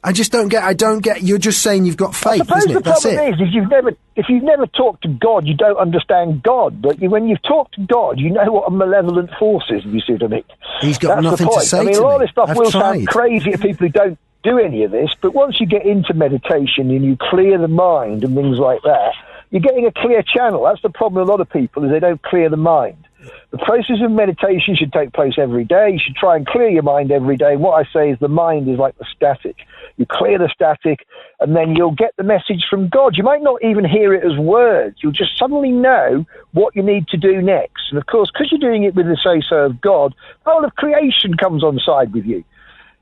I don't get, you're just saying you've got faith, isn't it? That's it. The problem is, if you've never talked to God, you don't understand God. But when you've talked to God, you know what a malevolent force is, if you see what I mean. He's got nothing to say to me. I mean, a lot of this stuff will sound crazy to people who don't do any of this, but once you get into meditation and you clear the mind and things like that, you're getting a clear channel. That's the problem with a lot of people, is they don't clear the mind. The process of meditation should take place every day. You should try and clear your mind every day. And what I say is the mind is like the static. You clear the static, and then you'll get the message from God. You might not even hear it as words. You'll just suddenly know what you need to do next. And, of course, because you're doing it with the say-so of God, the whole of creation comes on side with you.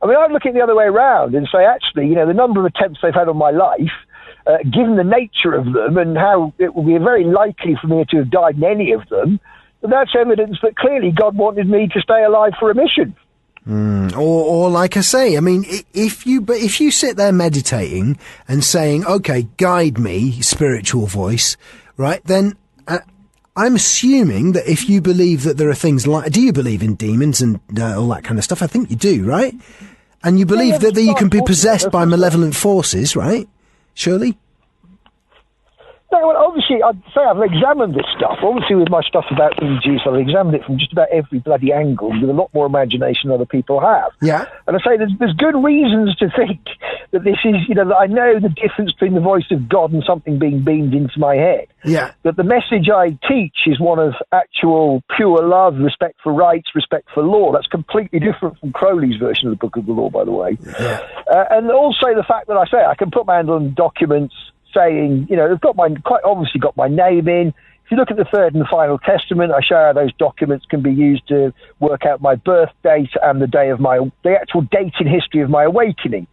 I mean, I'd look at it the other way around and say, actually, the number of attempts they've had on my life, given the nature of them and how it will be very likely for me to have died in any of them, that's evidence that clearly God wanted me to stay alive for a mission. Or like I say, I mean, if you sit there meditating and saying, okay, guide me, spiritual voice, right, then I'm assuming that if you believe that there are things like, do you believe in demons and all that kind of stuff? I think you do, right? And you believe that you can be possessed by malevolent forces, right? Surely? No, well, obviously, I'd say I've examined this stuff. Obviously, with my stuff about EEGs, I've examined it from just about every bloody angle with a lot more imagination than other people have. Yeah. And I say there's good reasons to think that this is, that I know the difference between the voice of God and something being beamed into my head. Yeah. That the message I teach is one of actual pure love, respect for rights, respect for law. That's completely different from Crowley's version of the Book of the Law, by the way. Yeah. And also the fact that I say I can put my hand on documents saying, they've quite obviously got my name in. If you look at the Third and Final Testament, I show how those documents can be used to work out my birth date and the actual date in history of my awakening.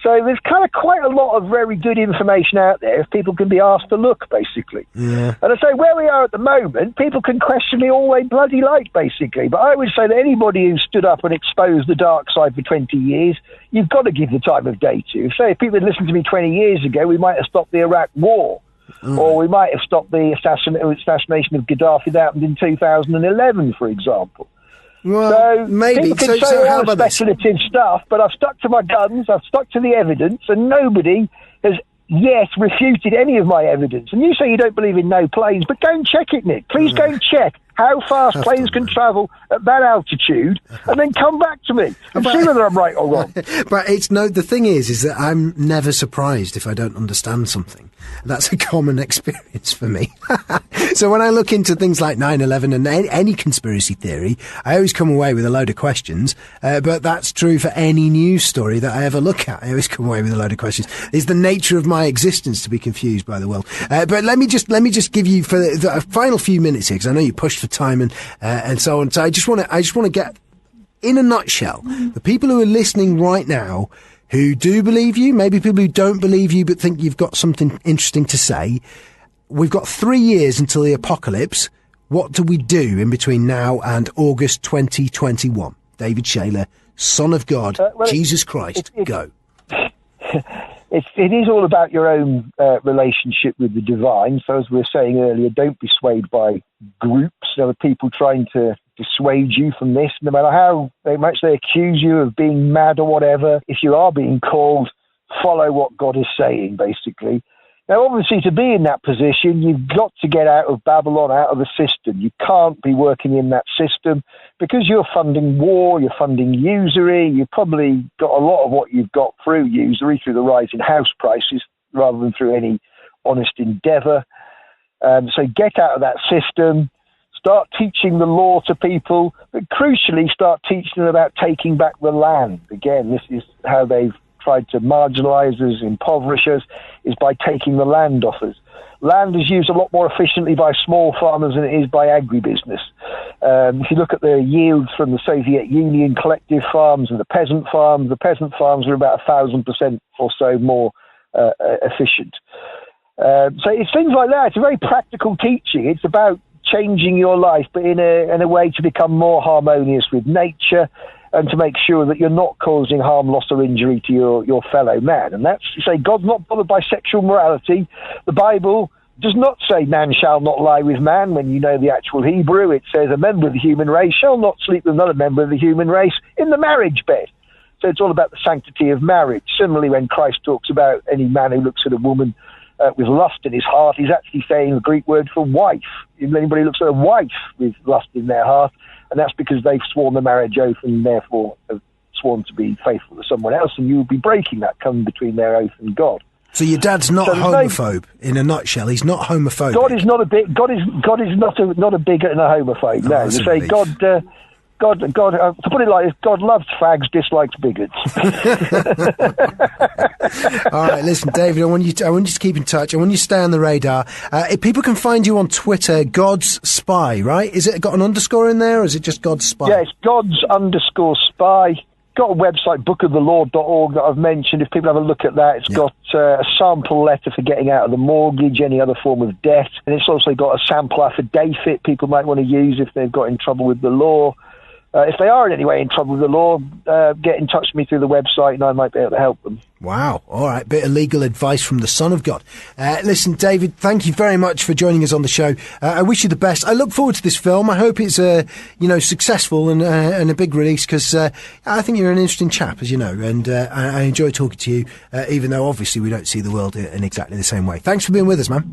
So there's kind of quite a lot of very good information out there if people can be asked to look, basically. Yeah. And I say where we are at the moment, people can question me all they bloody like, basically. But I would say that anybody who stood up and exposed the dark side for 20 years, you've got to give the time of day to. Say if people had listened to me 20 years ago, we might have stopped the Iraq War. Or we might have stopped the assassination of Gaddafi that happened in 2011, for example. Well, so maybe. People can say all the speculative stuff, but I've stuck to my guns, I've stuck to the evidence, and nobody has yet refuted any of my evidence. And you say you don't believe in no planes, but go and check it, Nick. Please go and check how fast planes can travel at that altitude, and then come back to me and see whether I'm right or wrong. But the thing is that I'm never surprised if I don't understand something. That's a common experience for me. So when I look into things like 9/11 and any conspiracy theory, I always come away with a load of questions. But that's true for any news story that I ever look at. I always come away with a load of questions. It's the nature of my existence to be confused by the world. But let me just give you for the final few minutes here, because I know you pushed for time and so on. So I just want to get, in a nutshell, the people who are listening right now, who do believe you, maybe people who don't believe you but think you've got something interesting to say. We've got 3 years until the apocalypse. What do we do in between now and August 2021? David Shayler, Son of God, Jesus Christ, go. It is all about your own relationship with the divine. So as we were saying earlier, don't be swayed by groups. There are people trying to dissuade you from this, no matter how much they accuse you of being mad or whatever. If you are being called, follow what God is saying, basically. Now, obviously, to be in that position, you've got to get out of Babylon, out of the system. You can't be working in that system because you're funding war, you're funding usury. You've probably got a lot of what you've got through usury, through the rise in house prices, rather than through any honest endeavour. So get out of that system. Start teaching the law to people, but crucially, start teaching them about taking back the land. Again, this is how they've tried to marginalise us, impoverish us, is by taking the land off us. Land is used a lot more efficiently by small farmers than it is by agribusiness. If you look at the yields from the Soviet Union collective farms and the peasant farms are about 1,000% or so more efficient. So it's things like that. It's a very practical teaching. It's about changing your life, but in a way to become more harmonious with nature and to make sure that you're not causing harm, loss or injury to your fellow man. And that's to say God's not bothered by sexual morality. The Bible does not say man shall not lie with man. When you know the actual Hebrew, it says a member of the human race shall not sleep with another member of the human race in the marriage bed. So it's all about the sanctity of marriage. Similarly, when Christ talks about any man who looks at a woman with lust in his heart, he's actually saying the Greek word for wife. If anybody looks at a wife with lust in their heart, and that's because they've sworn the marriage oath and therefore have sworn to be faithful to someone else, and you will be breaking that covenant between their oath and God. So your dad's not homophobe, in a nutshell. He's not homophobic. God is not a not a bigot and a homophobe. No, to say God, to put it like this, God loves fags, dislikes bigots. All right, listen, David, I want you to keep in touch. I want you to stay on the radar. If people can find you on Twitter, God's Spy, right? Is it got an underscore in there, or is it just God's Spy? Yeah, it's God's_spy. Got a website, bookofthelaw.org, that I've mentioned. If people have a look at that, it's got a sample letter for getting out of the mortgage, any other form of debt, and it's also got a sample affidavit people might want to use if they've got in trouble with the law. If they are in any way in trouble with the law, get in touch with me through the website and I might be able to help them. Wow. All right. Bit of legal advice from the Son of God. Listen, David, thank you very much for joining us on the show. I wish you the best. I look forward to this film. I hope it's, successful and a big release, because I think you're an interesting chap, as you know, and I enjoy talking to you, even though obviously we don't see the world in exactly the same way. Thanks for being with us, man.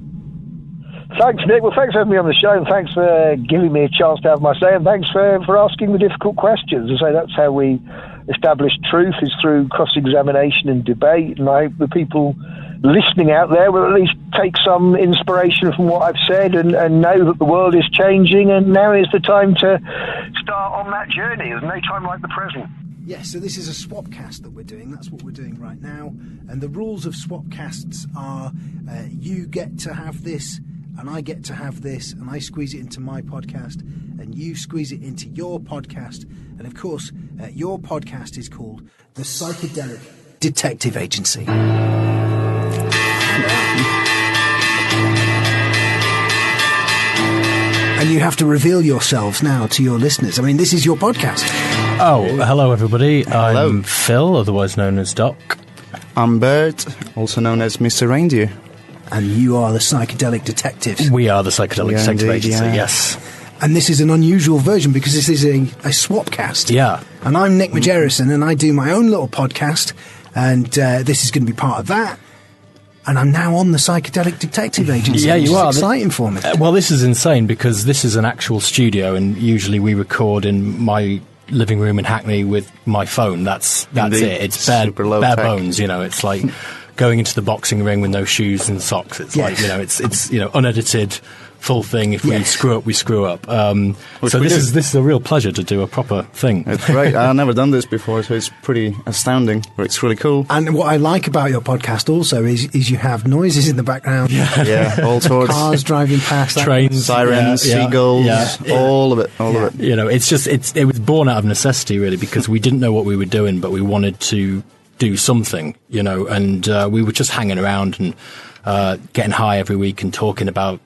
Thanks, Nick. Well, thanks for having me on the show, and thanks for giving me a chance to have my say, and thanks for asking the difficult questions. I say that's how we establish truth, is through cross-examination and debate, and I hope the people listening out there will at least take some inspiration from what I've said and know that the world is changing, and now is the time to start on that journey. There's no time like the present. Yes, so this is a swapcast that we're doing. That's what we're doing right now. And the rules of swapcasts are you get to have this, and I get to have this, and I squeeze it into my podcast, and you squeeze it into your podcast. And of course, your podcast is called the Psychedelic Detective Agency. And you have to reveal yourselves now to your listeners. I mean, this is your podcast. Oh, hello everybody. Hello. I'm Phil, otherwise known as Doc. I'm Bert, also known as Mr. Reindeer. And you are the Psychedelic Detectives. We are the Psychedelic Detective Agency, yes. And this is an unusual version because this is a swapcast. Yeah. And I'm Nick Margerrison, and I do my own little podcast, and this is going to be part of that. And I'm now on the Psychedelic Detective Agency. Yeah, you are. It's exciting for me. Well, this is insane because this is an actual studio, and usually we record in my living room in Hackney with my phone. That's it. It's bare bones, you know. It's like going into the boxing ring with no shoes and socks. It's like, it's unedited, full thing. If we screw up, we screw up. So this is a real pleasure to do a proper thing. It's great. I've never done this before, so it's pretty astounding. But it's really cool. And what I like about your podcast also is you have noises in the background. Yeah, all sorts. Cars driving past, trains, sirens, seagulls, all of it. It was born out of necessity, really, because we didn't know what we were doing, but we wanted to do something, and we were just hanging around and getting high every week and talking about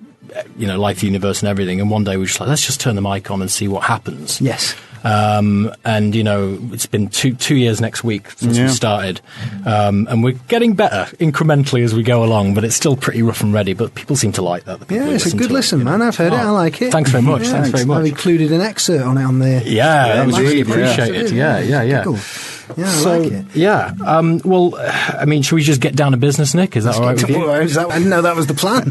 life, the universe, and everything. And one day we were just like, let's just turn the mic on and see what happens. Yes. And it's been two years next week since we started, and we're getting better incrementally as we go along, but it's still pretty rough and ready. But people seem to like that. It's a good listen, man. I've heard it. I like it. Thanks very much. Thanks very much. I've included an excerpt on it on there. Yeah, that was really appreciated. Yeah. Cool. Yeah, I like it. Yeah. Well, I mean, should we just get down to business, Nick? Is that all right with you? I didn't know that was the plan.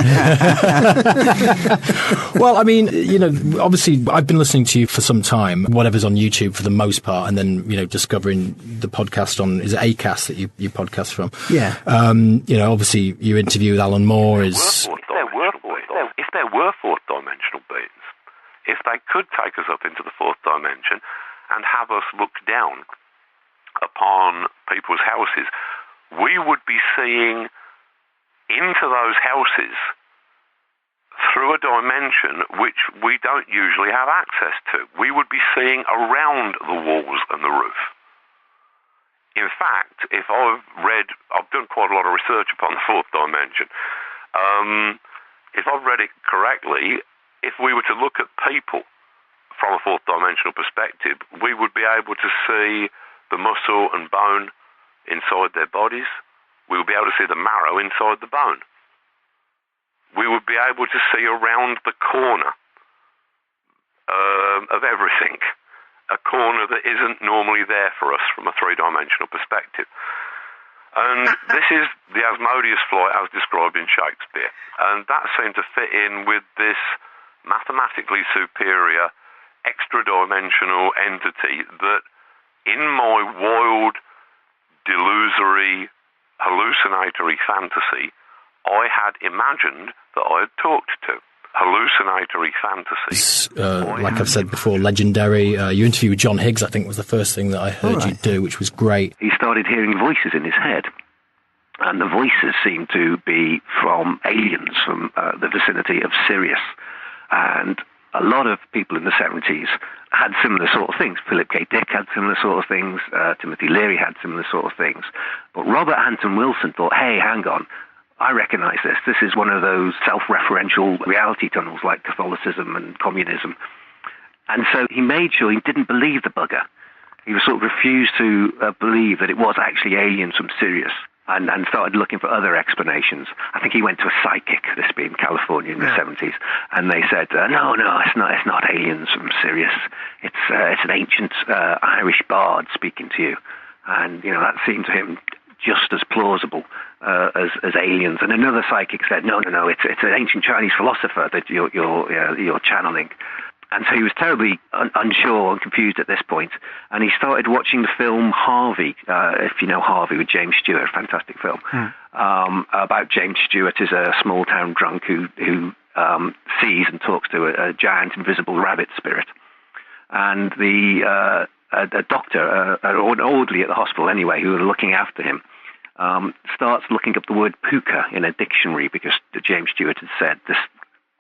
Well, I mean, obviously, I've been listening to you for some time, whatever's on YouTube for the most part, and then, discovering the podcast on, is it Acast that you podcast from? Yeah. Obviously, your interview with Alan Moore is... If there were fourth-dimensional beings, if they could take us up into the fourth dimension and have us look down upon people's houses, we would be seeing into those houses through a dimension which we don't usually have access to. We would be seeing around the walls and the roof. In fact, I've done quite a lot of research upon the fourth dimension. If I've read it correctly, if we were to look at people from a fourth dimensional perspective, we would be able to see the muscle and bone inside their bodies. We would be able to see the marrow inside the bone. We would be able to see around the corner of everything, a corner that isn't normally there for us from a three-dimensional perspective. And this is the Asmodeus flight as described in Shakespeare. And that seemed to fit in with this mathematically superior, extra-dimensional entity that in my wild, delusory, hallucinatory fantasy, I had imagined that I had talked to. Hallucinatory fantasy. Like I've said before, legendary. Your interview with John Higgs, I think, was the first thing that I heard you do, which was great. He started hearing voices in his head, and the voices seemed to be from aliens from the vicinity of Sirius. And a lot of people in the 70s had similar sort of things. Philip K. Dick had similar sort of things. Timothy Leary had similar sort of things. But Robert Anton Wilson thought, hey, hang on, I recognize this. This is one of those self-referential reality tunnels like Catholicism and communism. And so he made sure he didn't believe the bugger. He was sort of refused to believe that it was actually aliens from Sirius, and started looking for other explanations. I think he went to a psychic, this being California in the 70s, and they said, no, it's not aliens from Sirius. It's an ancient Irish bard speaking to you. And, that seemed to him just as plausible as aliens. And another psychic said, no, it's an ancient Chinese philosopher that you're channeling. And so he was terribly unsure and confused at this point, and he started watching the film Harvey, if you know Harvey, with James Stewart, fantastic film, about James Stewart as a small-town drunk who sees and talks to a giant invisible rabbit spirit. And a doctor, an orderly at the hospital anyway, who were looking after him, starts looking up the word puka in a dictionary, because James Stewart had said this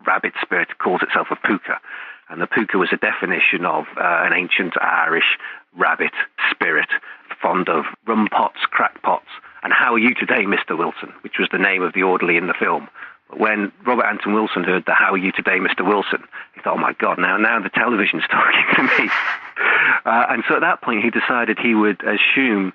rabbit spirit calls itself a puka. And the puka was a definition of an ancient Irish rabbit spirit, fond of rum pots, crack pots, and how are you today, Mr. Wilson, which was the name of the orderly in the film. But when Robert Anton Wilson heard the how are you today, Mr. Wilson, he thought, oh my God, now the television's talking to me. And so at that point he decided he would assume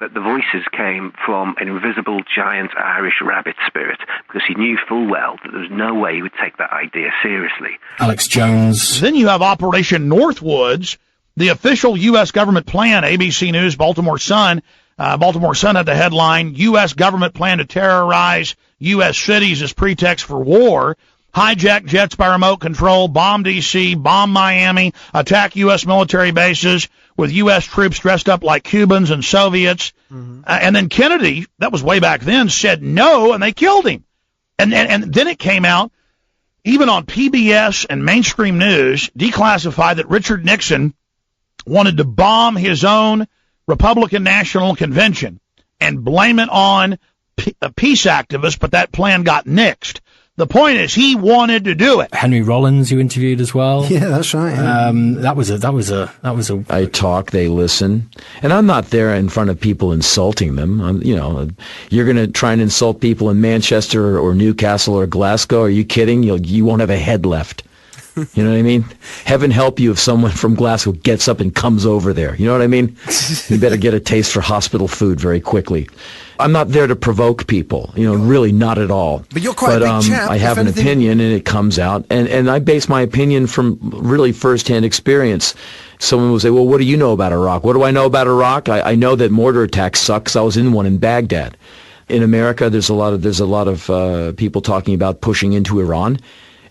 that the voices came from an invisible giant Irish rabbit spirit, because he knew full well that there was no way he would take that idea seriously. Alex Jones. Then you have Operation Northwoods, the official U.S. government plan. ABC News, Baltimore Sun. Baltimore Sun had the headline, U.S. government plan to terrorize U.S. cities as pretext for war. hijack jets by remote control, bomb D.C., bomb Miami, attack U.S. military bases with U.S. troops dressed up like Cubans and Soviets. And then Kennedy, that was way back then, said no, and they killed him. And then it came out, even on PBS and mainstream news, declassified that Richard Nixon wanted to bomb his own Republican National Convention and blame it on peace activists, but that plan got nixed. The point is, he wanted to do it. Henry Rollins, you interviewed as well. Yeah, that's right. That was a. I talk, they listen, and I'm not there in front of people insulting them. You're going to try and insult people in Manchester or Newcastle or Glasgow. Are you kidding? You won't have a head left. You know what I mean? Heaven help you if someone from Glasgow gets up and comes over there. You know what I mean? You better get a taste for hospital food very quickly. I'm not there to provoke people, really not at all. But you're quite a big chap. I have an opinion, and it comes out, and I base my opinion from really first-hand experience. Someone will say, well, what do you know about Iraq? What do I know about Iraq? I know that mortar attacks suck, 'cause I was in one in Baghdad. In America, there's a lot of people talking about pushing into Iran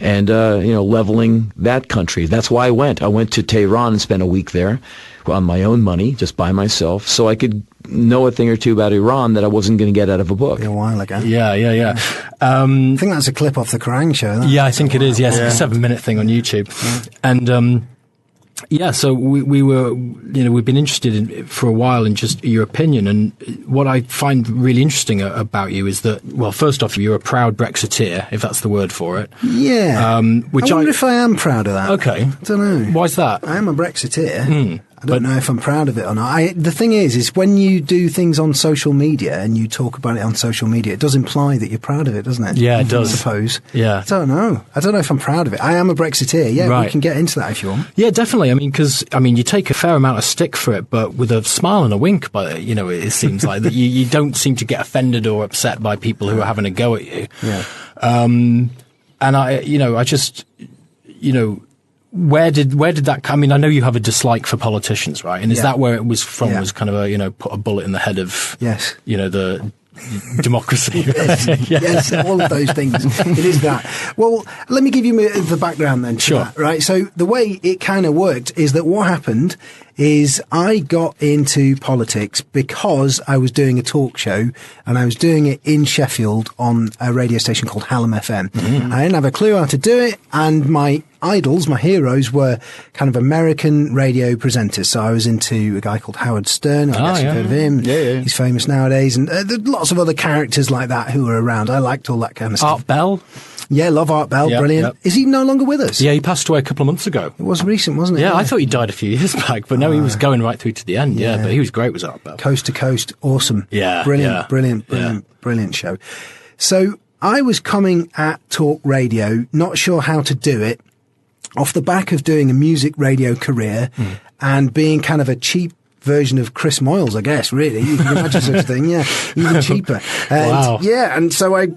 and leveling that country. That's why I went. I went to Tehran and spent a week there on my own money, just by myself, so I could know a thing or two about Iran that I wasn't going to get out of a book. A while ago. Yeah. I think that's a clip off the Kerrang show. Yeah, I think it is. Yes, it's a 7-minute thing on YouTube. And so we've been interested in for a while in just your opinion. And what I find really interesting about you is that, well, first off, you're a proud Brexiteer, if that's the word for it. Yeah. I wonder if I am proud of that. Okay. I don't know. Why's that? I am a Brexiteer. I don't know if I'm proud of it or not. The thing is when you do things on social media and you talk about it on social media, it does imply that you're proud of it, doesn't it? Yeah, it does. I suppose. Yeah. I don't know. I don't know if I'm proud of it. I am a Brexiteer. Yeah, right. We can get into that if you want. Yeah, definitely. I mean, because you take a fair amount of stick for it, but with a smile and a wink. But it seems like that you don't seem to get offended or upset by people who are having a go at you. Yeah. And I just. Where did that come? I mean, I know you have a dislike for politicians, right? And is that where it was from? Yeah. Was kind of put a bullet in the head of the democracy. Yes, all of those things. It is that. Well, let me give you the background then. Sure. That, right. So the way it kind of worked is that what happened is I got into politics because I was doing a talk show, and I was doing it in Sheffield on a radio station called Hallam FM. Mm-hmm. I didn't have a clue how to do it, and my idols, my heroes, were kind of American radio presenters. So I was into a guy called Howard Stern. I guess you've heard of him. Yeah. He's famous nowadays. And there are lots of other characters like that who were around. I liked all that kind of stuff. Art Bell? Yeah, love Art Bell. Yep, brilliant. Yep. Is he no longer with us? Yeah, he passed away a couple of months ago. It was recent, wasn't it? Yeah, I thought he died a few years back, but no, he was going right through to the end. Yeah, but he was great, was Art Bell. Coast to coast. Awesome. Yeah. Brilliant show. So I was coming at talk radio, not sure how to do it, off the back of doing a music radio career and being kind of a cheap version of Chris Moyles, I guess, really. You can imagine such a thing, yeah. Even cheaper. And, wow. Yeah, and so I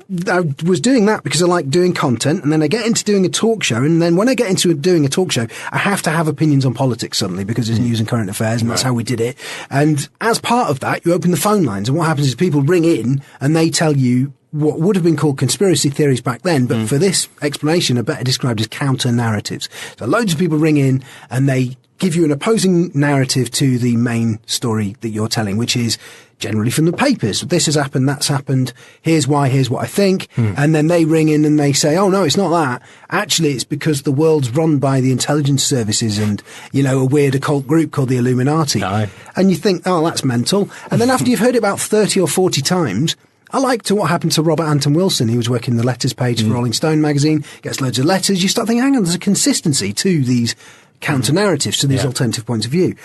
was doing that because I like doing content, and then I get into doing a talk show, and then when I get into doing a talk show, I have to have opinions on politics suddenly because it's news and current affairs, and that's how we did it. And as part of that, you open the phone lines, and what happens is people ring in, and they tell you what would have been called conspiracy theories back then, but for this explanation are better described as counter-narratives. So loads of people ring in and they give you an opposing narrative to the main story that you're telling, which is generally from the papers. This has happened, that's happened, here's why, here's what I think. And then they ring in and they say, oh no, it's not that. Actually, it's because the world's run by the intelligence services and, a weird occult group called the Illuminati. No. And you think, oh, that's mental. And then after you've heard it about 30 or 40 times, I liked what happened to Robert Anton Wilson. He was working the letters page for Rolling Stone magazine, gets loads of letters. You start thinking, hang on, there's a consistency to these counter-narratives, to these alternative points of view.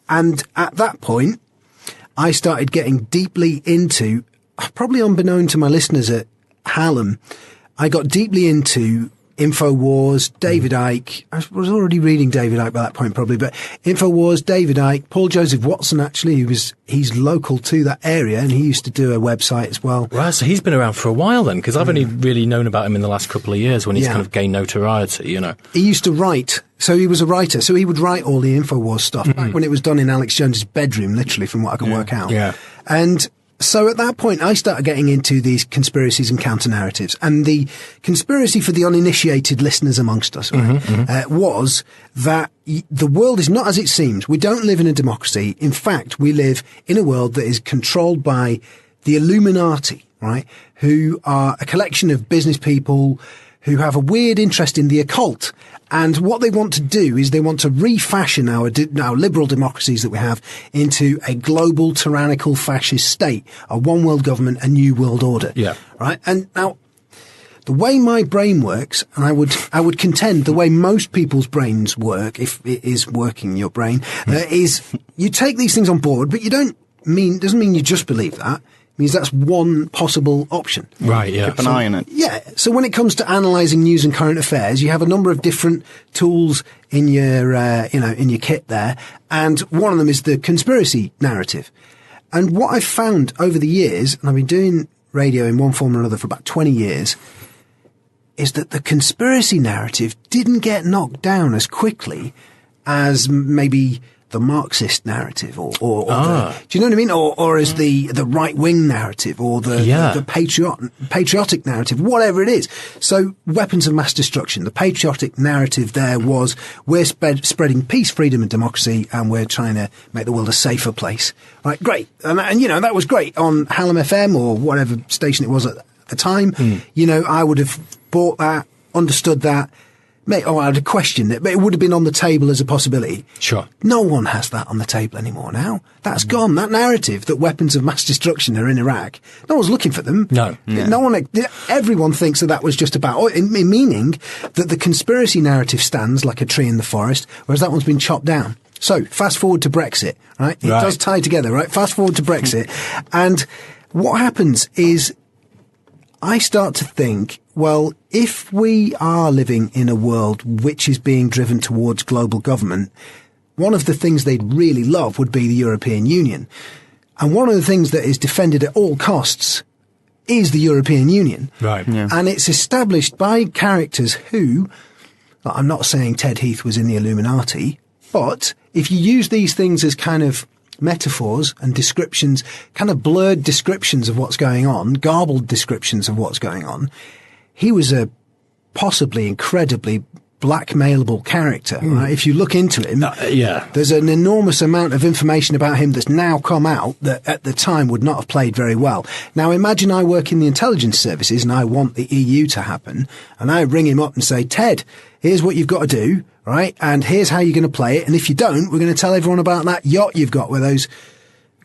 And at that point, I started getting deeply into, probably unbeknown to my listeners at Hallam, I got deeply into InfoWars, David Icke. I was already reading David Icke by that point, probably, but InfoWars, David Icke, Paul Joseph Watson, actually, he's local to that area, and he used to do a website as well. Right, so he's been around for a while then, because I've only really known about him in the last couple of years when he's kind of gained notoriety, He used to write. So he was a writer. So he would write all the InfoWars stuff back when it was done in Alex Jones's bedroom, literally, from what I can work out. Yeah. And So at that point, I started getting into these conspiracies and counter-narratives. And the conspiracy for the uninitiated listeners amongst us was that the world is not as it seems. We don't live in a democracy. In fact, we live in a world that is controlled by the Illuminati, right? Who are a collection of business people who have a weird interest in the occult. And what they want to do is they want to refashion our liberal democracies that we have into a global tyrannical fascist state, a one world government, a new world order. Yeah. Right. And now the way my brain works, and I would contend the way most people's brains work, if it is working your brain, is you take these things on board, but doesn't mean you just believe that. Means that's one possible option. Right, yeah. Keep an eye on it. Yeah. So when it comes to analysing news and current affairs, you have a number of different tools in your, in your kit there. And one of them is the conspiracy narrative. And what I've found over the years, and I've been doing radio in one form or another for about 20 years, is that the conspiracy narrative didn't get knocked down as quickly as maybe the Marxist narrative or do you know what I mean? Or as the right-wing narrative or the patriotic narrative, whatever it is. So weapons of mass destruction, the patriotic narrative there was we're spreading peace, freedom and democracy and we're trying to make the world a safer place. Right, great. And that was great on Hallam FM or whatever station it was at the time. I would have bought that, understood that. I would have questioned it, but it would have been on the table as a possibility. Sure. No one has that on the table anymore now. That's gone. That narrative that weapons of mass destruction are in Iraq, no one's looking for them. No. No one, everyone thinks that was just about, meaning that the conspiracy narrative stands like a tree in the forest, whereas that one's been chopped down. So, fast forward to Brexit, right? It does tie together, right? Fast forward to Brexit. And what happens is, I start to think, well, if we are living in a world which is being driven towards global government, one of the things they'd really love would be the European Union. And one of the things that is defended at all costs is the European Union. Right. Yeah. And it's established by characters who, I'm not saying Ted Heath was in the Illuminati, but if you use these things as kind of metaphors and descriptions, kind of blurred descriptions of what's going on, garbled descriptions of what's going on, he was a possibly incredibly blackmailable character, right? If you look into him, there's an enormous amount of information about him that's now come out that at the time would not have played very well. Now imagine I work in the intelligence services and I want the EU to happen and I ring him up and say, Ted, here's what you've got to do, right? And here's how you're going to play it. And if you don't, we're going to tell everyone about that yacht you've got with those.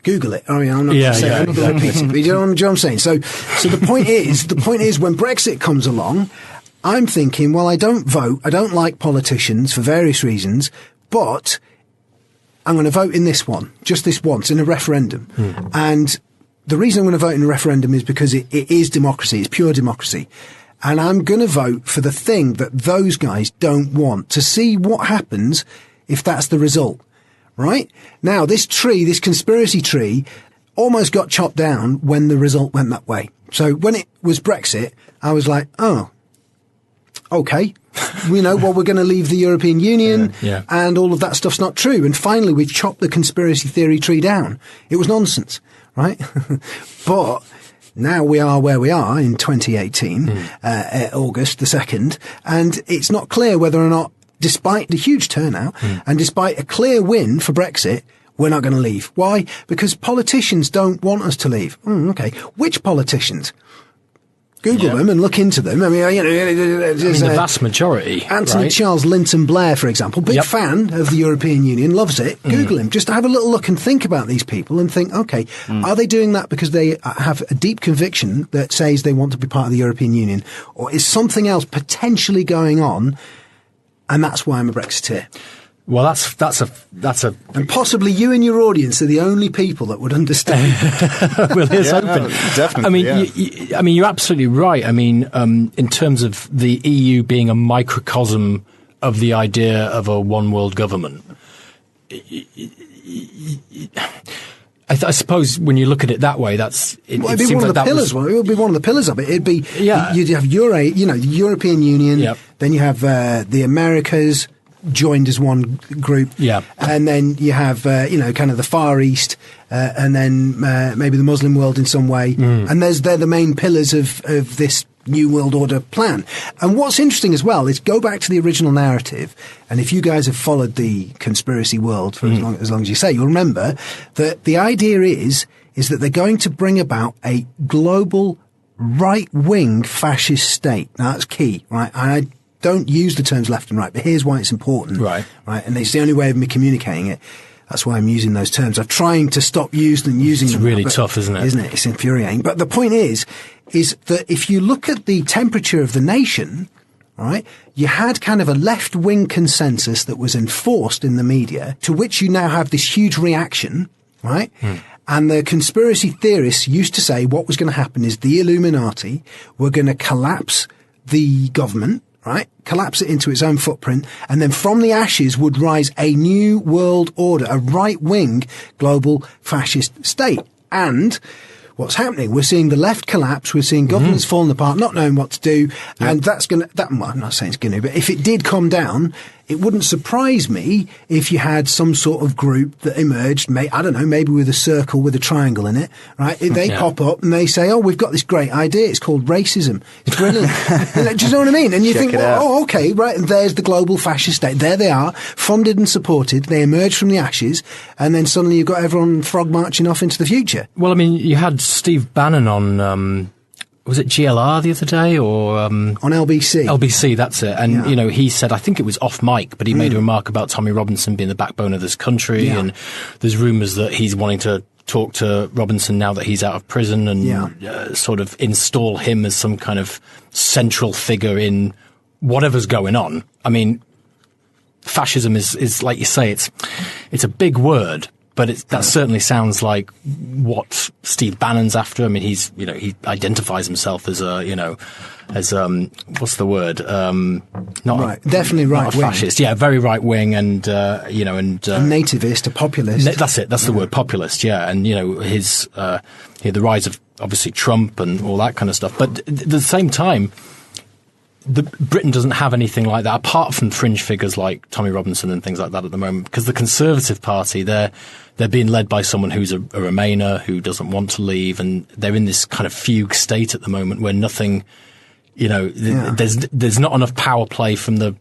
Google it. I mean, I'm not going to say, I'm not going to repeat it. But you know what I'm saying? So the point is when Brexit comes along, I'm thinking, well, I don't vote. I don't like politicians for various reasons, but I'm going to vote in this one, just this once, in a referendum. And the reason I'm going to vote in a referendum is because it is democracy. It's pure democracy. And I'm going to vote for the thing that those guys don't want, to see what happens if that's the result. Right? Now, this conspiracy tree, almost got chopped down when the result went that way. So when it was Brexit, I was like, oh, okay. We're going to leave the European Union and all of that stuff's not true. And finally, we've chopped the conspiracy theory tree down. It was nonsense, right? But now we are where we are in 2018, August the 2nd, and it's not clear whether or not, despite the huge turnout and despite a clear win for Brexit, we're not going to leave. Why? Because politicians don't want us to leave. Okay. Which politicians? Google them and look into them. I mean, the vast majority. Anthony Charles Linton Blair, for example, big fan of the European Union, loves it. Google him. Just have a little look and think about these people and think, okay, are they doing that because they have a deep conviction that says they want to be part of the European Union? Or is something else potentially going on? And that's why I'm a Brexiteer. Well, that's a. And possibly you and your audience are the only people that would understand. Well, here's hoping. No, definitely. I mean, you're absolutely right. I mean, in terms of the EU being a microcosm of the idea of a one world government, I suppose when you look at it that way, it'd be one of the pillars. It would be one of the pillars of it. It'd be you'd have the European Union. Yep. Then you have the Americas. joined as one group. Yeah. And then you have, kind of the Far East, and then maybe the Muslim world in some way. And they're the main pillars of this New World Order plan. And what's interesting as well is go back to the original narrative, and if you guys have followed the conspiracy world for as long as you say, you'll remember that the idea is that they're going to bring about a global right-wing fascist state. Now that's key, right? And I don't use the terms left and right, but here's why it's important. Right. And it's the only way of me communicating it. That's why I'm using those terms. I'm trying to stop using them. It's really tough, isn't it? Isn't it? It's infuriating. But the point is that if you look at the temperature of the nation, right, you had kind of a left-wing consensus that was enforced in the media, to which you now have this huge reaction, right? And the conspiracy theorists used to say what was going to happen is the Illuminati were going to collapse the government, right? Collapse it into its own footprint. And then from the ashes would rise a new world order, a right-wing global fascist state. And what's happening? We're seeing the left collapse. We're seeing governments falling apart, not knowing what to do. And that's going to, well, I'm not saying it's going to, but if it did come down, it wouldn't surprise me if you had some sort of group that emerged, I don't know, maybe with a circle with a triangle in it, right? They pop up and they say, oh, we've got this great idea. It's called racism. It's brilliant. Do you know what I mean? And you think, well, oh, okay, right. And there's the global fascist state. There they are, funded and supported. They emerge from the ashes. And then suddenly you've got everyone frog marching off into the future. Well, I mean, you had Steve Bannon on, was it GLR the other day or on LBC? LBC, that's it. And he said, I think it was off mic, but he made a remark about Tommy Robinson being the backbone of this country, and there's rumours that he's wanting to talk to Robinson now that he's out of prison and sort of install him as some kind of central figure in whatever's going on. I mean, fascism is like you say, it's a big word. But that certainly sounds like what Steve Bannon's after. I mean, he identifies himself as what's the word? Definitely right wing. Fascist. Yeah, very right wing and a nativist, a populist. That's it. That's the word, populist. Yeah. And, his, the rise of obviously Trump and all that kind of stuff. But at the same time, Britain doesn't have anything like that apart from fringe figures like Tommy Robinson and things like that at the moment, because the Conservative Party, they're being led by someone who's a Remainer who doesn't want to leave, and they're in this kind of fugue state at the moment where nothing, there's not enough power play from the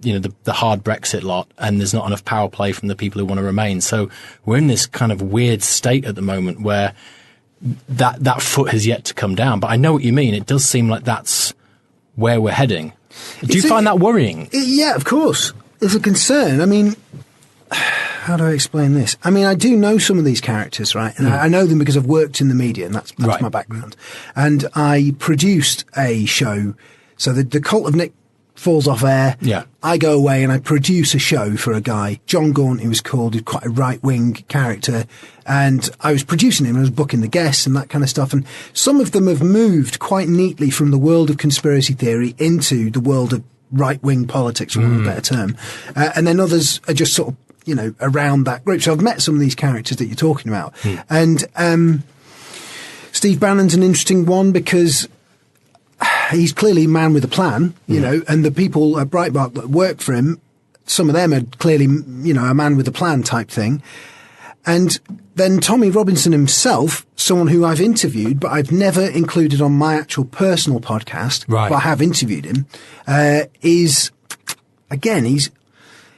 hard Brexit lot, and there's not enough power play from the people who want to remain. So we're in this kind of weird state at the moment where that foot has yet to come down. But I know what you mean. It does seem like that's where we're heading. Do you find that worrying? Yeah, of course. It's a concern. I mean, how do I explain this? I mean, I do know some of these characters, right? And I know them because I've worked in the media, and that's my background. And I produced a show. So the Cult of Nick falls off air. Yeah. I go away and I produce a show for a guy, John Gaunt, he was called, who's quite a right-wing character. And I was producing him, I was booking the guests and that kind of stuff. And some of them have moved quite neatly from the world of conspiracy theory into the world of right-wing politics, for want of a better term. And then others are just sort of, around that group. So I've met some of these characters that you're talking about. And Steve Bannon's an interesting one because he's clearly a man with a plan, and the people at Breitbart that work for him, some of them are clearly, a man with a plan type thing. And then Tommy Robinson himself, someone who I've interviewed, but I've never included on my actual personal podcast, but I have interviewed him, he's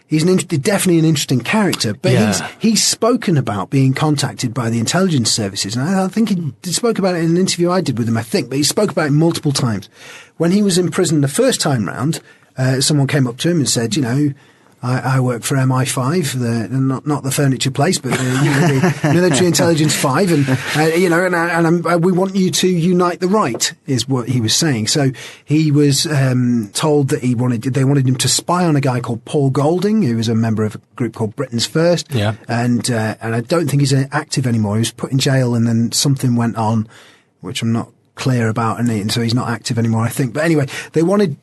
definitely an interesting character, but he's spoken about being contacted by the intelligence services. And I think he spoke about it in an interview I did with him, but he spoke about it multiple times. When he was in prison the first time round, someone came up to him and said, I work for MI5, not the furniture place, but the military intelligence 5, and we want you to unite the right, is what he was saying. So he was told that they wanted him to spy on a guy called Paul Golding, who was a member of a group called Britain's First. Yeah. And I don't think he's active anymore. He was put in jail, and then something went on, which I'm not clear about, and so he's not active anymore, I think. But anyway, they wanted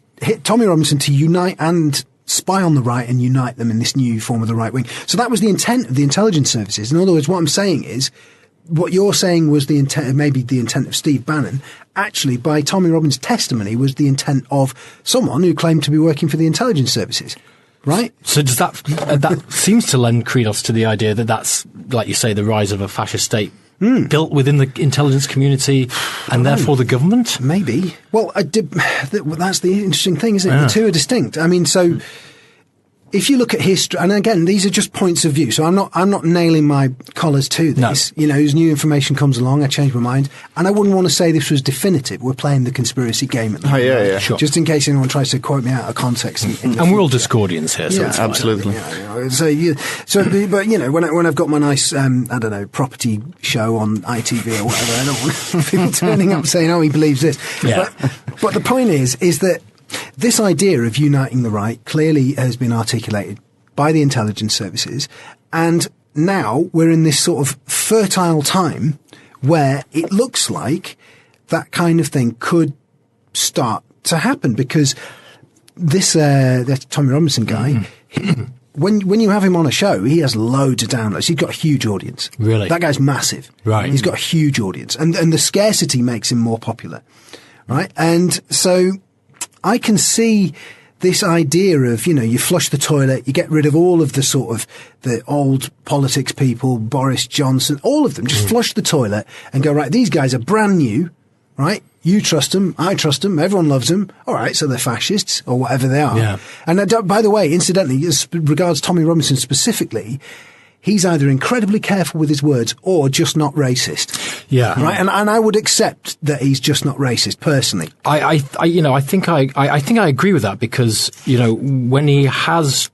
Tommy Robinson to unite and spy on the right and unite them in this new form of the right wing. So that was the intent of the intelligence services. In other words, what I'm saying is, what you're saying was the intent, maybe the intent of Steve Bannon, actually by Tommy Robinson's testimony was the intent of someone who claimed to be working for the intelligence services. right? So does that seems to lend credence to the idea that that's, like you say, the rise of a fascist state built within the intelligence community and therefore the government? Maybe. Well, that's the interesting thing, isn't it? Yeah. The two are distinct. I mean, so if you look at history, and again, these are just points of view, so I'm not nailing my collars to this. No. You know, as new information comes along, I change my mind, and I wouldn't want to say this was definitive. We're playing the conspiracy game at the moment. yeah. Sure. Just in case anyone tries to quote me out of context. And we're all Discordians here, so Yeah, it's fine. Absolutely. But you know, when I've got my nice, I don't know, property show on ITV or whatever, I don't want people turning up saying, "Oh, he believes this." Yeah. But the point is that this idea of uniting the right clearly has been articulated by the intelligence services, and now we're in this sort of fertile time where it looks like that kind of thing could start to happen, because this Tommy Robinson guy, when you have him on a show, he has loads of downloads. He's got a huge audience. Really? That guy's massive. Right. He's got a huge audience, and the scarcity makes him more popular, right? And so I can see this idea of, you know, you flush the toilet, you get rid of all of the sort of the old politics people, Boris Johnson, all of them, just flush the toilet and go, right, these guys are brand new, right? You trust them, I trust them, everyone loves them. All right, so they're fascists or whatever they are. Yeah. And by the way, incidentally, as regards Tommy Robinson specifically, he's either incredibly careful with his words or just not racist. Yeah. Right. And I would accept that he's just not racist personally. I think I agree with that, because, you know, when he has,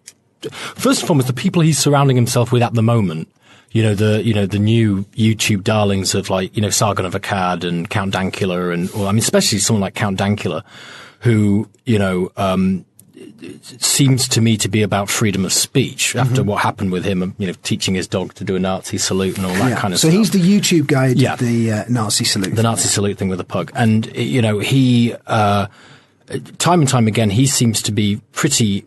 first and foremost, the people he's surrounding himself with at the moment, you know, the new YouTube darlings of, like, you know, Sargon of Akkad and Count Dankula, and, well, I mean, especially someone like Count Dankula, who, you know, seems to me to be about freedom of speech after what happened with him, you know, teaching his dog to do a Nazi salute and all that kind of stuff. So he's the YouTube guy who did the Nazi salute. The Nazi salute thing with the pug. And, you know, he, time and time again, he seems to be pretty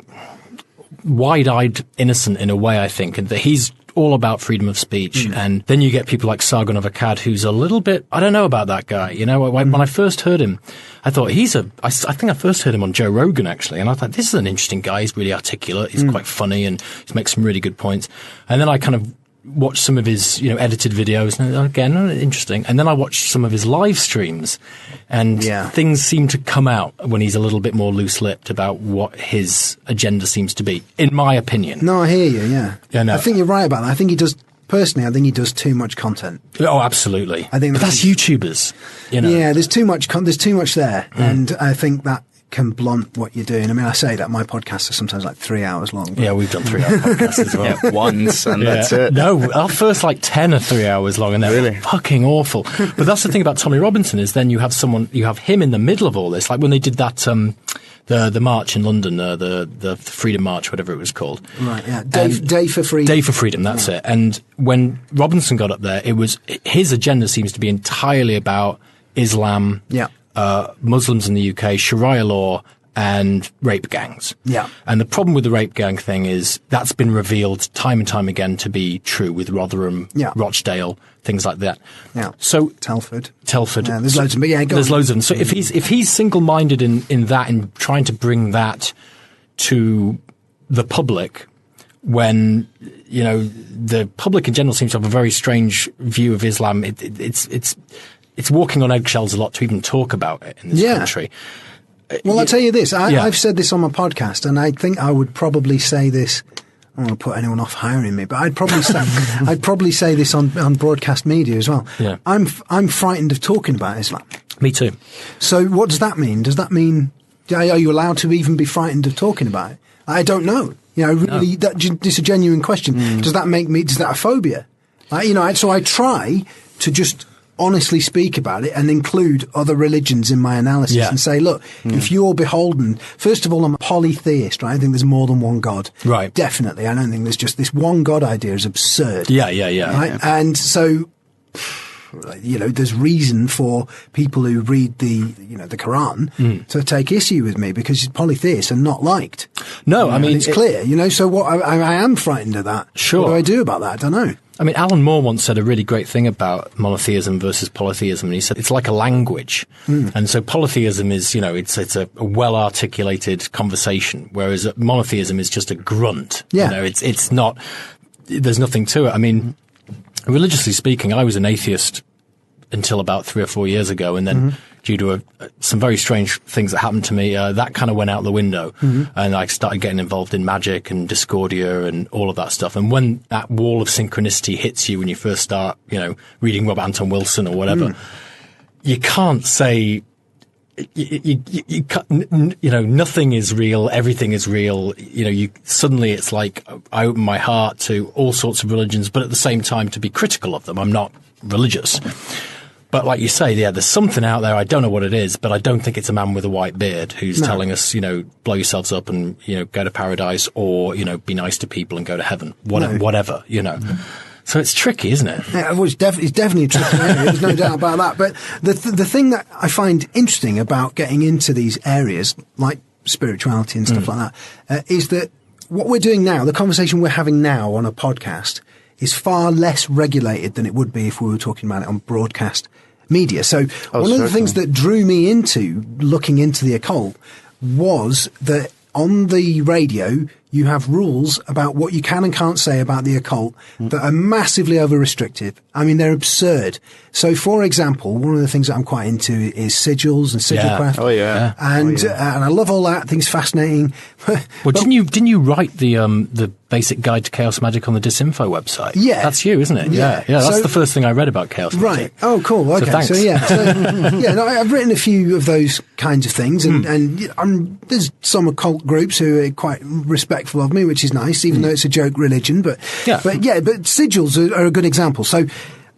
wide-eyed innocent in a way, I think, and that he's all about freedom of speech. And then you get people like Sargon of Akkad, who's a little bit, I don't know about that guy. You know, when I first heard him, I thought I think I first heard him on Joe Rogan, actually. And I thought, this is an interesting guy. He's really articulate. He's quite funny, and he makes some really good points. And then I kind of watched some of his, you know, edited videos, and again, interesting. And then I watched some of his live streams, and things seem to come out when he's a little bit more loose-lipped about what his agenda seems to be, in my opinion. No, I hear you, yeah. No. I think you're right about that. I think he does too much content. Oh, absolutely. I think that's YouTubers, you know. Yeah, there's too much there. And I think that can blunt what you're doing. I mean, I say that my podcasts are sometimes like 3 hours long. Yeah, we've done 3 hour podcasts as well. Yeah, once, and that's it. No, our first like 10 are 3 hours long, and they're Really? fucking awful. But that's the thing about Tommy Robinson, is then you have him in the middle of all this, like when they did that, the march in London, the Freedom March, whatever it was called. Right, yeah. Day for Freedom. Day for Freedom, that's it. And when Robinson got up there, his agenda seems to be entirely about Islam, Muslims in the UK, Sharia law, and rape gangs. Yeah. And the problem with the rape gang thing is that's been revealed time and time again to be true with Rotherham, Rochdale, things like that. Yeah. So Telford. Yeah, there's loads of them. Yeah, there's loads of them. So if he's single-minded in that, in trying to bring that to the public, when, you know, the public in general seems to have a very strange view of Islam, it's walking on eggshells a lot to even talk about it in this country. Well, I'll tell you this. I've said this on my podcast, and I think I would probably say this. I don't want to put anyone off hiring me, but I'd probably say this on broadcast media as well. Yeah. I'm frightened of talking about Islam. Me too. So what does that mean? Does that mean, are you allowed to even be frightened of talking about it? I don't know. You know, really, it's a genuine question. Does that a phobia? So I try to just honestly speak about it and include other religions in my analysis and say, look, if you're beholden, first of all, I'm a polytheist, right? I think there's more than one God. Right. Definitely. I don't think there's just this one God idea is absurd. Yeah. Right? And so there's reason for people who read the Quran to take issue with me because it's polytheist and not liked. No, I mean, and it's clear, so what I am frightened of that. Sure. What do I do about that? I don't know. I mean, Alan Moore once said a really great thing about monotheism versus polytheism, and he said it's like a language. And so polytheism is, it's a well-articulated conversation, whereas monotheism is just a grunt. Yeah. It's not, there's nothing to it. I mean, religiously speaking, I was an atheist until about 3 or 4 years ago, and then due to some very strange things that happened to me, that kind of went out the window, and I started getting involved in magic and Discordia and all of that stuff. And when that wall of synchronicity hits you when you first start, reading Rob Anton Wilson or whatever, you can't say, you can't, nothing is real, everything is real. Suddenly it's like I open my heart to all sorts of religions, but at the same time to be critical of them. I'm not religious. But like you say, there's something out there. I don't know what it is, but I don't think it's a man with a white beard who's telling us, blow yourselves up and, go to paradise or, be nice to people and go to heaven. Whatever. So it's tricky, isn't it? Yeah, well, it's definitely tricky. There's no doubt about that. But the thing that I find interesting about getting into these areas, like spirituality and stuff like that, is that what we're doing now, the conversation we're having now on a podcast, is far less regulated than it would be if we were talking about it on broadcast media. So one of the things that drew me into looking into the occult was that on the radio, you have rules about what you can and can't say about the occult that are massively over-restrictive. I mean, they're absurd. So, for example, one of the things that I'm quite into is sigils and sigilcraft. Oh, yeah. And I love all that. I think it's fascinating. Well, didn't you write the basic guide to chaos magic on the Disinfo website? Yeah. That's you, isn't it? Yeah. That's the first thing I read about chaos magic. Right. Oh, cool. Okay. So thanks. I've written a few of those kinds of things, and there's some occult groups who are quite respectful of me, which is nice, even though it's a joke religion. But sigils are a good example. So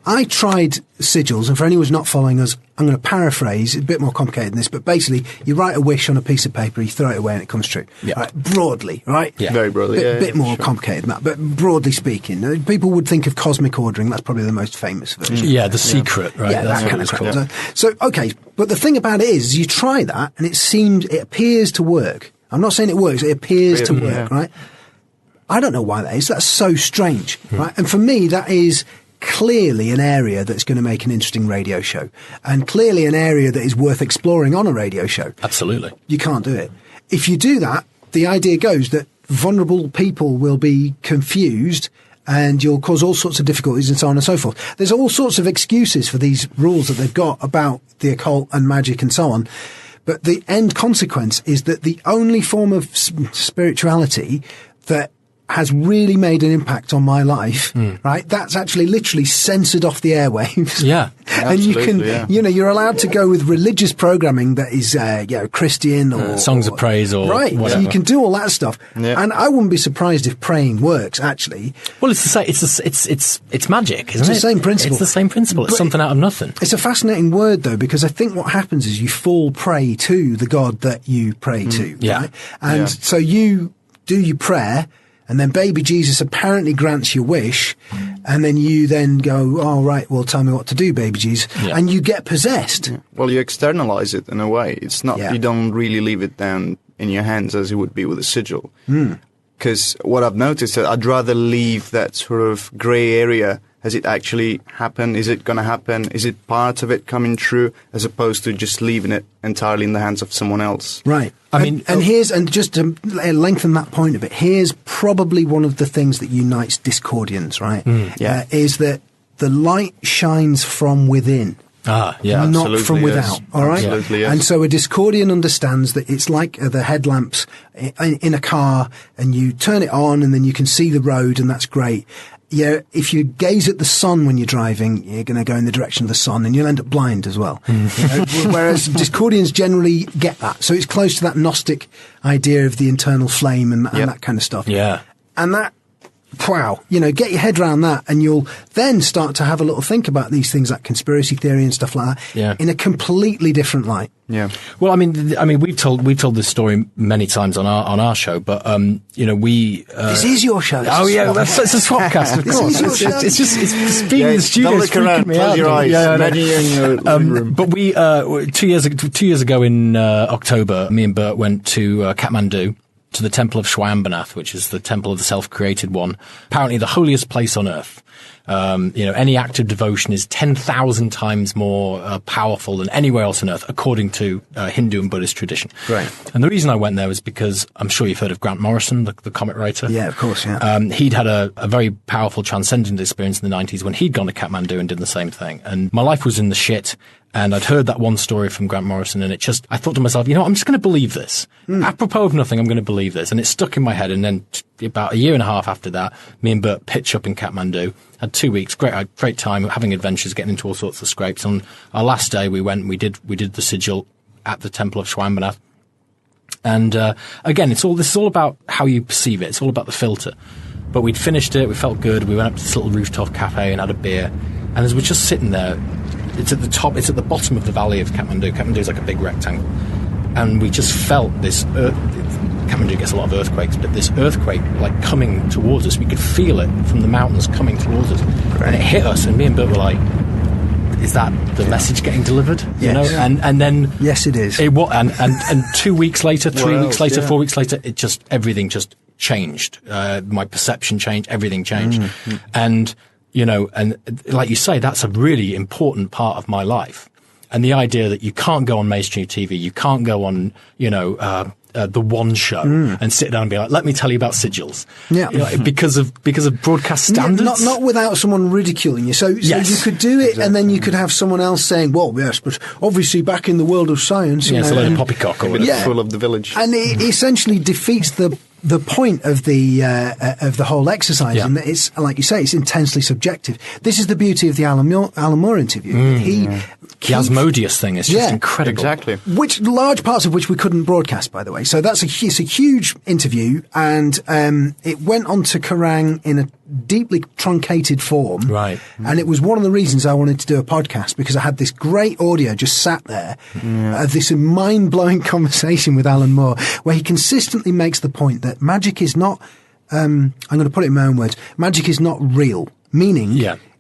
I tried sigils, and for anyone who's not following us, I'm going to paraphrase. It's a bit more complicated than this, but basically, you write a wish on a piece of paper, you throw it away, and it comes true. Yeah. Right, broadly, right? Yeah. Very broadly. Bit more complicated than that, but broadly speaking, people would think of cosmic ordering. That's probably the most famous version. Yeah, the secret, right? Yeah, That's that what kind it's of called. crap. So, okay, but the thing about it is, you try that, and it appears to work. I'm not saying it works. It appears to work, right? I don't know why that is. That's so strange, right? And for me, that is clearly an area that's going to make an interesting radio show, and clearly an area that is worth exploring on a radio show. Absolutely. You can't do it. If you do that, the idea goes that vulnerable people will be confused and you'll cause all sorts of difficulties and so on and so forth. There's all sorts of excuses for these rules that they've got about the occult and magic and so on. But the end consequence is that the only form of spirituality that has really made an impact on my life, right? That's actually literally censored off the airwaves. Yeah. And you can, you're allowed to go with religious programming that is, Christian or songs of praise or right. whatever. So you can do all that stuff. Yeah. And I wouldn't be surprised if praying works, actually. Well, it's the same. It's magic, isn't it? It's the same principle. It's the same principle. It's But something out of nothing. It's a fascinating word, though, because I think what happens is you fall prey to the God that you pray to. Yeah. Right? And so you do your prayer, and then baby Jesus apparently grants your wish, and then you then go, oh, right, well, tell me what to do, baby Jesus. Yeah. And you get possessed. Yeah. Well, you externalize it in a way. It's not, Yeah. you don't really leave it down in your hands as it would be with a sigil. Because what I've noticed is I'd rather leave that sort of grey area. Has it actually happened? Is it going to happen? Is it part of it coming true? As opposed to just leaving it entirely in the hands of someone else. Right. And just to lengthen that point a bit, here's probably one of the things that unites Discordians, right? Is that the light shines from within. Ah, yeah. Not from without, all right? Absolutely, yes. And so a Discordian understands that it's like the headlamps in a car, and you turn it on and then you can see the road, and that's great. Yeah, if you gaze at the sun when you're driving, you're going to go in the direction of the sun, and you'll end up blind as well. Whereas Discordians generally get that. So it's close to that Gnostic idea of the internal flame and that kind of stuff. Yeah. And that wow, get your head around that, and you'll then start to have a little think about these things like conspiracy theory and stuff like that in a completely different light. Yeah. Well, I mean, we've told this story many times on our show, but we. This is your show. Oh yeah, it's a swapcast, of course. It's just being in the studio is freaking me out. Close your eyes. Imagine you're in your living room. But we 2 years ago in October, me and Bert went to Kathmandu, to the Temple of Shwambanath, which is the temple of the self-created one. Apparently the holiest place on earth. Any act of devotion is 10,000 times more powerful than anywhere else on earth, according to Hindu and Buddhist tradition. Right. And the reason I went there was because I'm sure you've heard of Grant Morrison, the comic writer. Yeah, of course, yeah. He'd had a very powerful transcendent experience in the 90s when he'd gone to Kathmandu and did the same thing. And my life was in the shit. And I'd heard that one story from Grant Morrison, and I thought to myself, I'm just going to believe this. Apropos of nothing, I'm going to believe this. And it stuck in my head. And then about a year and a half after that, me and Bert pitch up in Kathmandu. Had 2 weeks, great time, having adventures, getting into all sorts of scrapes. On our last day, we did the sigil at the Temple of Shwambanath. And again, this is all about how you perceive it. It's all about the filter. But we'd finished it, we felt good. We went up to this little rooftop cafe and had a beer. And as we're just sitting there, it's at the bottom of the valley of Kathmandu. Kathmandu is like a big rectangle. And we just felt this Kathmandu gets a lot of earthquakes, but this earthquake like coming towards us, we could feel it from the mountains coming towards us. Right. And it hit us, and me and Bert were like, is that the message getting delivered? Yes. And then yes, it is. And 2 weeks later, 3 weeks later, 4 weeks later, everything just changed. My perception changed, everything changed. Mm-hmm. And like you say, that's a really important part of my life. And the idea that you can't go on mainstream TV, you can't go on, the One Show and sit down and be like, let me tell you about sigils. Yeah. Because of broadcast standards. Not without someone ridiculing you. So yes. You could do it, exactly. And then you could have someone else saying, well, yes, but obviously back in the world of science. It's a load of poppycock or whatever. Yeah. Full of the village. And it essentially defeats the point of the whole exercise, and that it's, like you say, it's intensely subjective. This is the beauty of the Alan Moore interview. The Asmodeus thing is just incredible. Exactly. Which large parts of which we couldn't broadcast, by the way. So it's a huge interview, and it went on to Kerrang in a deeply truncated form. Right. And it was one of the reasons I wanted to do a podcast, because I had this great audio just sat there of this mind-blowing conversation with Alan Moore, where he consistently makes the point that magic is not, I'm going to put it in my own words, magic is not real, meaning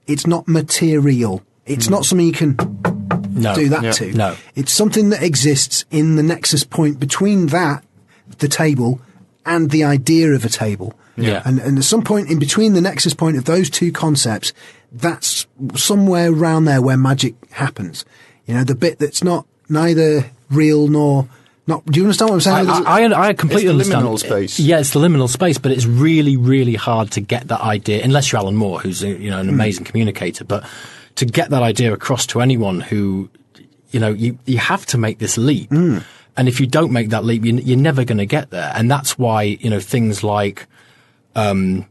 it's not material. It's not something you can do that to. No. It's something that exists in the nexus point between the table, and the idea of a table. Yeah. And at some point in between the nexus point of those two concepts, that's somewhere around there where magic happens. The bit that's neither real nor not. Do you understand what I'm saying? I completely understand. It's the liminal space. Yeah, it's the liminal space, but it's really, really hard to get that idea, unless you're Alan Moore, who's an amazing communicator. But to get that idea across to anyone who, you have to make this leap. And if you don't make that leap, you're never going to get there. And that's why, things like, I'm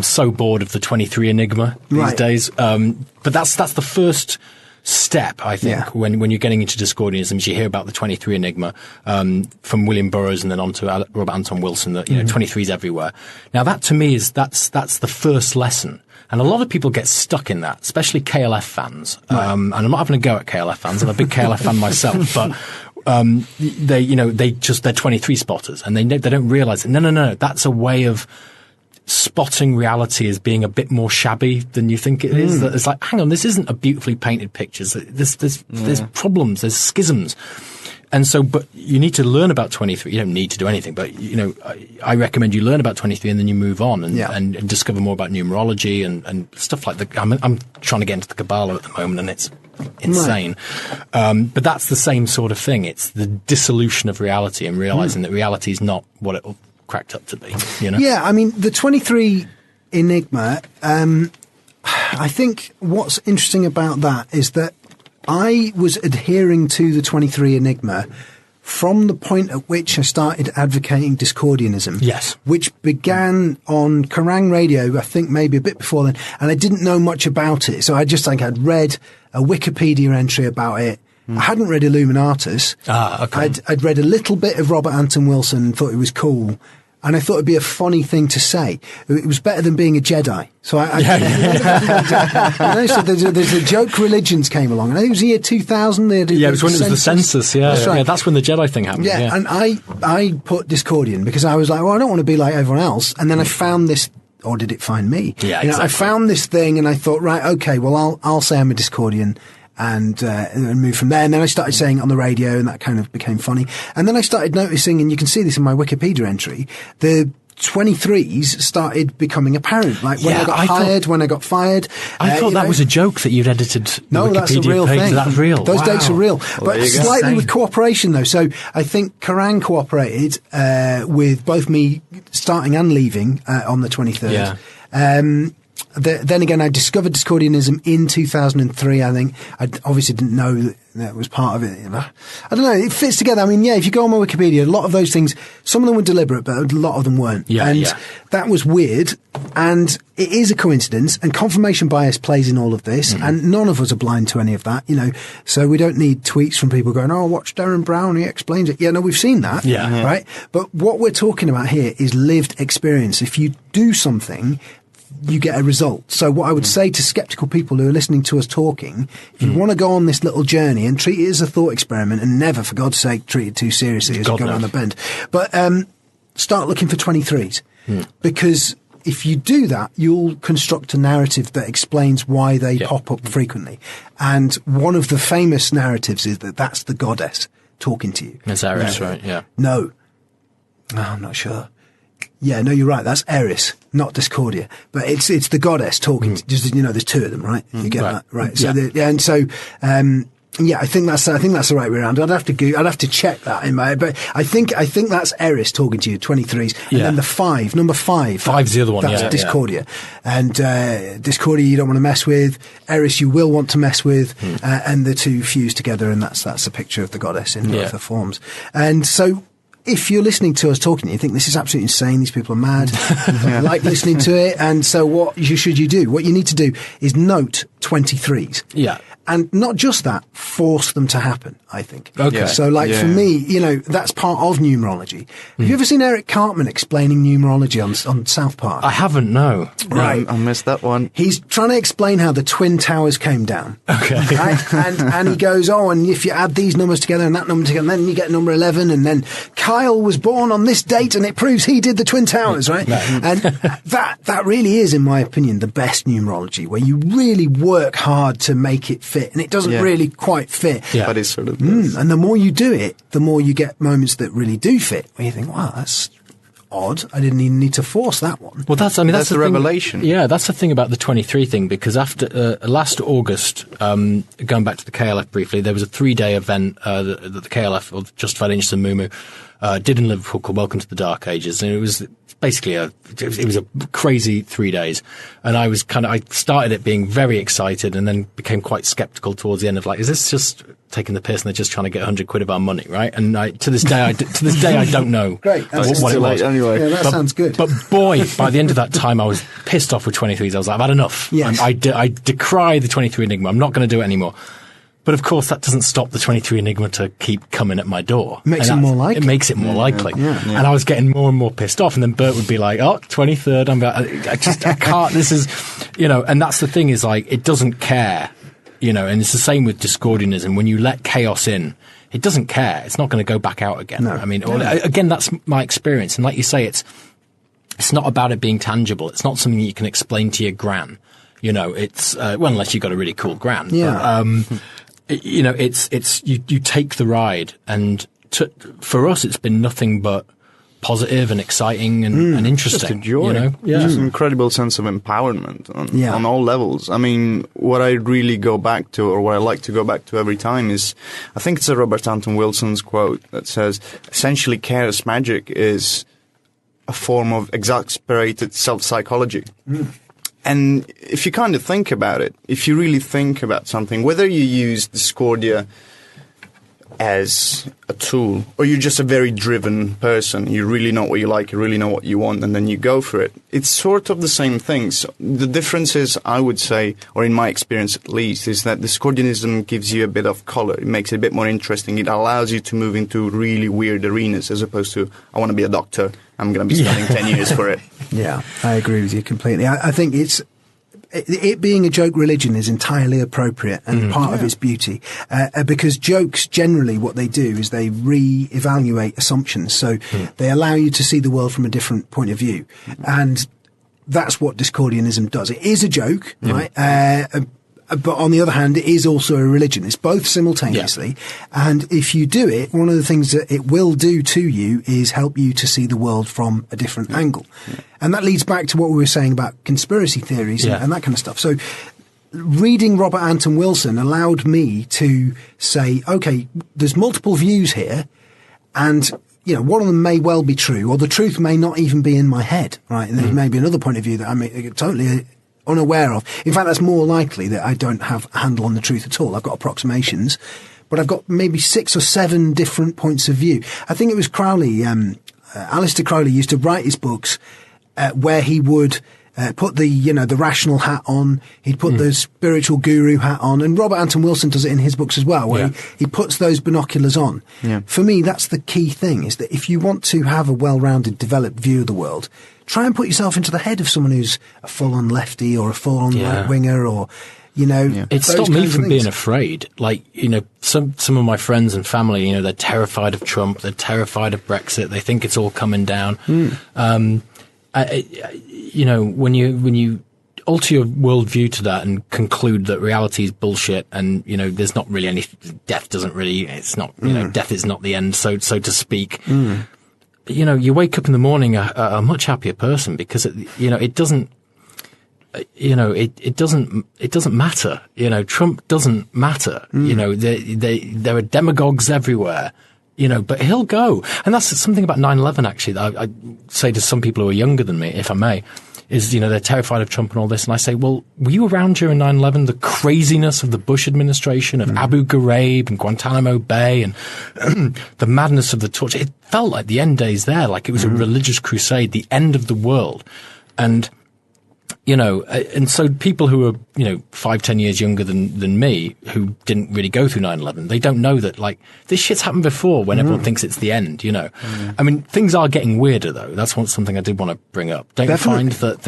so bored of the 23 Enigma these days. But that's the first step, I think, when you're getting into Discordianism, is you hear about the 23 Enigma, from William Burroughs and then on to Robert Anton Wilson, that, 23 is everywhere. Now that to me that's the first lesson. And a lot of people get stuck in that, especially KLF fans. And I'm not having a go at KLF fans. I'm a big KLF fan myself, but, they're 23 spotters, and they don't realize it. No. That's a way of spotting reality as being a bit more shabby than you think it is. That it's like, hang on, this isn't a beautifully painted picture. There's problems, there's schisms. And so, but you need to learn about 23. You don't need to do anything, but, I recommend you learn about 23 and then you move on and discover more about numerology and stuff like that. I'm trying to get into the Kabbalah at the moment, and it's insane. But that's the same sort of thing. It's the dissolution of reality and realizing that reality is not what it cracked up to be, Yeah, I mean, the 23 Enigma, I think what's interesting about that is that I was adhering to the 23 Enigma from the point at which I started advocating Discordianism. Yes. Which began on Kerrang Radio, I think maybe a bit before then, and I didn't know much about it. So I just I'd read a Wikipedia entry about it. I hadn't read Illuminatus. Okay. I'd read a little bit of Robert Anton Wilson and thought it was cool. and I thought it'd be a funny thing to say. It was better than being a Jedi. So so there's a joke religions came along. And I think it was the year 2000. It was when it was the census. Yeah, that's right. Yeah, that's when the Jedi thing happened. Yeah, and I put Discordian because I was like, well, I don't want to be like everyone else. And then I found this, or did it find me? Yeah, exactly. I found this thing, and I thought, right, okay, well, I'll say I'm a Discordian. And move from there. And then I started saying it on the radio, and that kind of became funny. And then I started noticing, and you can see this in my Wikipedia entry, the 23s started becoming apparent. Like when I got hired, when I got fired. I thought that was a joke that you'd edited the No, Wikipedia that's a real page. thing. That's real. Those dates are real. Well, but slightly with cooperation, though. So I think Karan cooperated with both me starting and leaving on the 23rd. Yeah. Then again, I discovered Discordianism in 2003, I think. I obviously didn't know that was part of it. You know? I don't know. It fits together. I mean, yeah, if you go on my Wikipedia, a lot of those things, some of them were deliberate, but a lot of them weren't. That was weird. And it is a coincidence. And confirmation bias plays in all of this. And none of us are blind to any of that, you know. So we don't need tweets from people going, oh, watch Darren Brown, he explains it. Yeah, no, we've seen that. Yeah. Right? But what we're talking about here is lived experience. If you do something, you get a result. So what I would say to skeptical people who are listening to us talking, if you want to go on this little journey and treat it as a thought experiment, and never, for God's sake, treat it too seriously as you go around the bend, but start looking for 23s. Because if you do that, you'll construct a narrative that explains why they pop up frequently. And one of the famous narratives is that that's the goddess talking to you. That's Eris, right? Yeah. No, I'm not sure. Yeah, no, you're right. That's Eris, not Discordia. But it's the goddess talking. Just, you know, there's two of them, right? You get that, right? So I think that's the right way around. I'd have to check that in my. But I think that's Eris talking to you, 23s, and then the number 5. 5's the other one. That's Discordia, and Discordia you don't want to mess with. Eris you will want to mess with, and the two fuse together, and that's a picture of the goddess in both the forms. And so, if you're listening to us talking, you think this is absolutely insane, these people are mad, I like listening to it, and so what should you do? What you need to do is note 23s. Yeah. And not just that, force them to happen, I think. Okay. Yeah. So, for me, you know, that's part of numerology. Have you ever seen Eric Cartman explaining numerology on South Park? I haven't, no. Right. I missed that one. He's trying to explain how the Twin Towers came down. Okay. Right? And he goes, and if you add these numbers together and that number together, then you get number 11, and then Kyle was born on this date, and it proves he did the Twin Towers, right? And that really is, in my opinion, the best numerology, where you really work hard to make it fit, and it doesn't really quite fit. Yeah. But it's sort of and the more you do it, the more you get moments that really do fit, where you think, wow, that's odd. I didn't even need to force that one. Well, that's the thing, revelation. Yeah, that's the thing about the 23 thing, because after last August, going back to the KLF briefly, there was a 3-day event that the KLF, or Justified Interest in Moo did in Liverpool called Welcome to the Dark Ages, and it was basically it was a crazy 3 days, and I started it being very excited, and then became quite skeptical towards the end of is this just taking the piss and they're just trying to get 100 quid of our money, right? And to this day I don't know. Great, what it was. Anyway, yeah, that sounds good. But boy, by the end of that time, I was pissed off with 23s. I was like, I've had enough. Yes. I decry the 23 Enigma. I'm not going to do it anymore. But of course, that doesn't stop the 23 Enigma to keep coming at my door. It makes it more likely. It makes it more likely. Yeah. And I was getting more and more pissed off. And then Bert would be like, 23rd. I'm like, I can't, this is, you know, and that's the thing is it doesn't care, you know, and it's the same with Discordianism. When you let chaos in, it doesn't care. It's not going to go back out again. No. I mean, again, that's my experience. And like you say, it's not about it being tangible. It's not something you can explain to your gran. You know, it's, unless you've got a really cool gran. Yeah. But, you know, you take the ride, and for us, it's been nothing but positive and exciting and interesting. Just a joy. You know? Yeah. Just an incredible sense of empowerment on all levels. I mean, what I really go back to, or what I like to go back to every time is, I think it's a Robert Anton Wilson's quote that says, essentially chaos magic is a form of exasperated self-psychology. And if you kind of think about it, if you really think about something, whether you use Discordia as a tool, or you're just a very driven person. You really know what you like, you really know what you want, and then you go for it. It's sort of the same thing. So the difference is, I would say, or in my experience at least, is that Discordianism gives you a bit of color. It makes it a bit more interesting. It allows you to move into really weird arenas, as opposed to, I want to be a doctor, I'm going to be studying 10 years for it. Yeah, I agree with you completely. I think it being a joke religion is entirely appropriate and part of its beauty, because jokes generally, what they do is they re-evaluate assumptions. So they allow you to see the world from a different point of view, and that's what Discordianism does. It is a joke, right? But on the other hand, it is also a religion. It's both simultaneously. And if you do it, one of the things that it will do to you is help you to see the world from a different angle. And that leads back to what we were saying about conspiracy theories and that kind of stuff. So reading Robert Anton Wilson allowed me to say, okay, there's multiple views here, and one of them may well be true, or the truth may not even be in my head, right? And there may be another point of view that I'm totally unaware of. In fact, that's more likely that I don't have a handle on the truth at all. I've got approximations, but I've got maybe 6 or 7 different points of view. I think it was Crowley, Aleister Crowley used to write his books where he would put the rational hat on, he'd put the spiritual guru hat on, and Robert Anton Wilson does it in his books as well, where he puts those binoculars on. For me, that's the key thing, is that if you want to have a well-rounded, developed view of the world, try and put yourself into the head of someone who's a full-on lefty or a full-on right-winger, or, It stopped me from being afraid. Like, some of my friends and family, they're terrified of Trump, they're terrified of Brexit, they think it's all coming down. When you alter your worldview to that and conclude that reality is bullshit, and there's not really any death, it's not death is not the end, so to speak. You wake up in the morning a much happier person, because it doesn't matter. Trump doesn't matter. There are demagogues everywhere. But he'll go. And that's something about 9/11, actually, that I say to some people who are younger than me, if I may, is, they're terrified of Trump and all this. And I say, well, were you around during 9/11? The craziness of the Bush administration, of Abu Ghraib and Guantanamo Bay, and the madness of the torture. It felt like the end days there, like it was a religious crusade, the end of the world. And, and so people who are, 5-10 years younger than me, who didn't really go through 9/11, they don't know that, like, this shit's happened before when everyone thinks it's the end, I mean, things are getting weirder, though. That's something I did want to bring up. Don't you find that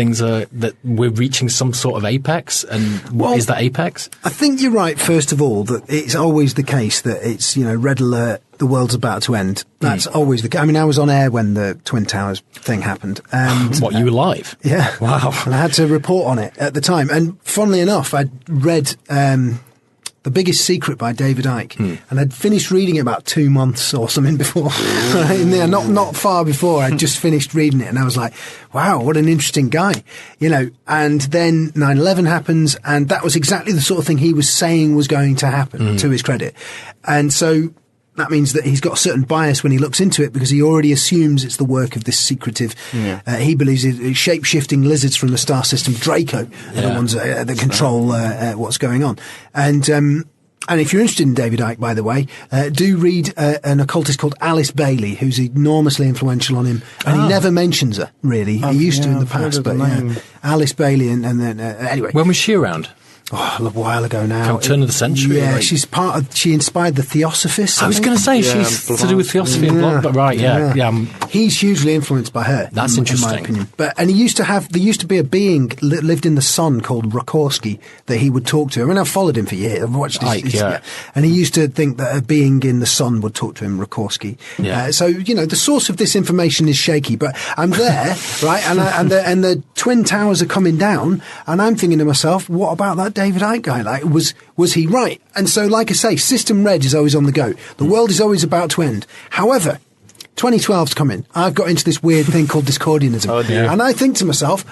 that we're reaching some sort of apex? And what is that apex? I think you're right, first of all, that it's always the case that it's, red alert, the world's about to end. That's always the case. I mean, I was on air when the Twin Towers thing happened. And what, you were live? Yeah. Wow. And I had to report on it at the time. And funnily enough, I'd read The Biggest Secret by David Icke, and I'd finished reading it about 2 months or something before. Right in there, not far before, I'd just finished reading it, and I was like, wow, what an interesting guy. And then 9/11 happens, and that was exactly the sort of thing he was saying was going to happen, to his credit. And so that means that he's got a certain bias when he looks into it, because he already assumes it's the work of this secretive, he believes it's shape-shifting lizards from the star system, Draco, are the ones that control what's going on. And if you're interested in David Icke, by the way, do read an occultist called Alice Bailey, who's enormously influential on him. And he never mentions her, really. He used to in the past, but Alice Bailey, and then, anyway. When was she around? Oh, a while ago now. Turn of the century. Yeah, right? she inspired the Theosophists. I was going to say she's to do with Theosophy and Block, but right, He's hugely influenced by her. That's interesting. In my opinion. And there used to be a being that lived in the sun called Rakorsky that he would talk to. I mean, I've followed him for years. I've watched his, and he used to think that a being in the sun would talk to him, Rakorsky. Yeah. So, the source of this information is shaky, but I'm there, right? And the Twin Towers are coming down, and I'm thinking to myself, what about that David Icke guy? Like, was he right? And so, like I say, System Red is always on the go. The world is always about to end. However, 2012's coming. I've got into this weird thing called Discordianism. Oh, dear. And I think to myself,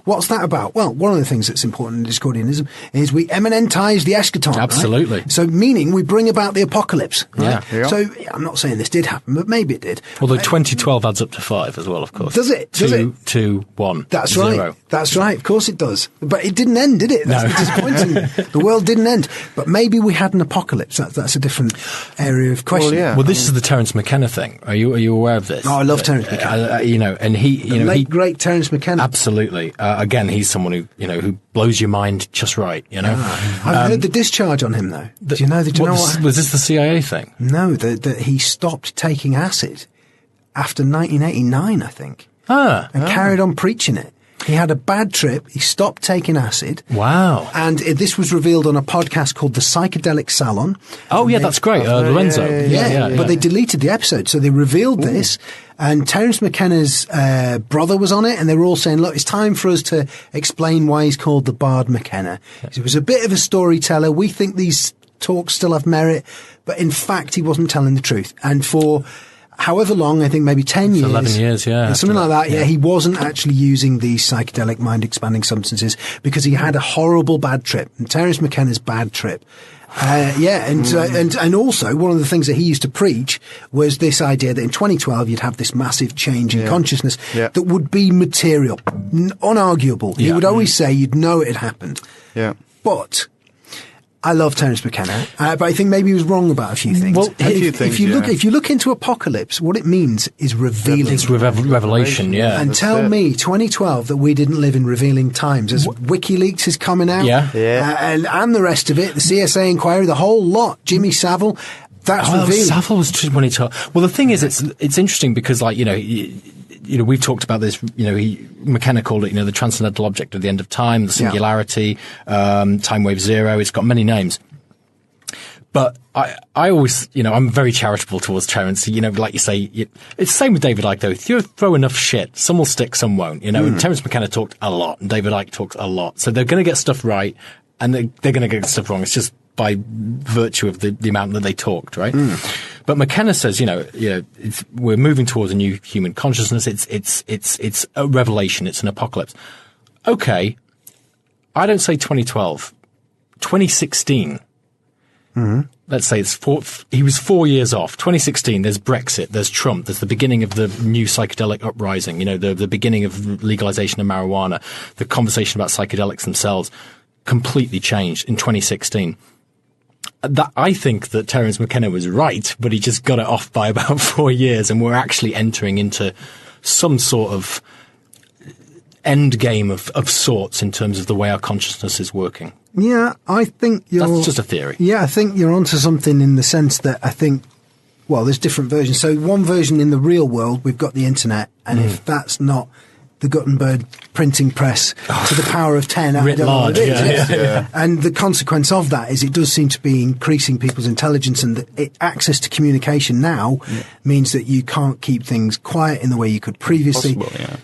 what's that about? Well, one of the things that's important in Discordianism is we eminentize the eschaton. Absolutely. Right? So meaning we bring about the apocalypse. Right? Yeah. So I'm not saying this did happen, but maybe it did. Although 2012 adds up to 5 as well, of course. Does it? Does it? 2, 1. That's 0. right. That's right. Of course it does. But it didn't end, did it? That's disappointing. The world didn't end. But maybe we had an apocalypse. That's a different area of question. Well, yeah. Well, this is the Terence McKenna thing. Are you aware of this? Oh, I love Terence McKenna. And he, great Terence McKenna. Absolutely. Again, he's someone who blows your mind just right. I've heard the discharge on him though. Do you know what? Was this the CIA thing? No, that he stopped taking acid after 1989, I think. And carried on preaching it. He had a bad trip. He stopped taking acid. Wow. And this was revealed on a podcast called The Psychedelic Salon. Oh, yeah, that's great. Lorenzo. Yeah. But they deleted the episode. So they revealed this. And Terence McKenna's brother was on it. And they were all saying, look, it's time for us to explain why he's called the Bard McKenna. He was a bit of a storyteller. We think these talks still have merit. But in fact, he wasn't telling the truth. And for however long, I think maybe 10 years. 11 years, yeah. Something like that, yeah. He wasn't actually using these psychedelic mind-expanding substances because he had a horrible bad trip. And Terence McKenna's bad trip. And also one of the things that he used to preach was this idea that in 2012 you'd have this massive change in consciousness that would be material, unarguable. He would always say you'd know it had happened. Yeah. But I love Terence McKenna, but I think maybe he was wrong about a few things. Well, if you look into apocalypse, what it means is revealing. It's revelation, yeah. And tell me, 2012, that we didn't live in revealing times. As WikiLeaks is coming out, and the rest of it, the CSA inquiry, the whole lot, Jimmy Savile. That's revealing. Savile was just when he talked. Well, the thing is, it's interesting because, we've talked about this. McKenna called it, the transcendental object of the end of time, the singularity, time wave zero. It's got many names. But I always, I'm very charitable towards Terence. Like you say, it's the same with David Icke though. If you throw enough shit, some will stick, some won't. And Terence McKenna talked a lot, and David Icke talks a lot. So they're going to get stuff right, and they're going to get stuff wrong. It's just by virtue of the amount that they talked, right? But McKenna says, we're moving towards a new human consciousness. It's a revelation. It's an apocalypse. Okay. I don't say 2012. 2016. Let's say he was 4 years off. 2016, there's Brexit, there's Trump, there's the beginning of the new psychedelic uprising, the beginning of legalization of marijuana, the conversation about psychedelics themselves completely changed in 2016. I think that Terence McKenna was right, but he just got it off by about 4 years, and we're actually entering into some sort of end game of sorts in terms of the way our consciousness is working. Yeah, I think that's just a theory. Yeah, I think you're onto something in the sense that I think, well, there's different versions. So one version in the real world, we've got the internet, and if that's not the Gutenberg printing press to the power of 10. I don't know what it is. And the consequence of that is it does seem to be increasing people's intelligence, and access to communication now means that you can't keep things quiet in the way you could previously.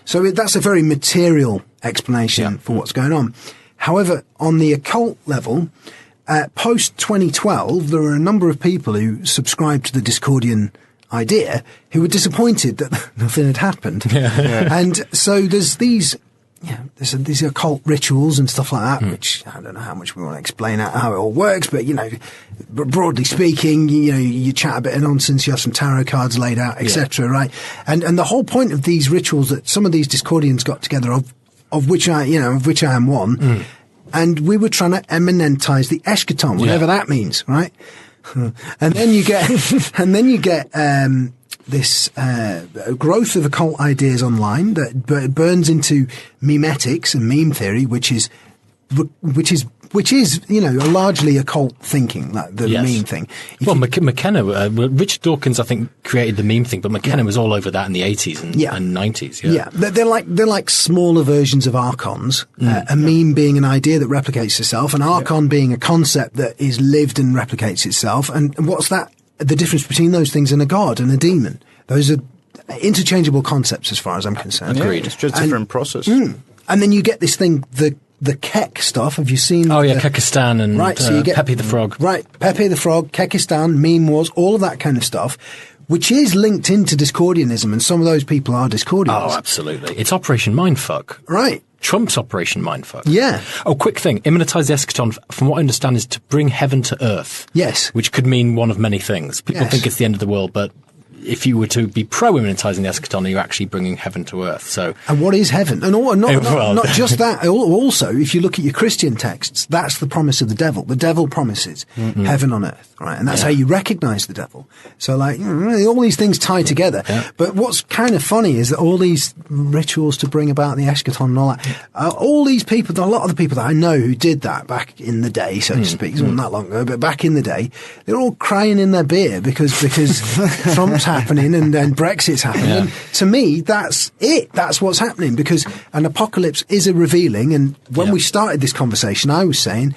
So that's a very material explanation for what's going on. However, on the occult level, post 2012, there were a number of people who subscribed to the Discordian idea who were disappointed that nothing had happened. And so there's these occult rituals and stuff like that, which I don't know how much we want to explain how it all works, but broadly speaking, you chat a bit of nonsense, you have some tarot cards laid out, etc. Right? And the whole point of these rituals that some of these Discordians got together, of which I am one, and we were trying to eminentize the eschaton, whatever that means, right? And then you get, this growth of occult ideas online that burns into memetics and meme theory, which is a largely occult thinking, like the meme thing. McKenna, Richard Dawkins, I think, created the meme thing, but McKenna was all over that in the 80s and 90s. They're like smaller versions of archons. A meme being an idea that replicates itself, an archon being a concept that is lived and replicates itself. And what's that? The difference between those things and a god and a demon. Those are interchangeable concepts as far as I'm concerned. Agreed. It's just a different process. And then you get this thing, the Kek stuff. Have you seen? Oh yeah, Kekistan and so you get, Pepe the Frog. Right, Pepe the Frog, Kekistan, meme wars, all of that kind of stuff, which is linked into Discordianism, and some of those people are Discordians. Oh, absolutely. It's Operation Mindfuck. Right. Trump's Operation Mindfuck. Yeah. Oh, quick thing. Immanentize the eschaton, from what I understand, is to bring heaven to earth. Yes. Which could mean one of many things. People think it's the end of the world, but if you were to be pro-immanentizing the eschaton, you're actually bringing heaven to earth. So, and what is heaven? And not just that. Also, if you look at your Christian texts, that's the promise of the devil. The devil promises heaven on earth, right? And that's how you recognize the devil. So, like, all these things tie together. Yeah. But what's kind of funny is that all these rituals to bring about the eschaton and all that, all these people, a lot of the people that I know who did that back in the day, so to speak, it wasn't that long ago, but back in the day, they're all crying in their beer because Trump's happening and Brexit's happening. Yeah. And to me, that's it. That's what's happening, because an apocalypse is a revealing. And when we started this conversation, I was saying,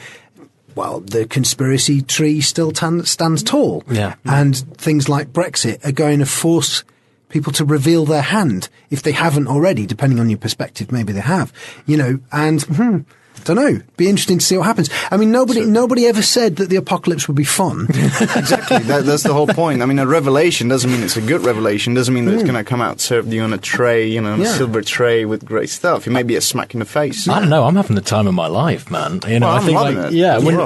well, the conspiracy tree still stands tall. Yeah. And things like Brexit are going to force people to reveal their hand if they haven't already, depending on your perspective. Maybe they have, and don't know. Be interesting to see what happens. I mean, nobody ever said that the apocalypse would be fun. Exactly. That's the whole point. I mean, a revelation doesn't mean it's a good revelation. Doesn't mean that it's going to come out served you on a tray, on a silver tray with great stuff. It may be a smack in the face. I don't know. I'm having the time of my life, man. I think loving it. Yeah. When,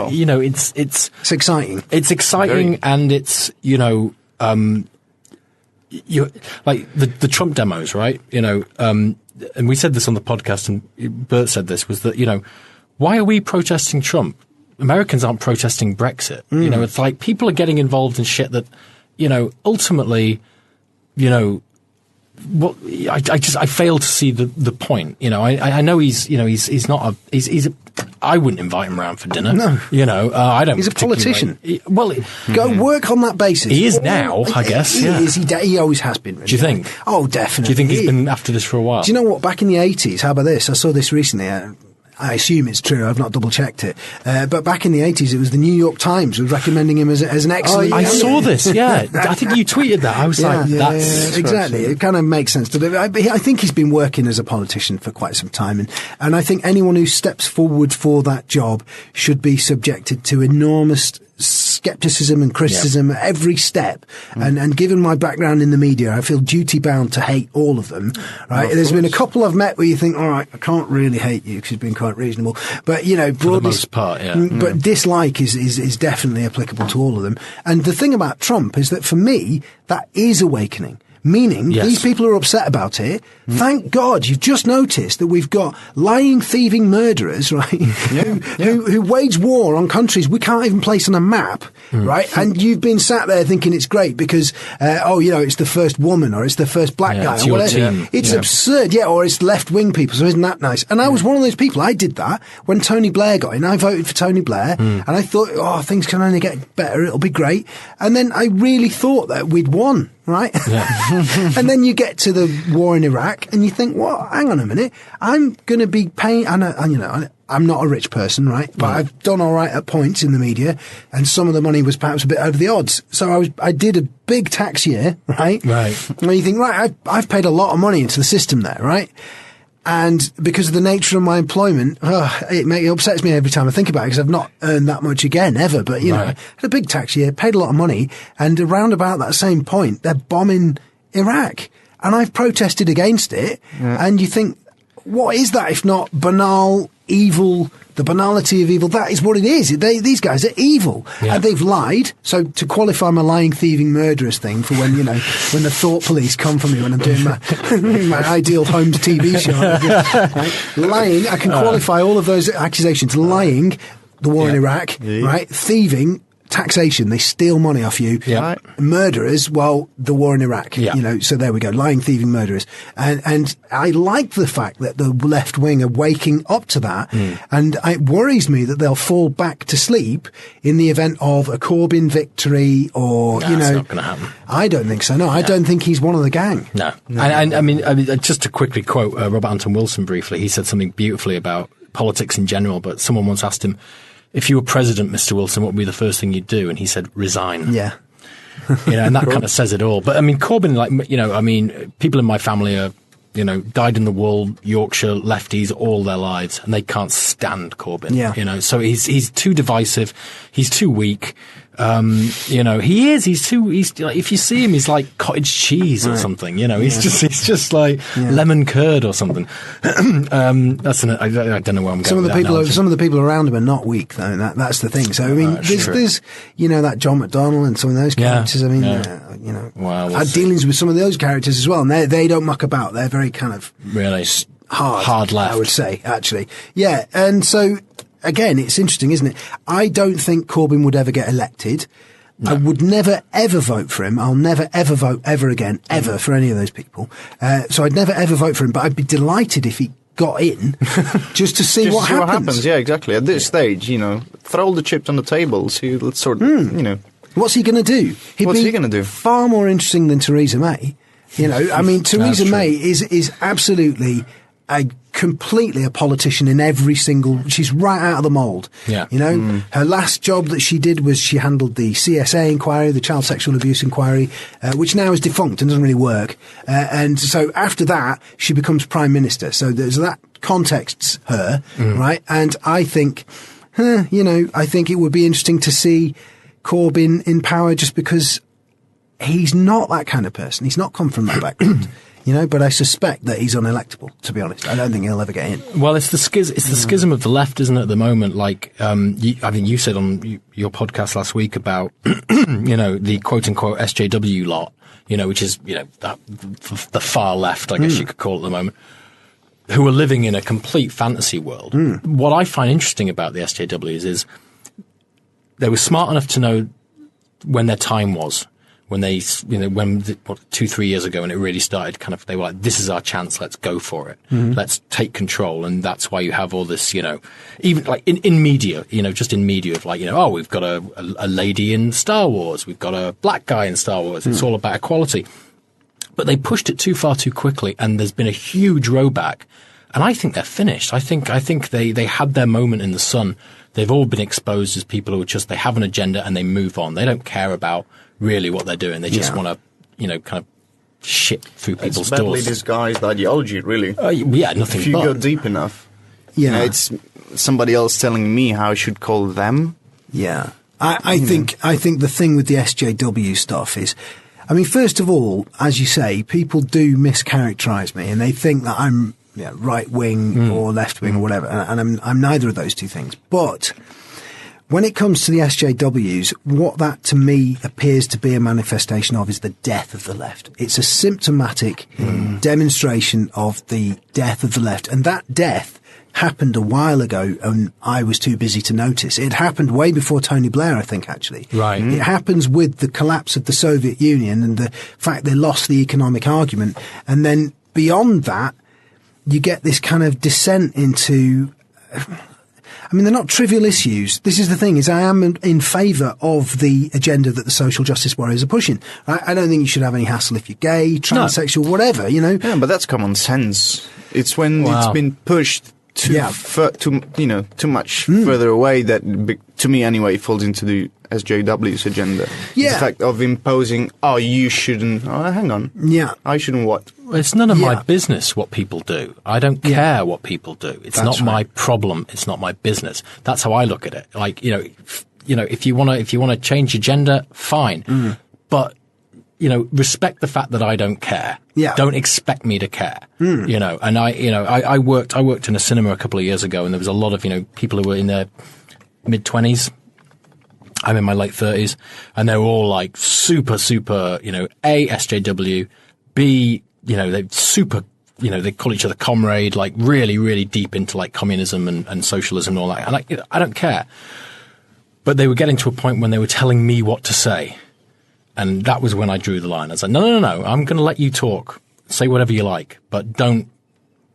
it's exciting. It's exciting, and it's you like the Trump demos, right? And we said this on the podcast, and Bert said this, was that, why are we protesting Trump? Americans aren't protesting Brexit. It's like people are getting involved in shit that, ultimately, what I fail to see the point. I know he's I wouldn't invite him around for dinner. No. I don't. He's a politician. Go work on that basis. He is now, I guess. He is. He always has been. Really. Do you think? Oh, definitely. Do you think he's been after this for a while? Do you know what? Back in the 80s, how about this? I saw this recently. I assume it's true. I've not double checked it. But back in the 80s, it was the New York Times was recommending him as an excellent. I saw this. Yeah, I think you tweeted that. I was that's exactly. It kind of makes sense. I think he's been working as a politician for quite some time, and I think anyone who steps forward for that job should be subjected to enormous skepticism and criticism at every step. And given my background in the media, I feel duty bound to hate all of them. Right? There's been a couple I've met where you think, all right, I can't really hate you because you've been quite reasonable. But, broadly, for the most part, but dislike is definitely applicable to all of them. And the thing about Trump is that for me, that is awakening. Meaning, these people are upset about it. Thank God you've just noticed that we've got lying, thieving murderers, right? Who wage war on countries we can't even place on a map, right? And you've been sat there thinking it's great because, it's the first woman or it's the first black guy or whatever. It's absurd, or it's left-wing people, so isn't that nice? And I was one of those people. I did that when Tony Blair got in. I voted for Tony Blair, and I thought, things can only get better. It'll be great. And then I really thought that we'd won. Right? Yeah. And then you get to the war in Iraq and you think, well, hang on a minute. I'm going to be paying, I'm not a rich person, right? But I've done all right at points in the media, and some of the money was perhaps a bit over the odds. So I did a big tax year, right? Right. And you think, right, I've paid a lot of money into the system there, right? And because of the nature of my employment, it upsets me every time I think about it because I've not earned that much again ever. But, I had a big tax year, paid a lot of money, and around about that same point, they're bombing Iraq. And I've protested against it. Yeah. And you think, what is that if not banal, evil, the banality of evil? That is what it is. These guys are evil. Yeah. And they've lied. So to qualify my lying, thieving, murderous thing for when, when the thought police come for me when I'm doing my ideal homes TV show. Right? Lying, I can qualify all of those accusations. Lying, the war in Iraq, right? Thieving, taxation, they steal money off you. Yeah. Murderers, the war in Iraq. Yeah. So there we go. Lying, thieving, murderers. And I like the fact that the left wing are waking up to that. And it worries me that they'll fall back to sleep in the event of a Corbyn victory or, it's not going to happen. I don't think so. No, I don't think he's one of the gang. No. And I mean, just to quickly quote Robert Anton Wilson briefly, he said something beautifully about politics in general, but someone once asked him, if you were president, Mr. Wilson, what would be the first thing you'd do? And he said, resign. Yeah. And that kind of says it all. But I mean, Corbyn, people in my family are, died in the wool, Yorkshire lefties all their lives, and they can't stand Corbyn. Yeah. So he's too divisive. He's too weak. You know, he is. He's like, if you see him, he's like cottage cheese or something. You know, he's just like lemon curd or something. I don't know where I'm going. Some of the people around him are not weak, though. That's the thing. So I mean, there's you know, that John McDonnell and some of those characters. I mean, you know, I had dealings with some of those characters as well, and they don't muck about. They're very kind of really hard left, I would say, actually. Yeah, and so. Again, it's interesting, isn't it? I don't think Corbyn would ever get elected. No. I would never, ever vote for him. I'll never, ever vote ever again, ever, for any of those people. So I'd never, ever vote for him, but I'd be delighted if he got in just to see what happens. Yeah, exactly. At this stage, you know, throw all the chips on the table, see, let's sort of, you know. What's he going to do? What's he going to do? Far more interesting than Theresa May. You know, I mean, Theresa May is absolutely completely a politician in every single. She's right out of the mould. Yeah. You know, her last job that she did was she handled the CSA inquiry, the child sexual abuse inquiry, which now is defunct and doesn't really work. And so after that, she becomes prime minister. So there's that context's her, right? And I think, you know, I think it would be interesting to see Corbyn in power just because he's not that kind of person. He's not come from that background. You know, but I suspect that he's unelectable, to be honest. I don't think he'll ever get in. Well, it's the schism of the left, isn't it, at the moment? Like, I mean, you said on your podcast last week about, you know, the quote-unquote SJW lot, you know, which is, you know, the far left, I guess you could call it at the moment, who are living in a complete fantasy world. What I find interesting about the SJWs is they were smart enough to know when their time was. When they, you know, 2-3 years ago, and it really started kind of, they were like, this is our chance, let's go for it. Let's take control. And that's why you have all this, you know, even like in media, you know, just in media of like, you know, oh, we've got a lady in Star Wars. We've got a black guy in Star Wars. It's all about equality. But they pushed it too far too quickly, and there's been a huge rowback. And I think they're finished. I think they had their moment in the sun. They've all been exposed as people who are just, they have an agenda and they move on. They don't care about really what they're doing. They just want to, you know, kind of shit through people's doors. It's badly disguised ideology, really. Yeah, nothing If you go deep enough. Yeah. You know, it's somebody else telling me how I should call them. Yeah. I think the thing with the SJW stuff is, I mean, first of all, as you say, people do mischaracterize me and they think that I'm right wing or left wing or whatever. And I'm neither of those two things. But when it comes to the SJWs, what that to me appears to be a manifestation of is the death of the left. It's a symptomatic demonstration of the death of the left. And that death happened a while ago and I was too busy to notice. It happened way before Tony Blair, I think, actually. Right. It happens with the collapse of the Soviet Union and the fact they lost the economic argument. And then beyond that, you get this kind of descent into, I mean, they're not trivial issues. This is the thing, is I am in favour of the agenda that the social justice warriors are pushing. I don't think you should have any hassle if you're gay, transsexual, whatever, you know. Yeah, but that's common sense. It's when it's been pushed too much further away that, to me anyway, falls into the SJW's agenda. Yeah. The fact of imposing, oh, you shouldn't, oh, hang on. Yeah. I shouldn't what? It's none of my business what people do. I don't care what people do. It's not my problem. It's not my business. That's how I look at it. Like, you know, if you want to change your gender, fine. But, you know, respect the fact that I don't care. Yeah. Don't expect me to care. You know, and I worked in a cinema a couple of years ago and there was a lot of, you know, people who were in their mid-20s. I'm in my late 30s and they're all like super, super, you know, A, SJW, B, you know, they super, you know, they call each other comrade, like really, really deep into like communism and socialism and all that. And I don't care. But they were getting to a point when they were telling me what to say. And that was when I drew the line. I was like, no. I'm going to let you talk. Say whatever you like, but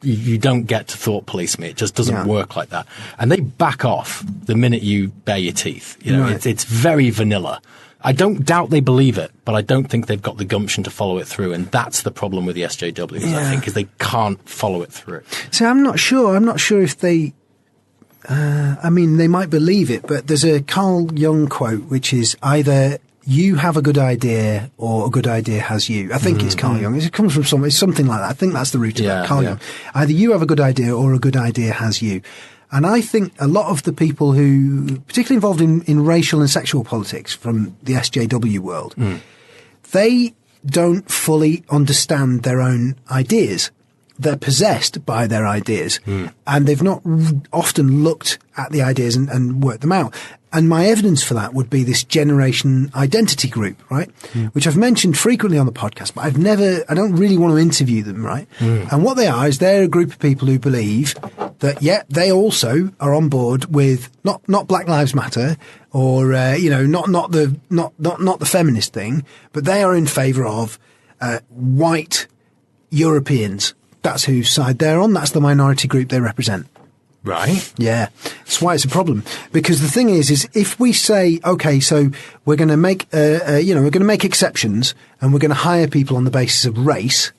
you don't get to thought police me. It just doesn't work like that. And they back off the minute you bare your teeth. You know, it's very vanilla. I don't doubt they believe it, but I don't think they've got the gumption to follow it through. And that's the problem with the SJWs, I think, is they can't follow it through. So I'm not sure if they, I mean, they might believe it, but there's a Carl Jung quote, which is either you have a good idea or a good idea has you. I think it's Carl Jung. It comes from it's something like that. I think that's the root of it, Carl Jung. Either you have a good idea or a good idea has you. And I think a lot of the people who, particularly involved in racial and sexual politics from the SJW world, they don't fully understand their own ideas. They're possessed by their ideas, and they've not often looked at the ideas and worked them out. And my evidence for that would be this generation identity group, right? Which I've mentioned frequently on the podcast, but I don't really want to interview them, right? And what they are is they're a group of people who believe that, they also are on board with not Black Lives Matter or, not the feminist thing, but they are in favor of, white Europeans. That's whose side they're on. That's the minority group they represent. Right. Yeah. That's why it's a problem. Because the thing is if we say, okay, so we're going to make, we're going to make exceptions and we're going to hire people on the basis of race,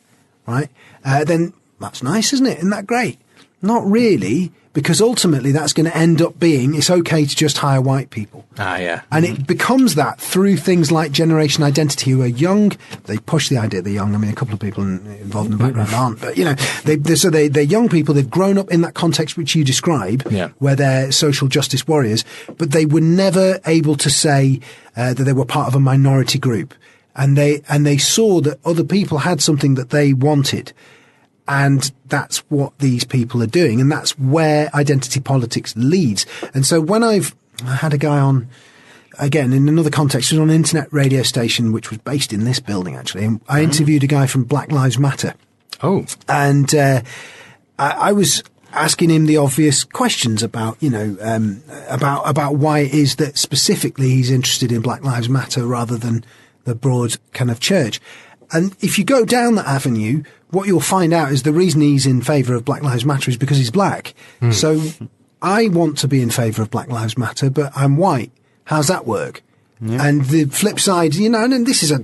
right? Then that's nice, isn't it? Isn't that great? Not really, because ultimately that's going to end up being, it's okay to just hire white people. Ah, yeah. And it becomes that through things like generation identity, who are young. They push the idea they're young. I mean, a couple of people involved in the background aren't, but they're young people. They've grown up in that context which you describe, where they're social justice warriors, but they were never able to say that they were part of a minority group, and they saw that other people had something that they wanted. And that's what these people are doing. And that's where identity politics leads. And so when I had a guy on, again, in another context, it was on an internet radio station, which was based in this building, actually. And I interviewed a guy from Black Lives Matter. Oh. And, I was asking him the obvious questions about, about why it is that specifically he's interested in Black Lives Matter rather than the broad kind of church. And if you go down that avenue, what you'll find out is the reason he's in favour of Black Lives Matter is because he's black. So I want to be in favour of Black Lives Matter, but I'm white. How's that work? Yeah. And the flip side, and this is a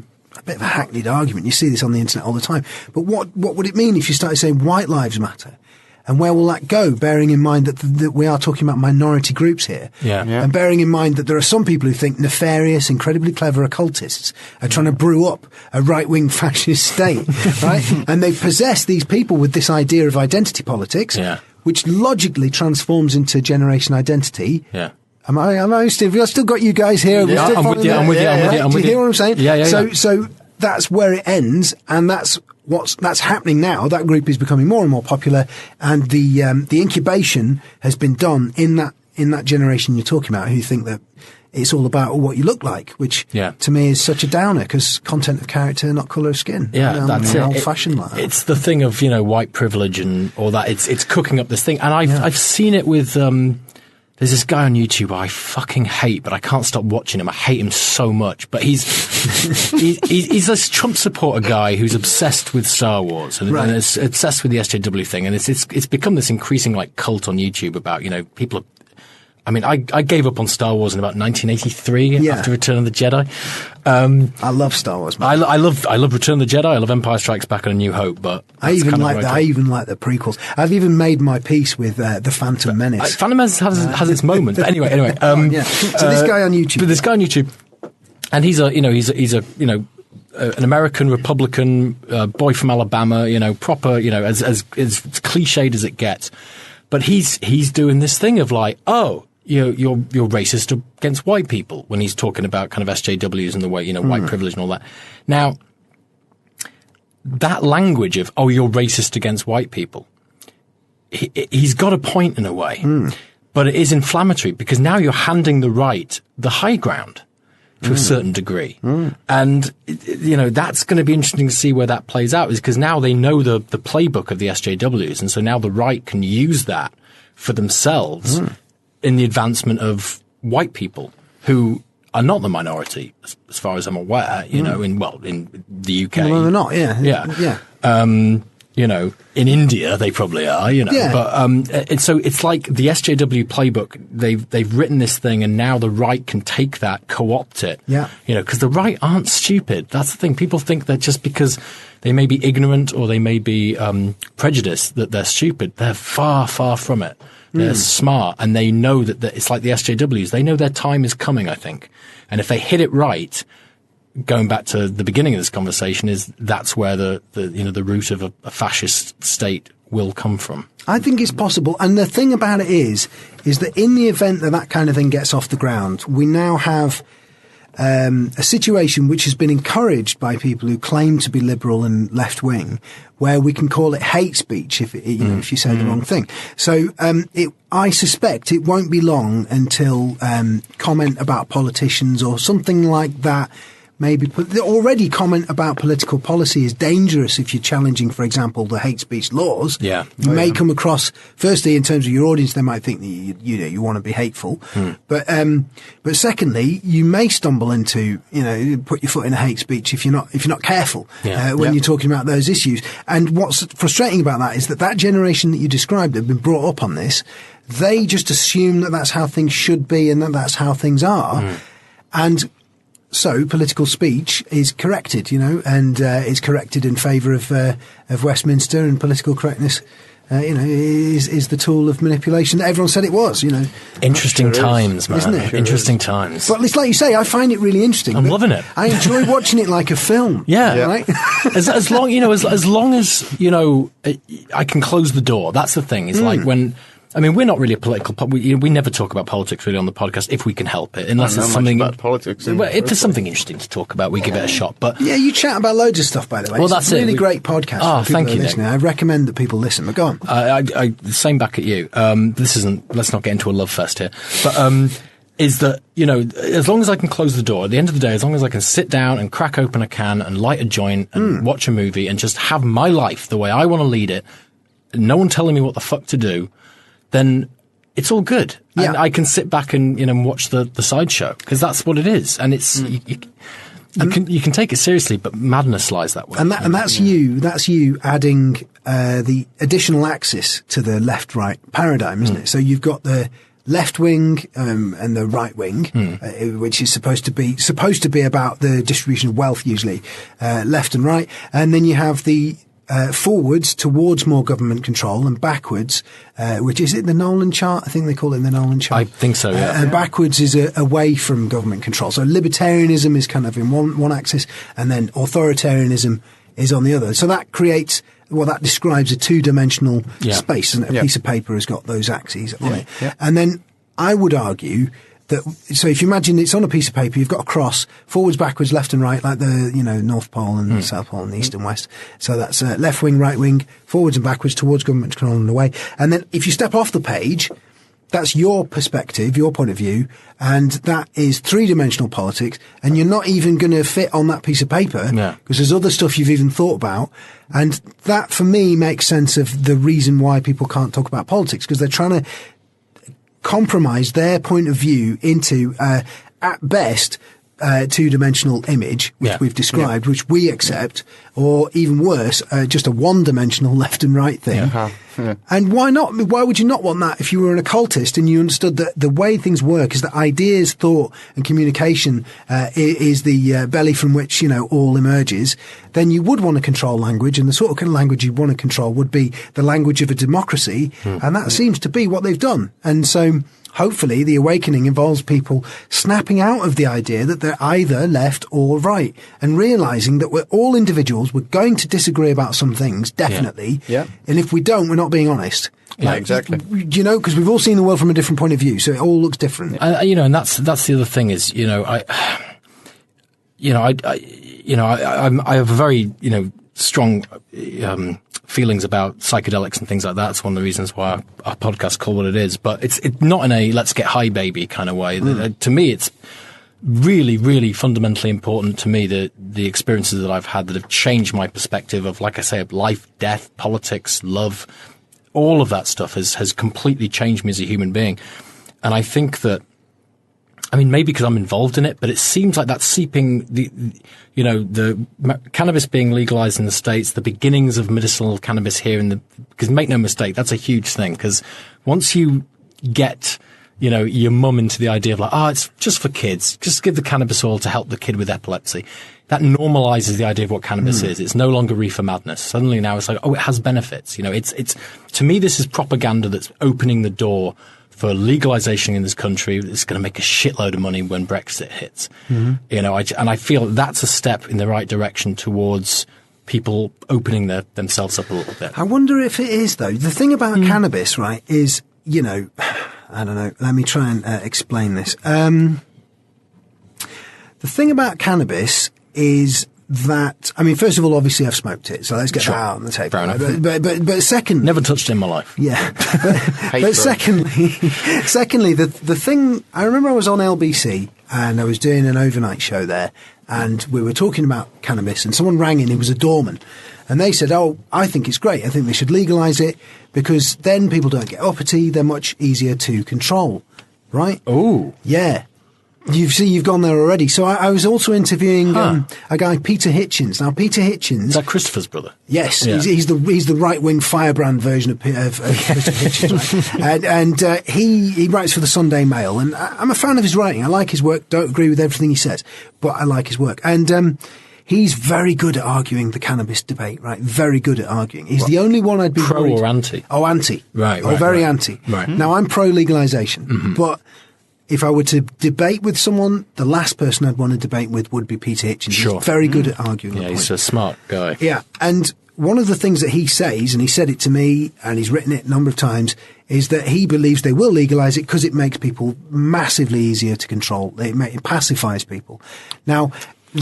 bit of a hackneyed argument. You see this on the internet all the time. But what would it mean if you started saying white lives matter? And where will that go, bearing in mind that we are talking about minority groups here? Yeah. And bearing in mind that there are some people who think nefarious, incredibly clever occultists are trying to brew up a right-wing fascist state, right? And they possess these people with this idea of identity politics, which logically transforms into generation identity. Yeah. Am I still? I've still got you guys here. I'm with you. Do you hear what I'm saying? Yeah. So that's where it ends, and that's happening now. That group is becoming more and more popular, and the incubation has been done in that generation you're talking about, who think that it's all about what you look like, which to me is such a downer, because content of character, not colour of skin. Yeah, that's it. Old-fashioned like that. It's the thing of white privilege and all that. It's cooking up this thing, and I've seen it with. There's this guy on YouTube I fucking hate, but I can't stop watching him. I hate him so much. But he's this Trump supporter guy who's obsessed with Star Wars and is obsessed with the SJW thing. And it's become this increasing cult on YouTube about, people. I mean, I gave up on Star Wars in about 1983 after Return of the Jedi. I love Star Wars, man. I love Return of the Jedi. I love Empire Strikes Back and A New Hope. But I even like the prequels. I've even made my peace with the Phantom Menace. Phantom Menace has its moments. But anyway. So this guy on YouTube. And he's an American Republican boy from Alabama. Proper. As cliched as it gets. But he's doing this thing of you're racist against white people when he's talking about kind of SJWs and the way, white privilege and all that. Now, that language of, you're racist against white people, he's got a point in a way, but it is inflammatory because now you're handing the right the high ground to a certain degree. And, that's going to be interesting to see where that plays out, is because now they know the playbook of the SJWs. And so now the right can use that for themselves in the advancement of white people who are not the minority, as far as I'm aware, in the UK. Well, they're not, yeah. In India they probably are, but so it's like the SJW playbook. They've written this thing, and now the right can take that, co-opt it. Yeah, because the right aren't stupid. That's the thing. People think that just because they may be ignorant or they may be prejudiced that they're stupid. They're far, far from it. They're smart, and they know that it's like the SJWs. They know their time is coming, I think, and if they hit it right. Going back to the beginning of this conversation, that's where the root of a fascist state will come from. I think it's possible. And the thing about it is that in the event that kind of thing gets off the ground, we now have a situation which has been encouraged by people who claim to be liberal and left wing, where we can call it hate speech if you say the wrong thing. So I suspect it won't be long until comment about politicians or something like that. Maybe already comment about political policy is dangerous if you're challenging, for example, the hate speech laws. Yeah. You may come across, firstly, in terms of your audience, they might think that you want to be hateful. But secondly, you may stumble into, put your foot in a hate speech if you're not careful, when you're talking about those issues. And what's frustrating about that is that generation that you described have been brought up on this. They just assume that that's how things should be and that that's how things are. And so political speech is corrected, and is corrected in favour of Westminster, and political correctness, is the tool of manipulation that everyone said it was. Interesting times, man. Isn't it? Interesting times. But it's like you say, I find it really interesting. I'm loving it. I enjoy watching it like a film. Yeah. Right? as long as long as I can close the door. That's the thing. It's like when. I mean, we're not really a political. We never talk about politics really on the podcast if we can help it, unless it's something about politics. Well, if there's something interesting to talk about, we give it a shot. But yeah, you chat about loads of stuff, by the way. Well, that's it. Really great podcast. Oh, thank you. Listening. I recommend that people listen. But go on. I same back at you. This isn't. Let's not get into a love fest here. But is that as long as I can close the door at the end of the day, as long as I can sit down and crack open a can and light a joint and watch a movie and just have my life the way I want to lead it, no one telling me what the fuck to do, then it's all good. Yeah. And I can sit back and watch the sideshow, because that's what it is. And it's you can take it seriously, but madness lies that way. And that's you adding the additional axis to the left-right paradigm, isn't it? So you've got the left wing and the right wing, which is supposed to be about the distribution of wealth, usually left and right, and then you have the forwards towards more government control, and backwards, which is it the Nolan chart? I think they call it the Nolan chart. I think so, yeah. And backwards is away from government control. So libertarianism is kind of in one axis, and then authoritarianism is on the other. So that creates, that describes a two-dimensional space, and a piece of paper has got those axes on it. Yeah. And then I would argue that, so if you imagine it's on a piece of paper, you've got a cross, forwards, backwards, left and right, like the, North Pole and the South Pole and the East and West. So that's left wing, right wing, forwards and backwards, towards government control and away. And then if you step off the page, that's your perspective, your point of view, and that is three-dimensional politics, and you're not even going to fit on that piece of paper, because there's other stuff you've even thought about. And that, for me, makes sense of the reason why people can't talk about politics, because they're trying to compromise their point of view into, at best, two-dimensional image, which we've described, which we accept, or even worse, just a one-dimensional left and right thing. And why not? Why would you not want that if you were an occultist and you understood that the way things work is that ideas, thought, and communication is the belly from which all emerges? Then you would want to control language, and the sort of kind of language you want to control would be the language of a democracy, and that seems to be what they've done. And so, hopefully, the awakening involves people snapping out of the idea that they're either left or right, and realizing that we're all individuals. We're going to disagree about some things, definitely. Yeah. And if we don't, we're not being honest. Yeah, exactly. Because we've all seen the world from a different point of view, so it all looks different. And that's the other thing is, I have a very, strong feelings about psychedelics and things like that. It's one of the reasons why our podcast called what it is. But it's not in a let's get high baby kind of way. To me, it's really, really fundamentally important to me, the experiences that I've had that have changed my perspective of, like I say, of life, death, politics, love, all of that stuff has completely changed me as a human being. And I think that, maybe because I'm involved in it, but it seems like that's seeping the cannabis being legalized in the States, the beginnings of medicinal cannabis here because make no mistake, that's a huge thing. Because once you get, your mum into the idea of like, it's just for kids, just give the cannabis oil to help the kid with epilepsy. That normalizes the idea of what cannabis is. It's no longer reefer madness. Suddenly now it's like, it has benefits. It's, to me, this is propaganda that's opening the door for legalization in this country. It's going to make a shitload of money when Brexit hits. And I feel that's a step in the right direction towards people opening themselves up a little bit. I wonder if it is, though. The thing about cannabis, right, is, you know, I don't know. Let me try and explain this. The thing about cannabis is that, I mean, first of all, obviously I've smoked it, so let's get that out on the table. Fair enough. But secondly... Never touched it in my life. Yeah. But secondly, the thing, I remember I was on LBC and I was doing an overnight show there, and we were talking about cannabis, and someone rang in, he was a doorman, and they said, oh, I think it's great, I think they should legalise it, because then people don't get uppity, they're much easier to control, right? Oh. Yeah. You've gone there already. So I was also interviewing a guy, Peter Hitchens. Now, Peter Hitchens... Is that Christopher's brother? Yes. Yeah. He's the right-wing firebrand version of Christopher Hitchens. Right? And he writes for the Sunday Mail. And I'm a fan of his writing. I like his work. Don't agree with everything he says. But I like his work. And he's very good at arguing the cannabis debate, right? Very good at arguing. He's the only one I'd be pro worried. or anti? Oh, anti. Right. Very anti. Right. Now, I'm pro-legalisation. But... if I were to debate with someone, the last person I'd want to debate with would be Peter Hitchens. Sure. He's very good at arguing. Yeah, he's a smart guy. Yeah, and one of the things that he says, and he said it to me, and he's written it a number of times, is that he believes they will legalise it because it makes people massively easier to control. It pacifies people. Now,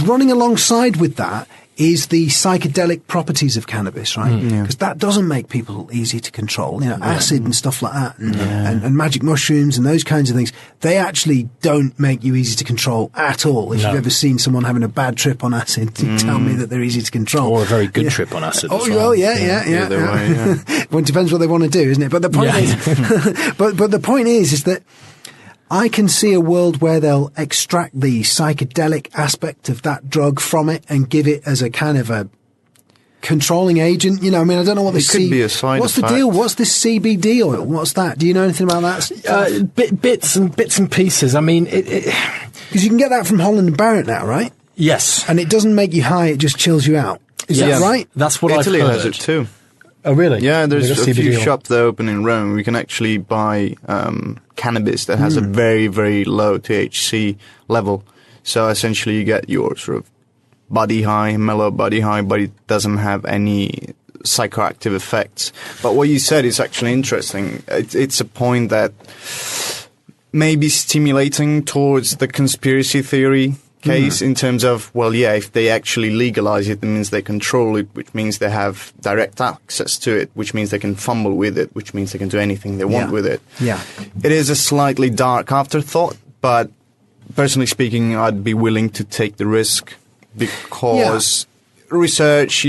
running alongside with that is the psychedelic properties of cannabis, right? Because that doesn't make people easy to control. You know, acid and stuff like that, and magic mushrooms and those kinds of things. They actually don't make you easy to control at all. If you've ever seen someone having a bad trip on acid, tell me that they're easy to control. Or a very good trip on acid. Oh, as well. well, yeah. Well, it depends what they want to do, isn't it? But the point is, but the point is that I can see a world where they'll extract the psychedelic aspect of that drug from it and give it as a kind of a controlling agent. You know, I mean, I don't know what this could be a side What's the effect. deal? What's this CBD oil? What's that? Do you know anything about that? Bits and pieces. I mean, Because you can get that from Holland and Barrett now, right? yes. And it doesn't make you high; it just chills you out. Is that right? That's what Italy I've heard. has it too. Oh, really? Yeah, there's They've got a few CBD oil. shops that open in Rome. We can actually buy cannabis that has a very, very low THC level. So essentially you get your sort of body high, mellow body high, but it doesn't have any psychoactive effects. But what you said is actually interesting. It's a point that may be stimulating towards the conspiracy theory case in terms of, well, yeah, if they actually legalize it, it means they control it, which means they have direct access to it, which means they can fumble with it, which means they can do anything they want with it. Yeah. It is a slightly dark afterthought, but personally speaking, I'd be willing to take the risk because research,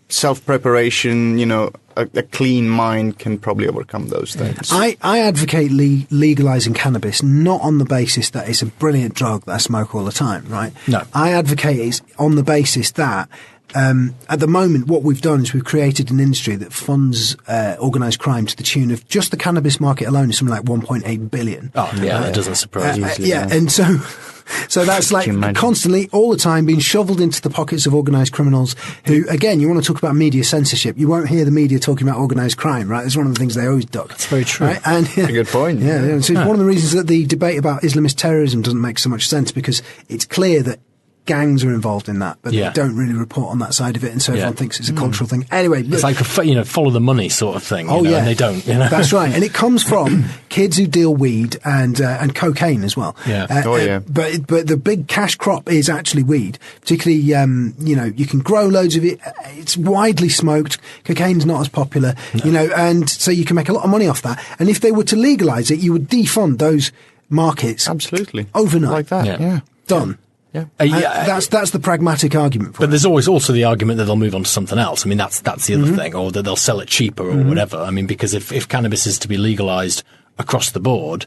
self-preparation, a clean mind can probably overcome those things. I advocate legalizing cannabis not on the basis that it's a brilliant drug that I smoke all the time, right? No. I advocate it on the basis that at the moment what we've done is we've created an industry that funds organised crime to the tune of just the cannabis market alone is something like 1.8 billion. Oh, yeah, that doesn't surprise me. And so that's like constantly, all the time, being shoveled into the pockets of organised criminals who, again, you want to talk about media censorship. You won't hear the media talking about organised crime, right? It's one of the things they always duck. That's very true. Right? And, That's a good point. Yeah. So it's one of the reasons that the debate about Islamist terrorism doesn't make so much sense, because it's clear that gangs are involved in that, but they don't really report on that side of it, and so everyone thinks it's a cultural thing. Anyway, It's like follow the money sort of thing. And they don't. That's right, and it comes from kids who deal weed and cocaine as well. Yeah. But the big cash crop is actually weed. Particularly, you can grow loads of it. It's widely smoked. Cocaine's not as popular, and so you can make a lot of money off that. And if they were to legalise it, you would defund those markets Absolutely. overnight. Like that. Yeah. Done. Yeah. That's the pragmatic argument for But it. there's always also the argument that they'll move on to something else. I mean, that's the other thing, or that they'll sell it cheaper or whatever. I mean, because if cannabis is to be legalized across the board,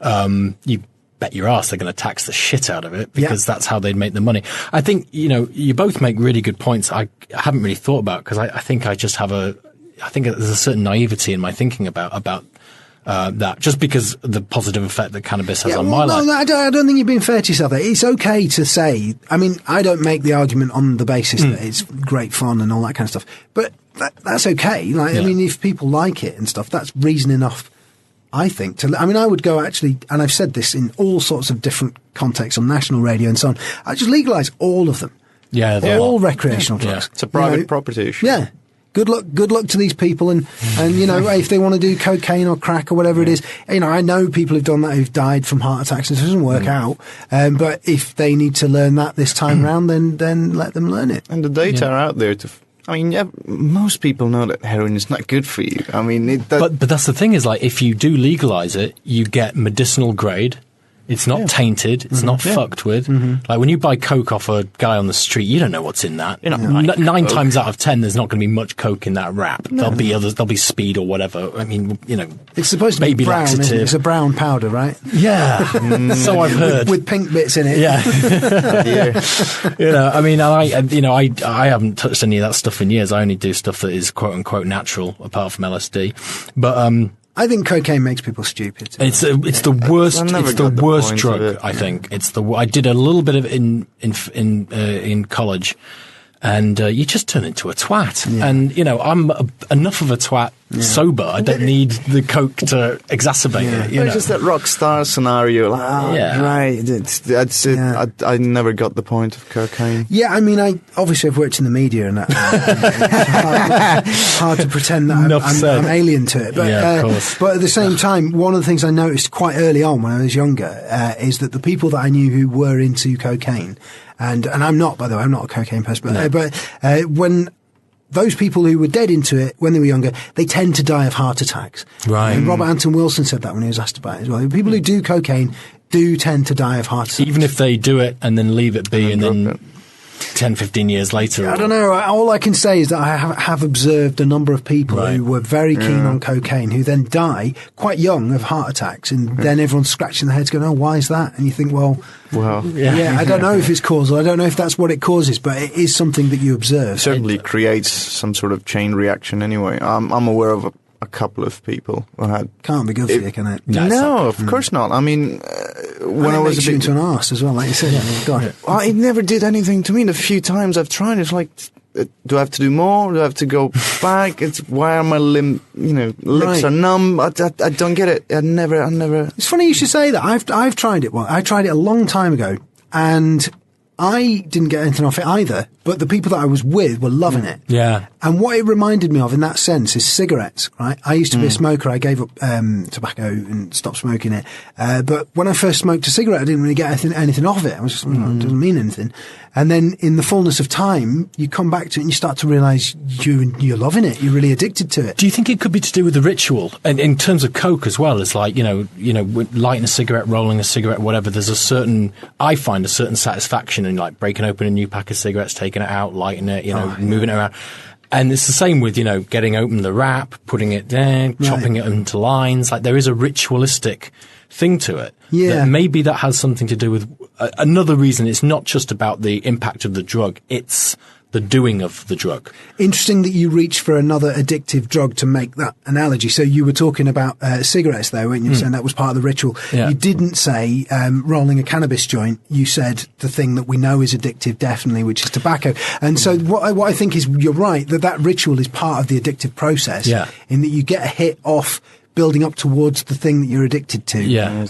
you bet your ass they're going to tax the shit out of it, because that's how they'd make the money. I think, you both make really good points I haven't really thought about, because I think I just have I think there's a certain naivety in my thinking about that, just because of the positive effect that cannabis has on my life. No, I don't think you're being fair to yourself there. It's okay to say, I mean, I don't make the argument on the basis that it's great fun and all that kind of stuff, but that's okay. I mean, if people like it and stuff, that's reason enough, I think, I would go actually, and I've said this in all sorts of different contexts on national radio and so on, I just legalise all of them. Yeah, all recreational drugs. It's a private property issue. Yeah. Good luck to these people, and if they want to do cocaine or crack or whatever it is, I know people who've done that who've died from heart attacks, and it doesn't work out. But if they need to learn that this time round, then let them learn it. And the data are out there most people know that heroin is not good for you. But that's the thing is, like, if you do legalize it, you get medicinal grade. It's not tainted. It's not fucked with. Like when you buy Coke off a guy on the street, you don't know what's in that. Nine times out of 10, there's not going to be much Coke in that wrap. No. There'll be others. There'll be speed or whatever. It's supposed to be brown. Isn't it? It's a brown powder, right? Yeah. So I've heard with pink bits in it. Yeah. I haven't touched any of that stuff in years. I only do stuff that is quote unquote natural, apart from LSD. But I think cocaine makes people stupid. It's the worst. It's the worst drug. I think I did a little bit of it in college, and you just turn into a twat. Yeah. And I'm enough of a twat sober. I don't need the coke to exacerbate it. It's just that rock star scenario. Right. That's it. Yeah. I never got the point of cocaine. Yeah, I've worked in the media, and it's hard to pretend that I'm alien to it. But, of course. But at the same time, one of the things I noticed quite early on when I was younger is that the people that I knew who were into cocaine, and I'm not, by the way, I'm not a cocaine person, but when those people who were dead into it when they were younger, they tend to die of heart attacks. Right. And Robert Anton Wilson said that when he was asked about it as well. People who do cocaine do tend to die of heart attacks. Even if they do it and then leave it be and then 10, 15 years later. I don't know. All I can say is that I have observed a number of people who were very keen on cocaine who then die quite young of heart attacks, and then everyone's scratching their heads going, oh, why is that? And you think, well, I don't know if it's causal. I don't know if that's what it causes, but it is something that you observe. It certainly creates some sort of chain reaction anyway. I'm aware of a couple of people who had... Can't be good for you, can it? No, of course not. When I was makes you into an arse as well, like you said. Well, it never did anything to me. The few times I've tried, it's like, do I have to do more? Do I have to go back? Why are my lips are numb? I don't get it. I never. It's funny you should say that. I've tried it. Well, I tried it a long time ago, and I didn't get anything off it either, but the people that I was with were loving it. Yeah. And what it reminded me of in that sense is cigarettes, right? I used to be a smoker. I gave up tobacco and stopped smoking it. But when I first smoked a cigarette, I didn't really get anything off it. I was just, it doesn't mean anything. And then in the fullness of time, you come back to it and you start to realize you're loving it. You're really addicted to it. Do you think it could be to do with the ritual? And in terms of coke as well, it's like, lighting a cigarette, rolling a cigarette, whatever, I find a certain satisfaction in like breaking open a new pack of cigarettes, taking it out, lighting it, moving it around. And it's the same with, getting open the wrap, putting it down, chopping it into lines. Like there is a ritualistic thing to it. Yeah. Maybe that has something to do with another reason. It's not just about the impact of the drug. It's the doing of the drug. Interesting that you reach for another addictive drug to make that analogy. So you were talking about cigarettes there, weren't you? Saying that was part of the ritual. Yeah. You didn't say rolling a cannabis joint. You said the thing that we know is addictive, definitely, which is tobacco. And so what I think is you're right, that ritual is part of the addictive process. Yeah. In that you get a hit off building up towards the thing that you're addicted to. Yeah.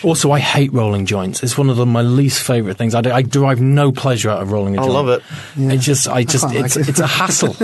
Also, I hate rolling joints. It's one of my least favourite things. I derive no pleasure out of rolling a joint. I love it. Yeah. It's a hassle.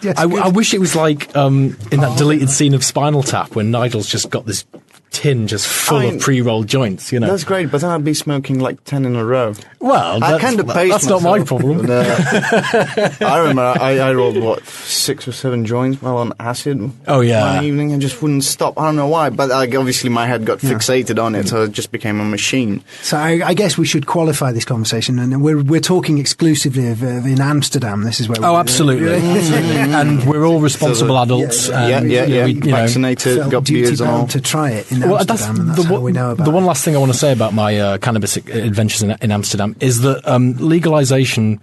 Yes, I wish it was like in that deleted scene of Spinal Tap when Nigel's just got this tin just full of pre-rolled joints, That's great, but then I'd be smoking like 10 in a row. Well, that's not my problem. I remember I rolled, 6 or 7 joints while on acid. Oh, yeah. One evening and just wouldn't stop. I don't know why, but obviously my head got fixated on it, so it just became a machine. So I guess we should qualify this conversation, and we're talking exclusively of in Amsterdam. This is where Oh, absolutely. And we're all responsible adults. Yeah. Vaccinated, got beards on. To try it in Amsterdam, and that's how we know about the one last thing I want to say about my cannabis adventures in Amsterdam is that legalization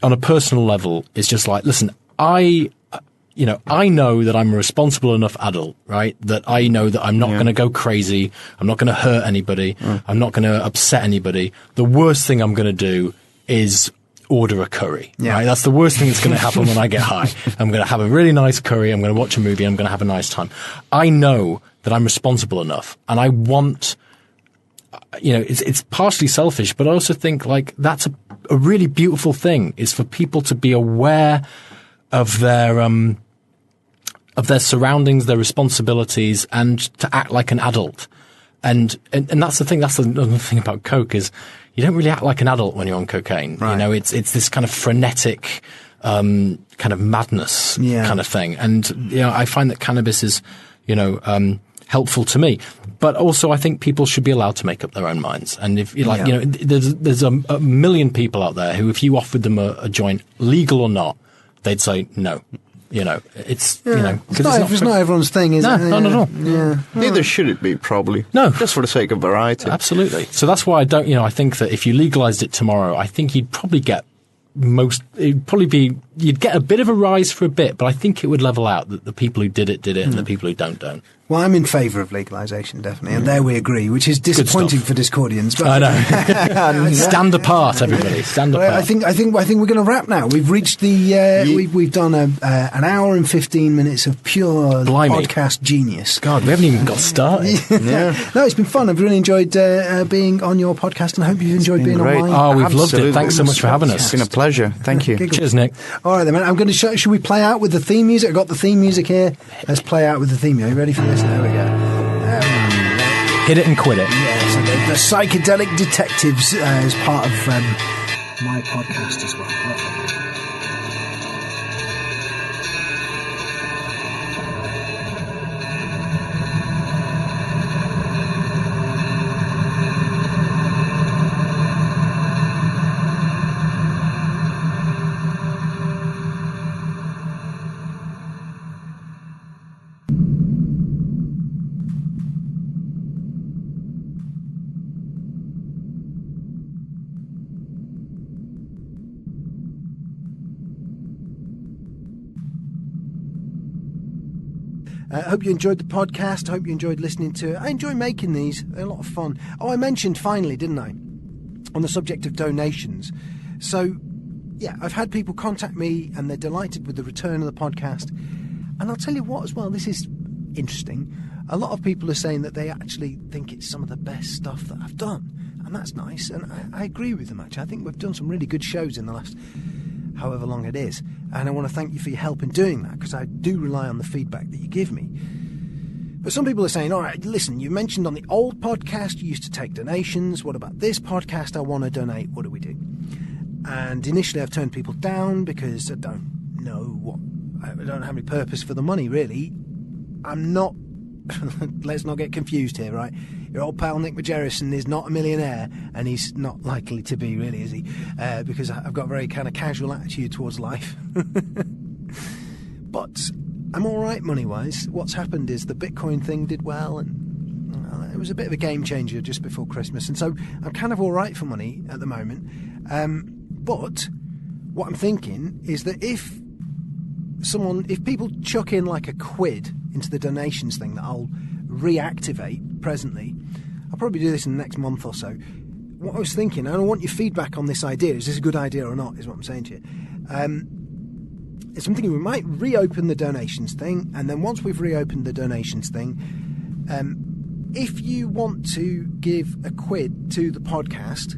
on a personal level is just like, listen, I know that I'm a responsible enough adult, right? That I know that I'm not going to go crazy. I'm not going to hurt anybody. I'm not going to upset anybody. The worst thing I'm going to do is order a curry, right? That's the worst thing that's going to happen when I get high. I'm going to have a really nice curry. I'm going to watch a movie. I'm going to have a nice time. I know that I'm responsible enough, and I want, it's partially selfish, but I also think like that's a really beautiful thing is for people to be aware of their surroundings, their responsibilities, and to act like an adult. And that's the thing. That's another thing about coke is you don't really act like an adult when you're on cocaine. Right. You know, it's this kind of frenetic, kind of madness kind of thing. And, you know, I find that cannabis is, you know, helpful to me. But also I think people should be allowed to make up their own minds. And if you like, you know, there's a million people out there who, if you offered them a joint, legal or not, they'd say no. You know, it's, you know, it's not everyone's thing, is it? No, not at all. Yeah. Neither should it be, probably. No. Just for the sake of variety. Absolutely. So that's why I think that if you legalized it tomorrow, I think you'd probably get you'd get a bit of a rise for a bit, but I think it would level out that the people who did it, and the people who don't. Well, I'm in favour of legalisation, definitely, and there we agree, which is disappointing for Discordians. But I know. Stand apart, everybody. Stand apart. I think we're going to wrap now. We've reached the we've done an hour and 15 minutes of pure podcast genius. God, we haven't even got started. No, it's been fun. I've really enjoyed being on your podcast, and I hope you've enjoyed being great. on mine. Oh, we've loved it. Thanks so much for having us. It's been a pleasure. Thank you. Cheers, Nick. All right, then, man. I'm going to show. Should we play out with the theme music? I've got the theme music here. Let's play out with the theme. Are you ready for this? There we go. Hit it and quit it. Yeah, so the Psychedelic Detectives is part of my podcast as well. I hope you enjoyed the podcast. I hope you enjoyed listening to it. I enjoy making these. They're a lot of fun. Oh, I mentioned finally, didn't I, on the subject of donations. So, yeah, I've had people contact me and they're delighted with the return of the podcast. And I'll tell you what as well, this is interesting. A lot of people are saying that they actually think it's some of the best stuff that I've done. And that's nice. And I agree with them, actually. I think we've done some really good shows in the last however long it is. And I want to thank you for your help in doing that, because I do rely on the feedback that you give me. But some people are saying, all right, listen, you mentioned on the old podcast you used to take donations. What about this podcast? I want to donate. What do we do? And initially I've turned people down because I don't have any purpose for the money, really. I'm not, let's not get confused here, right? Your old pal Nick Margerrison is not a millionaire, and he's not likely to be, really, is he? Because I've got a very kind of casual attitude towards life. But I'm all right money-wise. What's happened is the Bitcoin thing did well, and it was a bit of a game changer just before Christmas, and so I'm kind of all right for money at the moment. But what I'm thinking is that if people chuck in like £1 into the donations thing that I'll reactivate presently, I'll probably do this in the next month or so. What I was thinking, and I want your feedback on this idea, is this a good idea or not, is what I'm saying to you. It's something we might reopen the donations thing, and then once we've reopened the donations thing, if you want to give £1 to the podcast,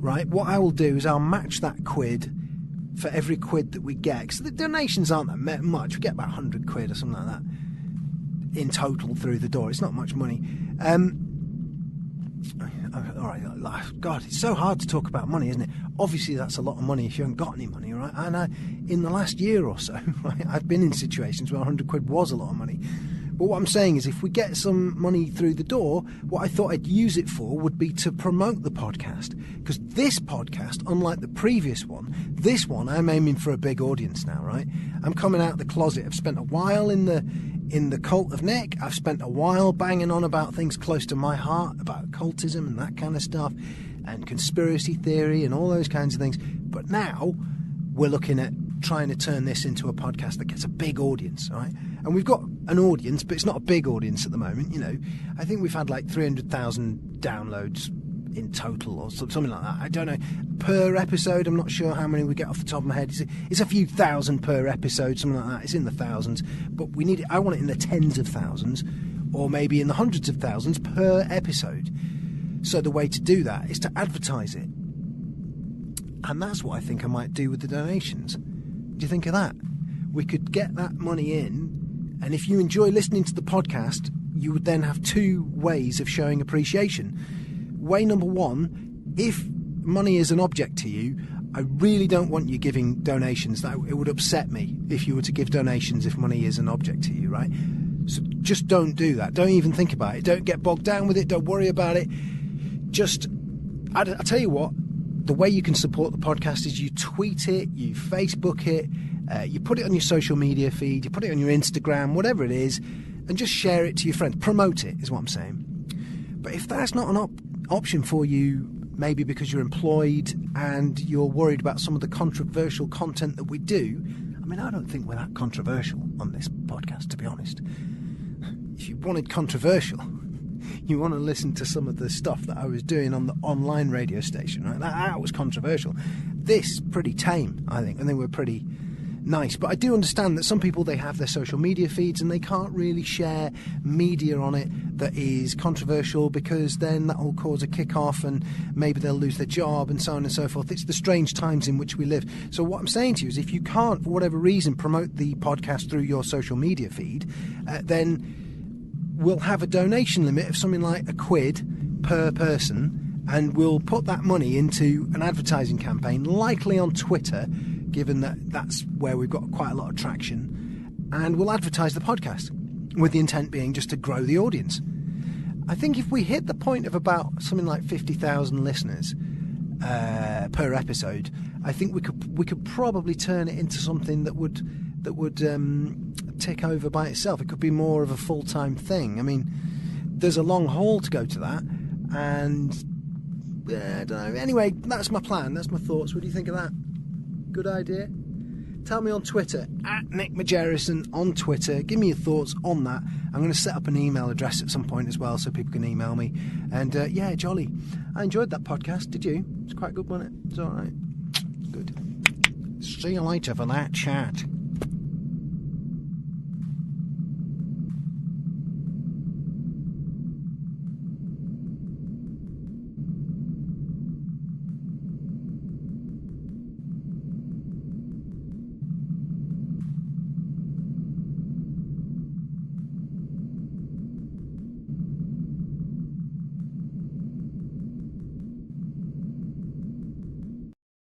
right, what I will do is I'll match that £1 for every £1 that we get, because the donations aren't that much. We get about £100 or something like that in total through the door. It's not much money. All right, God, it's so hard to talk about money, isn't it? Obviously, that's a lot of money if you haven't got any money, right? And in the last year or so, right, I've been in situations where £100 was a lot of money. But what I'm saying is, if we get some money through the door, what I thought I'd use it for would be to promote the podcast. Because this podcast, unlike the previous one, this one I'm aiming for a big audience now, right? I'm coming out of the closet. I've spent a while in the cult of Nick. I've spent a while banging on about things close to my heart, about occultism and that kind of stuff, and conspiracy theory and all those kinds of things. But now we're looking at trying to turn this into a podcast that gets a big audience, right? And we've got an audience, but it's not a big audience at the moment, you know. I think we've had like 300,000 downloads in total or something like that. I don't know. Per episode, I'm not sure how many we get off the top of my head. It's a few thousand per episode, something like that. It's in the thousands. But I want it in the tens of thousands, or maybe in the hundreds of thousands per episode. So the way to do that is to advertise it. And that's what I think I might do with the donations. Do you think of that? We could get that money in, and if you enjoy listening to the podcast, you would then have two ways of showing appreciation. Way number one, if money is an object to you, I really don't want you giving donations. It would upset me if you were to give donations if money is an object to you, right? So just don't do that. Don't even think about it. Don't get bogged down with it. Don't worry about it. Just, I'll tell you what, the way you can support the podcast is you tweet it, you Facebook it, you put it on your social media feed, you put it on your Instagram, whatever it is, and just share it to your friends. Promote it, is what I'm saying. But if that's not an option for you, maybe because you're employed and you're worried about some of the controversial content that we do, I mean, I don't think we're that controversial on this podcast, to be honest. If you wanted controversial, you want to listen to some of the stuff that I was doing on the online radio station, right? That was controversial. This, pretty tame, I think. And they were pretty nice. But I do understand that some people, they have their social media feeds and they can't really share media on it that is controversial, because then that will cause a kick-off and maybe they'll lose their job and so on and so forth. It's the strange times in which we live. So what I'm saying to you is, if you can't, for whatever reason, promote the podcast through your social media feed, then we'll have a donation limit of something like £1 per person, and we'll put that money into an advertising campaign, likely on Twitter, given that that's where we've got quite a lot of traction, and we'll advertise the podcast, with the intent being just to grow the audience. I think if we hit the point of about something like 50,000 listeners per episode, I think we could probably turn it into something that would tick over by itself. It could be more of a full-time thing. I mean, there's a long haul to go to that, and I don't know. Anyway, that's my plan. That's my thoughts. What do you think of that? Good idea? Tell me on Twitter, at Nick Margerrison on Twitter. Give me your thoughts on that. I'm going to set up an email address at some point as well, so people can email me. And yeah, jolly. I enjoyed that podcast. Did you? It's quite good, wasn't it? It's all right. Good. See you later for that chat.